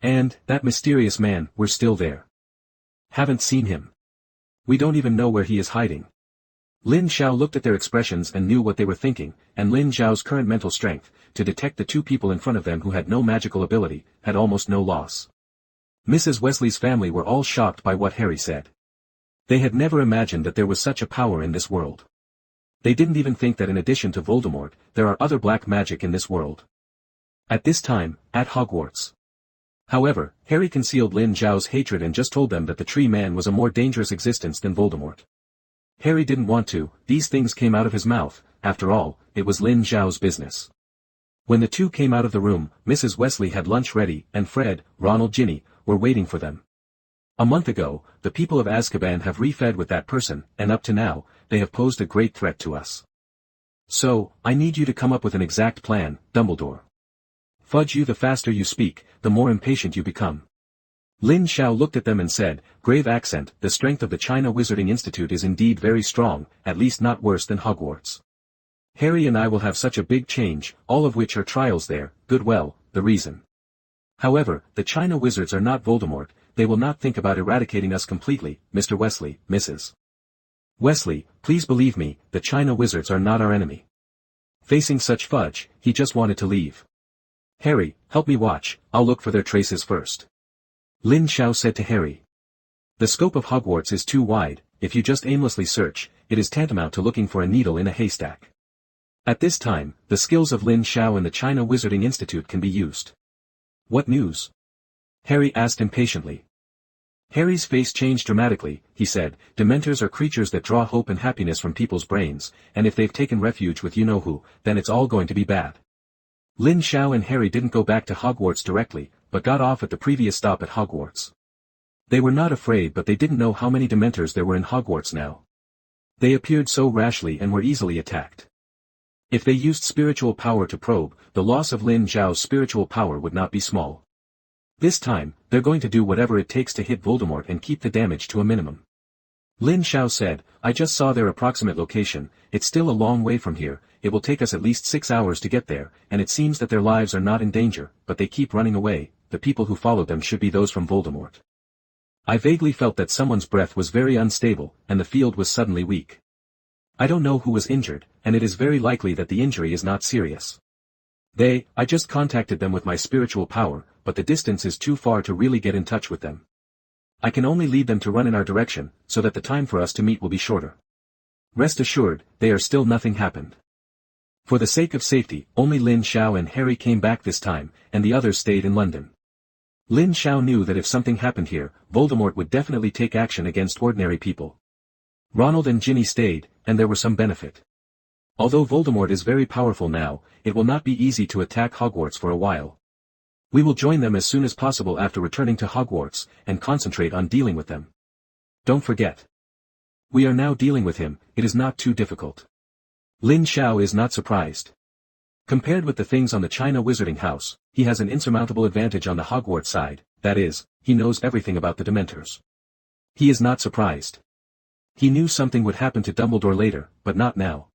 S1: And, that mysterious man, we're still there. Haven't seen him. We don't even know where he is hiding." Lin Xiao looked at their expressions and knew what they were thinking, and Lin Xiao's current mental strength, to detect the two people in front of them who had no magical ability, had almost no loss. Mrs. Wesley's family were all shocked by what Harry said. They had never imagined that there was such a power in this world. They didn't even think that in addition to Voldemort, there are other black magic in this world. At this time, at Hogwarts. However, Harry concealed Lin Xiao's hatred and just told them that the Tree Man was a more dangerous existence than Voldemort. Harry didn't want to, these things came out of his mouth, after all, it was Lin Xiao's business. When the two came out of the room, Mrs. Wesley had lunch ready, and Fred, Ronald, Ginny, were waiting for them. A month ago, the people of Azkaban have refed with that person, and up to now, they have posed a great threat to us. So, I need you to come up with an exact plan, Dumbledore. Fudge, you, the faster you speak, the more impatient you become. Lin Xiao looked at them and said, grave accent, "The strength of the China Wizarding Institute is indeed very strong, at least not worse than Hogwarts. Harry and I will have such a big change, all of which are trials there, good well, the reason. However, the China Wizards are not Voldemort, they will not think about eradicating us completely, Mr. Wesley, Mrs. Wesley, please believe me, the China Wizards are not our enemy." Facing such Fudge, he just wanted to leave. "Harry, help me watch, I'll look for their traces first." Lin Xiao said to Harry. "The scope of Hogwarts is too wide, if you just aimlessly search, it is tantamount to looking for a needle in a haystack." At this time, the skills of Lin Xiao and the China Wizarding Institute can be used. "What news?" Harry asked impatiently. Harry's face changed dramatically. He said, "Dementors are creatures that draw hope and happiness from people's brains, and if they've taken refuge with you-know-who, then it's all going to be bad." Lin Xiao and Harry didn't go back to Hogwarts directly, but got off at the previous stop at Hogwarts. They were not afraid, but they didn't know how many Dementors there were in Hogwarts now. They appeared so rashly and were easily attacked. If they used spiritual power to probe, the loss of Lin Xiao's spiritual power would not be small. This time, they're going to do whatever it takes to hit Voldemort and keep the damage to a minimum. Lin Xiao said, "I just saw their approximate location, it's still a long way from here, it will take us at least 6 hours to get there, and it seems that their lives are not in danger, but they keep running away, the people who followed them should be those from Voldemort." I vaguely felt that someone's breath was very unstable, and the field was suddenly weak. I don't know who was injured, and it is very likely that the injury is not serious. I just contacted them with my spiritual power, but the distance is too far to really get in touch with them. I can only lead them to run in our direction, so that the time for us to meet will be shorter. Rest assured, they are still nothing happened. For the sake of safety, only Lin Xiao and Harry came back this time, and the others stayed in London. Lin Xiao knew that if something happened here, Voldemort would definitely take action against ordinary people. Ronald and Ginny stayed, and there was some benefit. Although Voldemort is very powerful now, it will not be easy to attack Hogwarts for a while. We will join them as soon as possible after returning to Hogwarts, and concentrate on dealing with them. Don't forget. We are now dealing with him, it is not too difficult. Lin Xiao is not surprised. Compared with the things on the China Wizarding House, he has an insurmountable advantage on the Hogwarts side, that is, he knows everything about the Dementors. He is not surprised. He knew something would happen to Dumbledore later, but not now.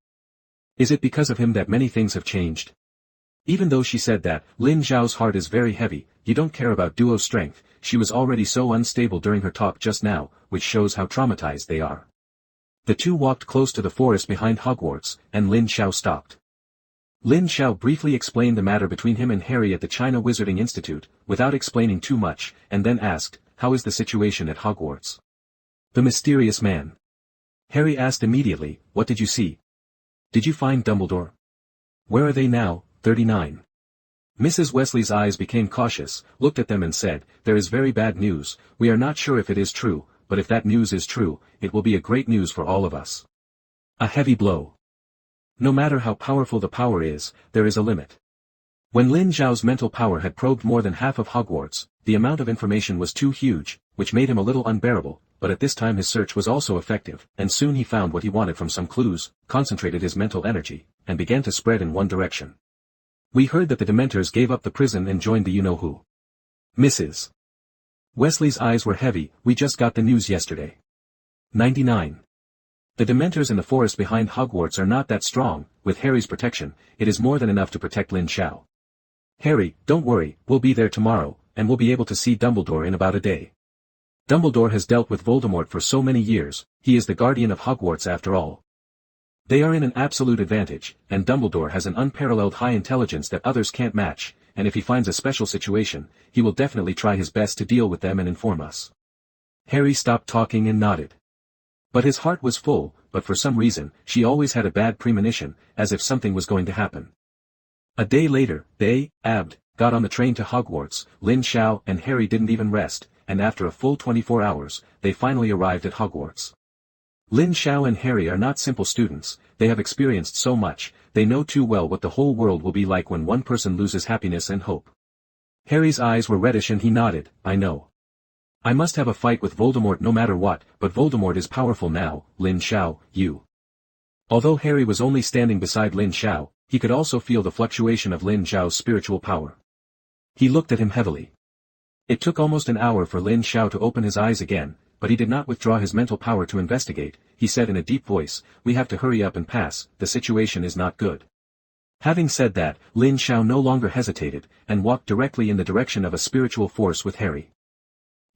S1: Is it because of him that many things have changed? Even though she said that, Lin Xiao's heart is very heavy, you don't care about duo strength, she was already so unstable during her talk just now, which shows how traumatized they are. The two walked close to the forest behind Hogwarts, and Lin Xiao stopped. Lin Xiao briefly explained the matter between him and Harry at the China Wizarding Institute, without explaining too much, and then asked, how is the situation at Hogwarts? The mysterious man. Harry asked immediately, what did you see? Did you find Dumbledore? Where are they now? 39. Mrs. Weasley's eyes became cautious, looked at them and said, there is very bad news, we are not sure if it is true, but if that news is true, it will be a great news for all of us. A heavy blow. No matter how powerful the power is, there is a limit. When Lin Xiao's mental power had probed more than half of Hogwarts, the amount of information was too huge, which made him a little unbearable, but at this time his search was also effective, and soon he found what he wanted from some clues, concentrated his mental energy, and began to spread in one direction. We heard that the Dementors gave up the prison and joined the you-know-who. Mrs. Weasley's eyes were heavy, we just got the news yesterday. 99. The Dementors in the forest behind Hogwarts are not that strong, with Harry's protection, it is more than enough to protect Lin Xiao. Harry, don't worry, we'll be there tomorrow, and we'll be able to see Dumbledore in about a day. Dumbledore has dealt with Voldemort for so many years, he is the guardian of Hogwarts after all. They are in an absolute advantage, and Dumbledore has an unparalleled high intelligence that others can't match, and if he finds a special situation, he will definitely try his best to deal with them and inform us. Harry stopped talking and nodded. But his heart was full, but for some reason, she always had a bad premonition, as if something was going to happen. A day later, they, got on the train to Hogwarts, Lin Xiao and Harry didn't even rest, and after a full 24 hours, they finally arrived at Hogwarts. Lin Xiao and Harry are not simple students, they have experienced so much, they know too well what the whole world will be like when one person loses happiness and hope. Harry's eyes were reddish and he nodded, I know. I must have a fight with Voldemort no matter what, but Voldemort is powerful now, Lin Xiao, you. Although Harry was only standing beside Lin Xiao, he could also feel the fluctuation of Lin Xiao's spiritual power. He looked at him heavily. It took almost an hour for Lin Xiao to open his eyes again, but he did not withdraw his mental power to investigate, he said in a deep voice, we have to hurry up and pass, the situation is not good. Having said that, Lin Xiao no longer hesitated, and walked directly in the direction of a spiritual force with Harry.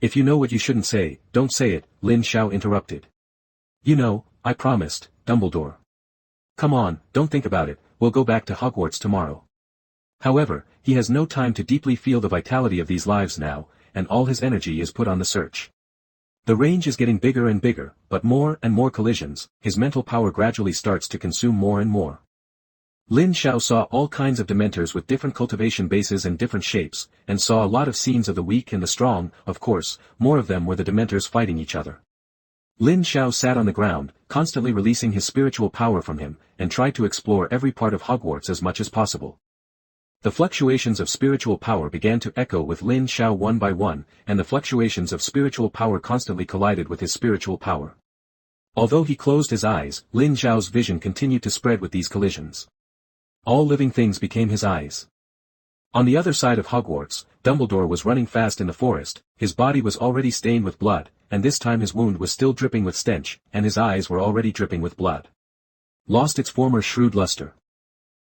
S1: If you know what you shouldn't say, don't say it, Lin Xiao interrupted. You know, I promised, Dumbledore. Come on, don't think about it, we'll go back to Hogwarts tomorrow. However, he has no time to deeply feel the vitality of these lives now, and all his energy is put on the search. The range is getting bigger and bigger, but more and more collisions, his mental power gradually starts to consume more and more. Lin Xiao saw all kinds of Dementors with different cultivation bases and different shapes, and saw a lot of scenes of the weak and the strong, of course, more of them were the Dementors fighting each other. Lin Xiao sat on the ground, constantly releasing his spiritual power from him, and tried to explore every part of Hogwarts as much as possible. The fluctuations of spiritual power began to echo with Lin Xiao one by one, and the fluctuations of spiritual power constantly collided with his spiritual power. Although he closed his eyes, Lin Xiao's vision continued to spread with these collisions. All living things became his eyes. On the other side of Hogwarts, Dumbledore was running fast in the forest, his body was already stained with blood, and this time his wound was still dripping with stench, and his eyes were already dripping with blood. Lost its former shrewd luster.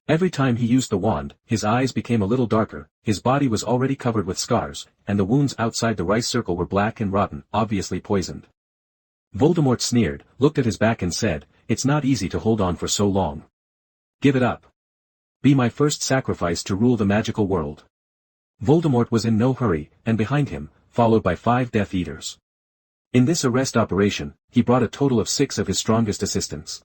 S1: Every time he used the wand, his eyes became a little darker, his body was already covered with scars, and the wounds outside the rice circle were black and rotten, obviously poisoned. Voldemort sneered, looked at his back and said, it's not easy to hold on for so long. Give it up. Be my first sacrifice to rule the magical world. Voldemort was in no hurry, and behind him, followed by 5 Death Eaters. In this arrest operation, he brought a total of 6 of his strongest assistants.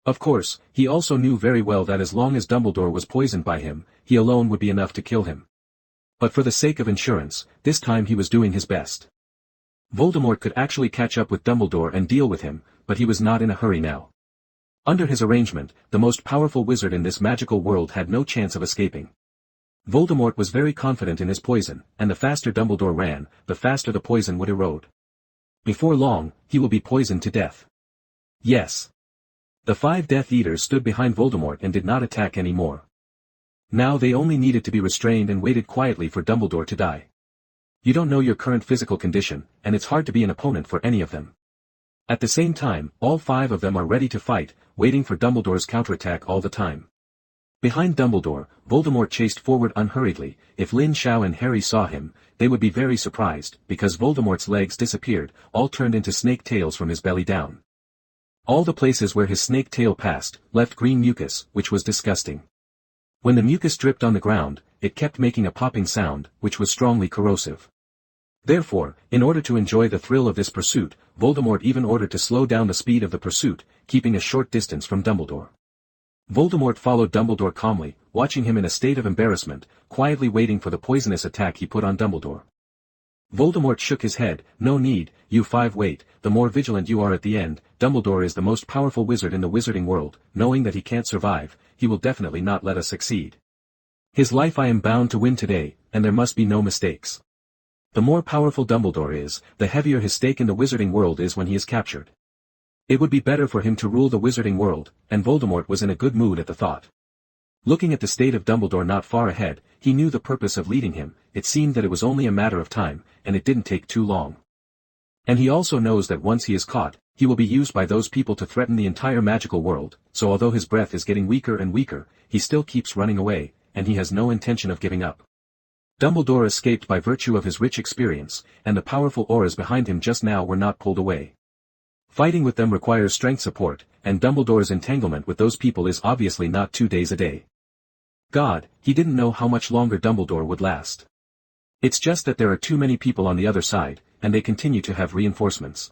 S1: Of course, he also knew very well that as long as Dumbledore was poisoned by him, he alone would be enough to kill him. But for the sake of insurance, this time he was doing his best. Voldemort could actually catch up with Dumbledore and deal with him, but he was not in a hurry now. Under his arrangement, the most powerful wizard in this magical world had no chance of escaping. Voldemort was very confident in his poison, and the faster Dumbledore ran, the faster the poison would erode. Before long, he will be poisoned to death. Yes. The 5 Death Eaters stood behind Voldemort and did not attack any more. Now they only needed to be restrained and waited quietly for Dumbledore to die. You don't know your current physical condition, and it's hard to be an opponent for any of them. At the same time, all 5 of them are ready to fight, waiting for Dumbledore's counterattack all the time. Behind Dumbledore, Voldemort chased forward unhurriedly. If Lin Xiao and Harry saw him, they would be very surprised, because Voldemort's legs disappeared, all turned into snake tails from his belly down. All the places where his snake tail passed, left green mucus, which was disgusting. When the mucus dripped on the ground, it kept making a popping sound, which was strongly corrosive. Therefore, in order to enjoy the thrill of this pursuit, Voldemort even ordered to slow down the speed of the pursuit, keeping a short distance from Dumbledore. Voldemort followed Dumbledore calmly, watching him in a state of embarrassment, quietly waiting for the poisonous attack he put on Dumbledore. Voldemort shook his head. No need, you 5 wait, the more vigilant you are at the end. Dumbledore is the most powerful wizard in the wizarding world, knowing that he can't survive, he will definitely not let us succeed. His life I am bound to win today, and there must be no mistakes. The more powerful Dumbledore is, the heavier his stake in the wizarding world is when he is captured. It would be better for him to rule the wizarding world, and Voldemort was in a good mood at the thought. Looking at the state of Dumbledore not far ahead, he knew the purpose of leading him. It seemed that it was only a matter of time, and it didn't take too long. And he also knows that once he is caught, he will be used by those people to threaten the entire magical world, so although his breath is getting weaker and weaker, he still keeps running away, and he has no intention of giving up. Dumbledore escaped by virtue of his rich experience, and the powerful auras behind him just now were not pulled away. Fighting with them requires strength support, and Dumbledore's entanglement with those people is obviously not 2 days a day. God, he didn't know how much longer Dumbledore would last. It's just that there are too many people on the other side, and they continue to have reinforcements.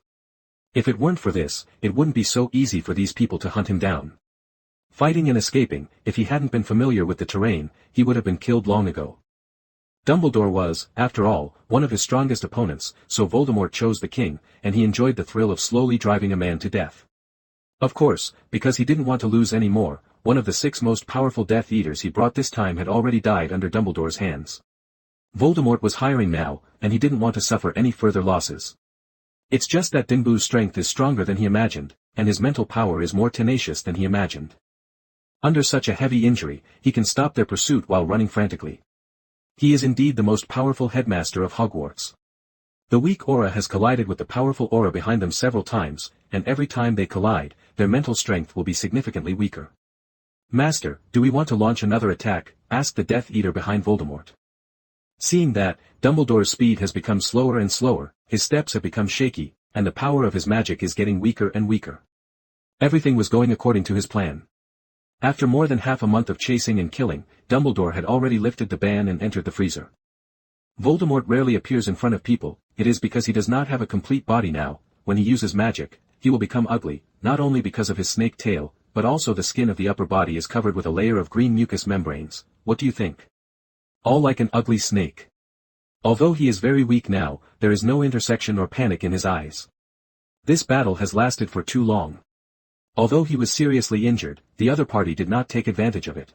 S1: If it weren't for this, it wouldn't be so easy for these people to hunt him down. Fighting and escaping, if he hadn't been familiar with the terrain, he would have been killed long ago. Dumbledore was, after all, one of his strongest opponents, so Voldemort chose the king, and he enjoyed the thrill of slowly driving a man to death. Of course, because he didn't want to lose any more, one of the 6 most powerful Death Eaters he brought this time had already died under Dumbledore's hands. Voldemort was hiring now, and he didn't want to suffer any further losses. It's just that Dinbu's strength is stronger than he imagined, and his mental power is more tenacious than he imagined. Under such a heavy injury, he can stop their pursuit while running frantically. He is indeed the most powerful headmaster of Hogwarts. The weak aura has collided with the powerful aura behind them several times, and every time they collide, their mental strength will be significantly weaker. Master, do we want to launch another attack? Asked the Death Eater behind Voldemort. Seeing that, Dumbledore's speed has become slower and slower, his steps have become shaky, and the power of his magic is getting weaker and weaker. Everything was going according to his plan. After more than half a month of chasing and killing, Dumbledore had already lifted the ban and entered the freezer. Voldemort rarely appears in front of people. It is because he does not have a complete body now. When he uses magic, he will become ugly, not only because of his snake tail, but also the skin of the upper body is covered with a layer of green mucus membranes. What do you think? All like an ugly snake. Although he is very weak now, there is no intersection or panic in his eyes. This battle has lasted for too long. Although he was seriously injured, the other party did not take advantage of it.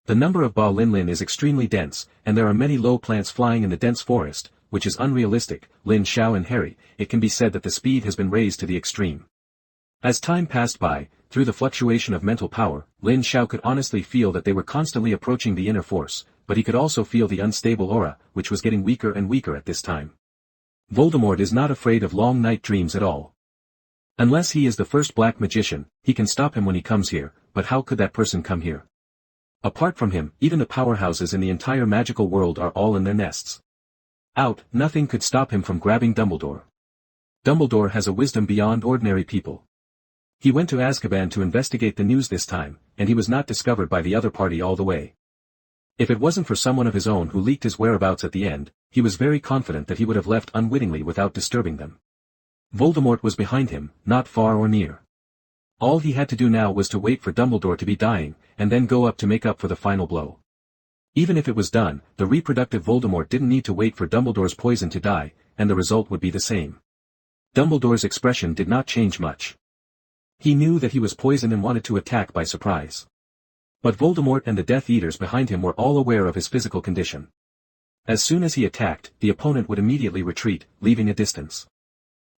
S1: The number of Ba Lin Lin is extremely dense, and there are many low plants flying in the dense forest, which is unrealistic. Lin Xiao and Harry, it can be said that the speed has been raised to the extreme. As time passed by, through the fluctuation of mental power, Lin Xiao could honestly feel that they were constantly approaching the inner force, but he could also feel the unstable aura, which was getting weaker and weaker at this time. Voldemort is not afraid of long night dreams at all. Unless he is the first black magician, he can stop him when he comes here, but how could that person come here? Apart from him, even the powerhouses in the entire magical world are all in their nests. Out, nothing could stop him from grabbing Dumbledore. Dumbledore has a wisdom beyond ordinary people. He went to Azkaban to investigate the news this time, and he was not discovered by the other party all the way. If it wasn't for someone of his own who leaked his whereabouts at the end, he was very confident that he would have left unwittingly without disturbing them. Voldemort was behind him, not far or near. All he had to do now was to wait for Dumbledore to be dying, and then go up to make up for the final blow. Even if it was done, the reproductive Voldemort didn't need to wait for Dumbledore's poison to die, and the result would be the same. Dumbledore's expression did not change much. He knew that he was poisoned and wanted to attack by surprise. But Voldemort and the Death Eaters behind him were all aware of his physical condition. As soon as he attacked, the opponent would immediately retreat, leaving a distance.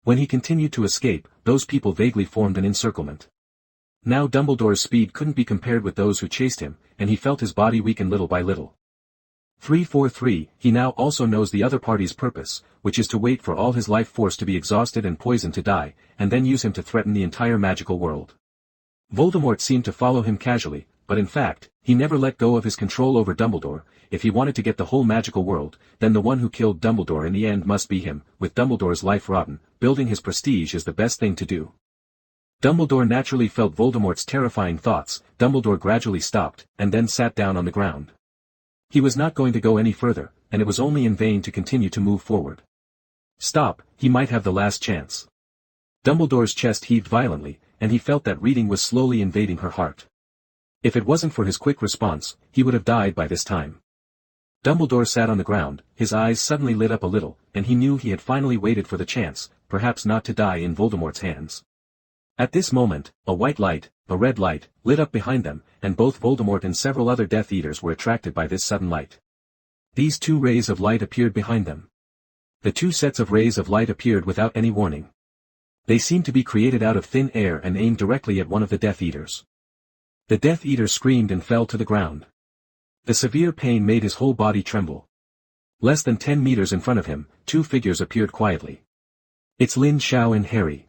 S1: When he continued to escape, those people vaguely formed an encirclement. Now Dumbledore's speed couldn't be compared with those who chased him, and he felt his body weaken little by little. 343, he now also knows the other party's purpose, which is to wait for all his life force to be exhausted and poisoned to die, and then use him to threaten the entire magical world. Voldemort seemed to follow him casually, but in fact, he never let go of his control over Dumbledore. If he wanted to get the whole magical world, then the one who killed Dumbledore in the end must be him. With Dumbledore's life rotten, building his prestige is the best thing to do. Dumbledore naturally felt Voldemort's terrifying thoughts. Dumbledore gradually stopped, and then sat down on the ground. He was not going to go any further, and it was only in vain to continue to move forward. Stop, he might have the last chance. Dumbledore's chest heaved violently, and he felt that reading was slowly invading her heart. If it wasn't for his quick response, he would have died by this time. Dumbledore sat on the ground, his eyes suddenly lit up a little, and he knew he had finally waited for the chance, perhaps not to die in Voldemort's hands. At this moment, a white light, a red light, lit up behind them, and both Voldemort and several other Death Eaters were attracted by this sudden light. These two rays of light appeared behind them. The two sets of rays of light appeared without any warning. They seemed to be created out of thin air and aimed directly at one of the Death Eaters. The Death Eater screamed and fell to the ground. The severe pain made his whole body tremble. Less than 10 meters in front of him, two figures appeared quietly. It's Lin Xiao and Harry.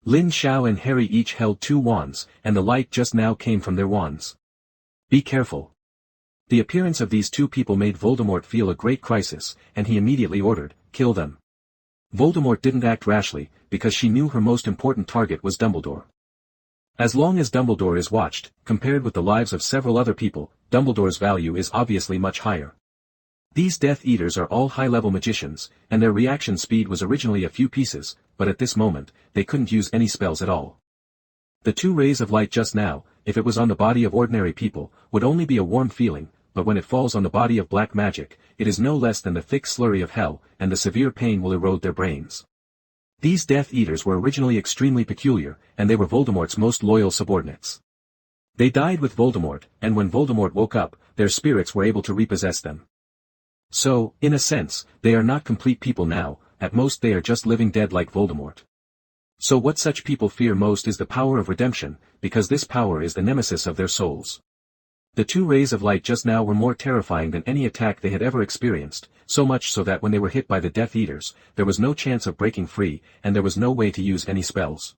S1: Lin Xiao and Harry each held two wands, and the light just now came from their wands. Be careful. The appearance of these two people made Voldemort feel a great crisis, and he immediately ordered, kill them. Voldemort didn't act rashly, because she knew her most important target was Dumbledore. As long as Dumbledore is watched, compared with the lives of several other people, Dumbledore's value is obviously much higher. These Death Eaters are all high-level magicians, and their reaction speed was originally a few pieces, but at this moment, they couldn't use any spells at all. The two rays of light just now, if it was on the body of ordinary people, would only be a warm feeling, but when it falls on the body of black magic, it is no less than the thick slurry of hell, and the severe pain will erode their brains. These Death Eaters were originally extremely peculiar, and they were Voldemort's most loyal subordinates. They died with Voldemort, and when Voldemort woke up, their spirits were able to repossess them. So, in a sense, they are not complete people now, at most they are just living dead like Voldemort. So what such people fear most is the power of redemption, because this power is the nemesis of their souls. The two rays of light just now were more terrifying than any attack they had ever experienced, so much so that when they were hit by the Death Eaters, there was no chance of breaking free, and there was no way to use any spells.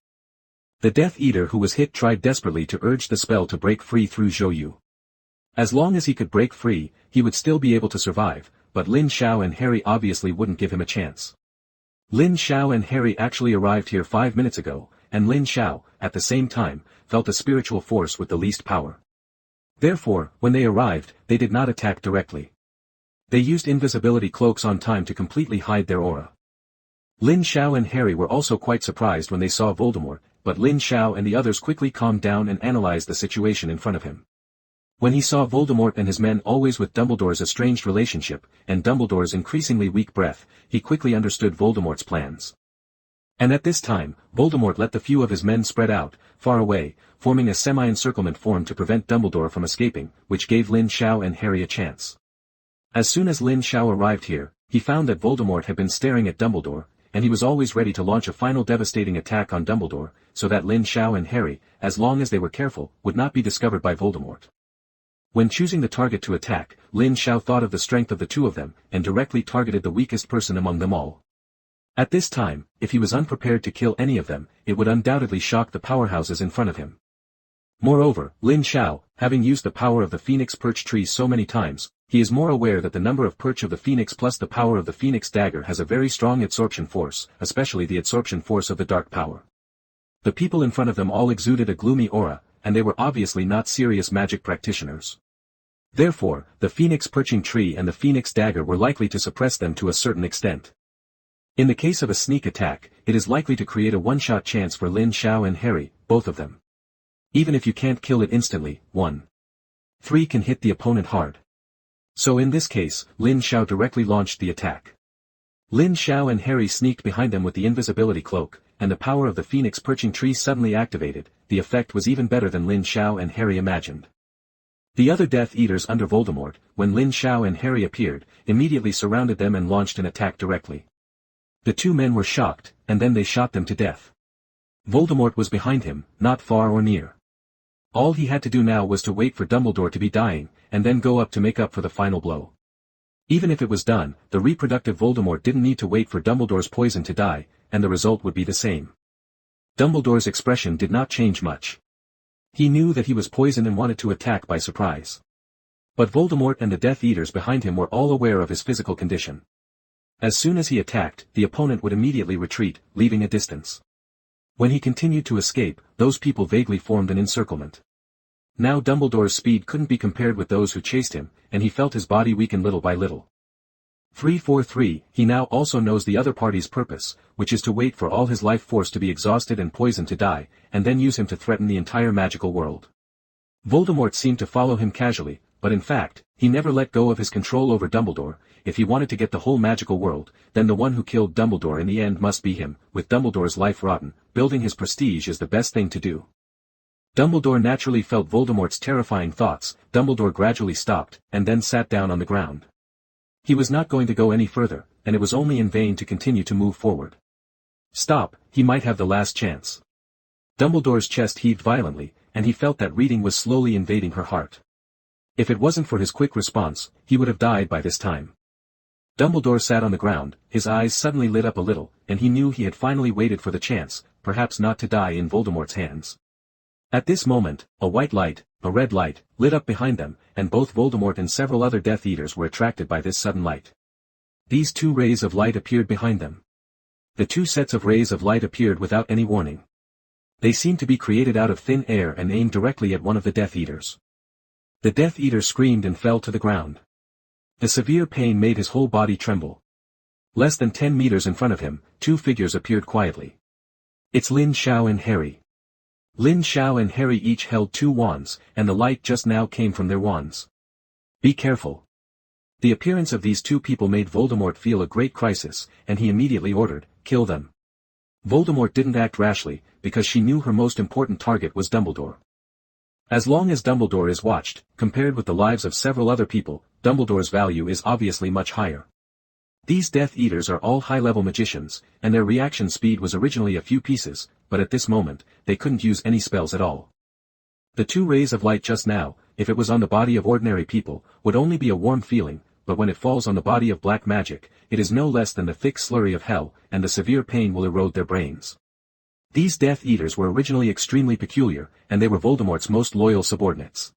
S1: The Death Eater who was hit tried desperately to urge the spell to break free through Zhou. As long as he could break free, he would still be able to survive, but Lin Xiao and Harry obviously wouldn't give him a chance. Lin Xiao and Harry actually arrived here 5 minutes ago, and Lin Xiao, at the same time, felt a spiritual force with the least power. Therefore, when they arrived, they did not attack directly. They used invisibility cloaks on time to completely hide their aura. Lin Xiao and Harry were also quite surprised when they saw Voldemort, but Lin Xiao and the others quickly calmed down and analyzed the situation in front of him. When he saw Voldemort and his men always with Dumbledore's estranged relationship, and Dumbledore's increasingly weak breath, he quickly understood Voldemort's plans. And at this time, Voldemort let the few of his men spread out, far away, forming a semi-encirclement form to prevent Dumbledore from escaping, which gave Lin Xiao and Harry a chance. As soon as Lin Xiao arrived here, he found that Voldemort had been staring at Dumbledore, and he was always ready to launch a final devastating attack on Dumbledore, so that Lin Xiao and Harry, as long as they were careful, would not be discovered by Voldemort. When choosing the target to attack, Lin Xiao thought of the strength of the two of them, and directly targeted the weakest person among them all. At this time, if he was unprepared to kill any of them, it would undoubtedly shock the powerhouses in front of him. Moreover, Lin Xiao, having used the power of the Phoenix Perch tree so many times, he is more aware that the number of perch of the Phoenix plus the power of the Phoenix dagger has a very strong adsorption force, especially the adsorption force of the dark power. The people in front of them all exuded a gloomy aura, and they were obviously not serious magic practitioners. Therefore, the Phoenix Perching tree and the Phoenix dagger were likely to suppress them to a certain extent. In the case of a sneak attack, it is likely to create a one-shot chance for Lin Xiao and Harry, both of them. Even if you can't kill it instantly, 1-3 can hit the opponent hard. So in this case, Lin Xiao directly launched the attack. Lin Xiao and Harry sneaked behind them with the invisibility cloak, and the power of the Phoenix Perching tree suddenly activated. The effect was even better than Lin Xiao and Harry imagined. The other Death Eaters under Voldemort, when Lin Xiao and Harry appeared, immediately surrounded them and launched an attack directly. The two men were shocked, and then they shot them to death. Voldemort was behind him, not far or near. All he had to do now was to wait for Dumbledore to be dying, and then go up to make up for the final blow. Even if it was done, the reproductive Voldemort didn't need to wait for Dumbledore's poison to die, and the result would be the same. Dumbledore's expression did not change much. He knew that he was poisoned and wanted to attack by surprise. But Voldemort and the Death Eaters behind him were all aware of his physical condition. As soon as he attacked, the opponent would immediately retreat, leaving a distance. When he continued to escape, those people vaguely formed an encirclement. Now Dumbledore's speed couldn't be compared with those who chased him, and he felt his body weaken little by little. 343, he now also knows the other party's purpose, which is to wait for all his life force to be exhausted and poisoned to die, and then use him to threaten the entire magical world. Voldemort seemed to follow him casually, but in fact, he never let go of his control over Dumbledore. If he wanted to get the whole magical world, then the one who killed Dumbledore in the end must be him. With Dumbledore's life rotten, building his prestige is the best thing to do. Dumbledore naturally felt Voldemort's terrifying thoughts. Dumbledore gradually stopped, and then sat down on the ground. He was not going to go any further, and it was only in vain to continue to move forward. Stop, he might have the last chance. Dumbledore's chest heaved violently, and he felt that reading was slowly invading her heart. If it wasn't for his quick response, he would have died by this time. Dumbledore sat on the ground, his eyes suddenly lit up a little, and he knew he had finally waited for the chance, perhaps not to die in Voldemort's hands. At this moment, a white light, a red light, lit up behind them, and both Voldemort and several other Death Eaters were attracted by this sudden light. These two rays of light appeared behind them. The two sets of rays of light appeared without any warning. They seemed to be created out of thin air and aimed directly at one of the Death Eaters. The Death Eater screamed and fell to the ground. The severe pain made his whole body tremble. Less than 10 meters in front of him, two figures appeared quietly. It's Lin Xiao and Harry. Lin Xiao and Harry each held two wands, and the light just now came from their wands. Be careful. The appearance of these two people made Voldemort feel a great crisis, and he immediately ordered, kill them. Voldemort didn't act rashly, because she knew her most important target was Dumbledore. As long as Dumbledore is watched, compared with the lives of several other people, Dumbledore's value is obviously much higher. These Death Eaters are all high-level magicians, and their reaction speed was originally a few pieces, but at this moment, they couldn't use any spells at all. The two rays of light just now, if it was on the body of ordinary people, would only be a warm feeling, but when it falls on the body of black magic, it is no less than the thick slurry of hell, and the severe pain will erode their brains. These Death Eaters were originally extremely peculiar, and they were Voldemort's most loyal subordinates.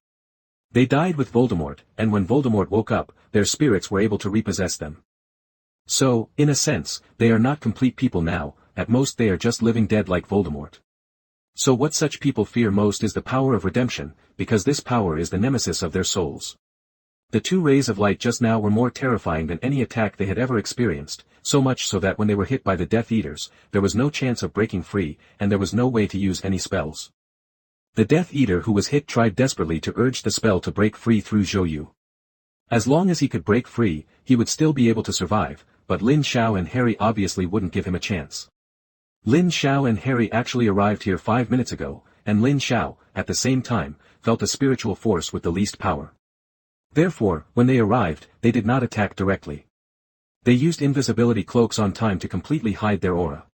S1: They died with Voldemort, and when Voldemort woke up, their spirits were able to repossess them. So, in a sense, they are not complete people now, at most they are just living dead like Voldemort. So what such people fear most is the power of redemption, because this power is the nemesis of their souls. The two rays of light just now were more terrifying than any attack they had ever experienced, so much so that when they were hit by the Death Eaters, there was no chance of breaking free, and there was no way to use any spells. The Death Eater who was hit tried desperately to urge the spell to break free through Zhou. As long as he could break free, he would still be able to survive, but Lin Xiao and Harry obviously wouldn't give him a chance. Lin Xiao and Harry actually arrived here 5 minutes ago, and Lin Xiao, at the same time, felt a spiritual force with the least power. Therefore, when they arrived, they did not attack directly. They used invisibility cloaks on time to completely hide their aura.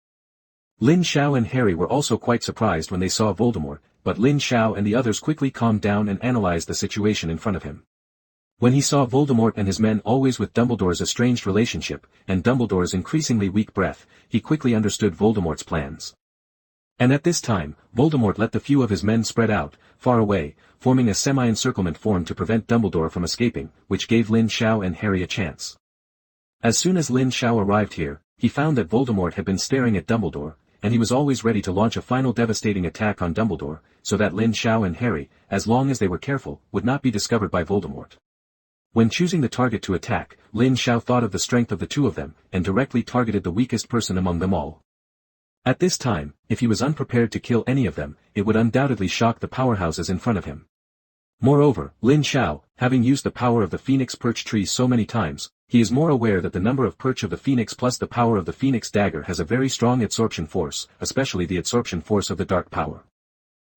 S1: Lin Xiao and Harry were also quite surprised when they saw Voldemort, but Lin Xiao and the others quickly calmed down and analyzed the situation in front of him. When he saw Voldemort and his men always with Dumbledore's estranged relationship, and Dumbledore's increasingly weak breath, he quickly understood Voldemort's plans. And at this time, Voldemort let the few of his men spread out, far away, forming a semi-encirclement form to prevent Dumbledore from escaping, which gave Lin Xiao and Harry a chance. As soon as Lin Xiao arrived here, he found that Voldemort had been staring at Dumbledore, and he was always ready to launch a final devastating attack on Dumbledore, so that Lin Xiao and Harry, as long as they were careful, would not be discovered by Voldemort. When choosing the target to attack, Lin Xiao thought of the strength of the two of them, and directly targeted the weakest person among them all. At this time, if he was unprepared to kill any of them, it would undoubtedly shock the powerhouses in front of him. Moreover, Lin Xiao, having used the power of the Phoenix Perch Tree so many times, he is more aware that the number of perch of the Phoenix plus the power of the Phoenix Dagger has a very strong absorption force, especially the absorption force of the Dark Power.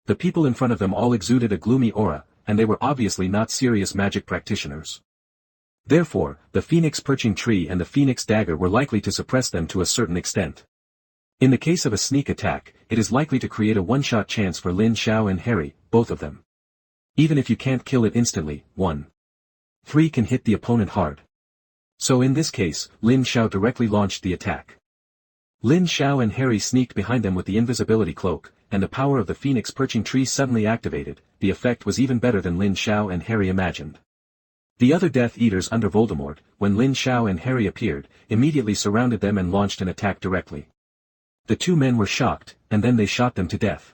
S1: The people in front of them all exuded a gloomy aura, and they were obviously not serious magic practitioners. Therefore, the Phoenix Perching Tree and the Phoenix Dagger were likely to suppress them to a certain extent. In the case of a sneak attack, it is likely to create a one-shot chance for Lin Xiao and Harry, both of them. Even if you can't kill it instantly, 1-3 can hit the opponent hard. So in this case, Lin Xiao directly launched the attack. Lin Xiao and Harry sneaked behind them with the invisibility cloak, and the power of the Phoenix Perching Tree suddenly activated. The effect was even better than Lin Xiao and Harry imagined. The other Death Eaters under Voldemort, when Lin Xiao and Harry appeared, immediately surrounded them and launched an attack directly. The two men were shocked, and then they shot them to death.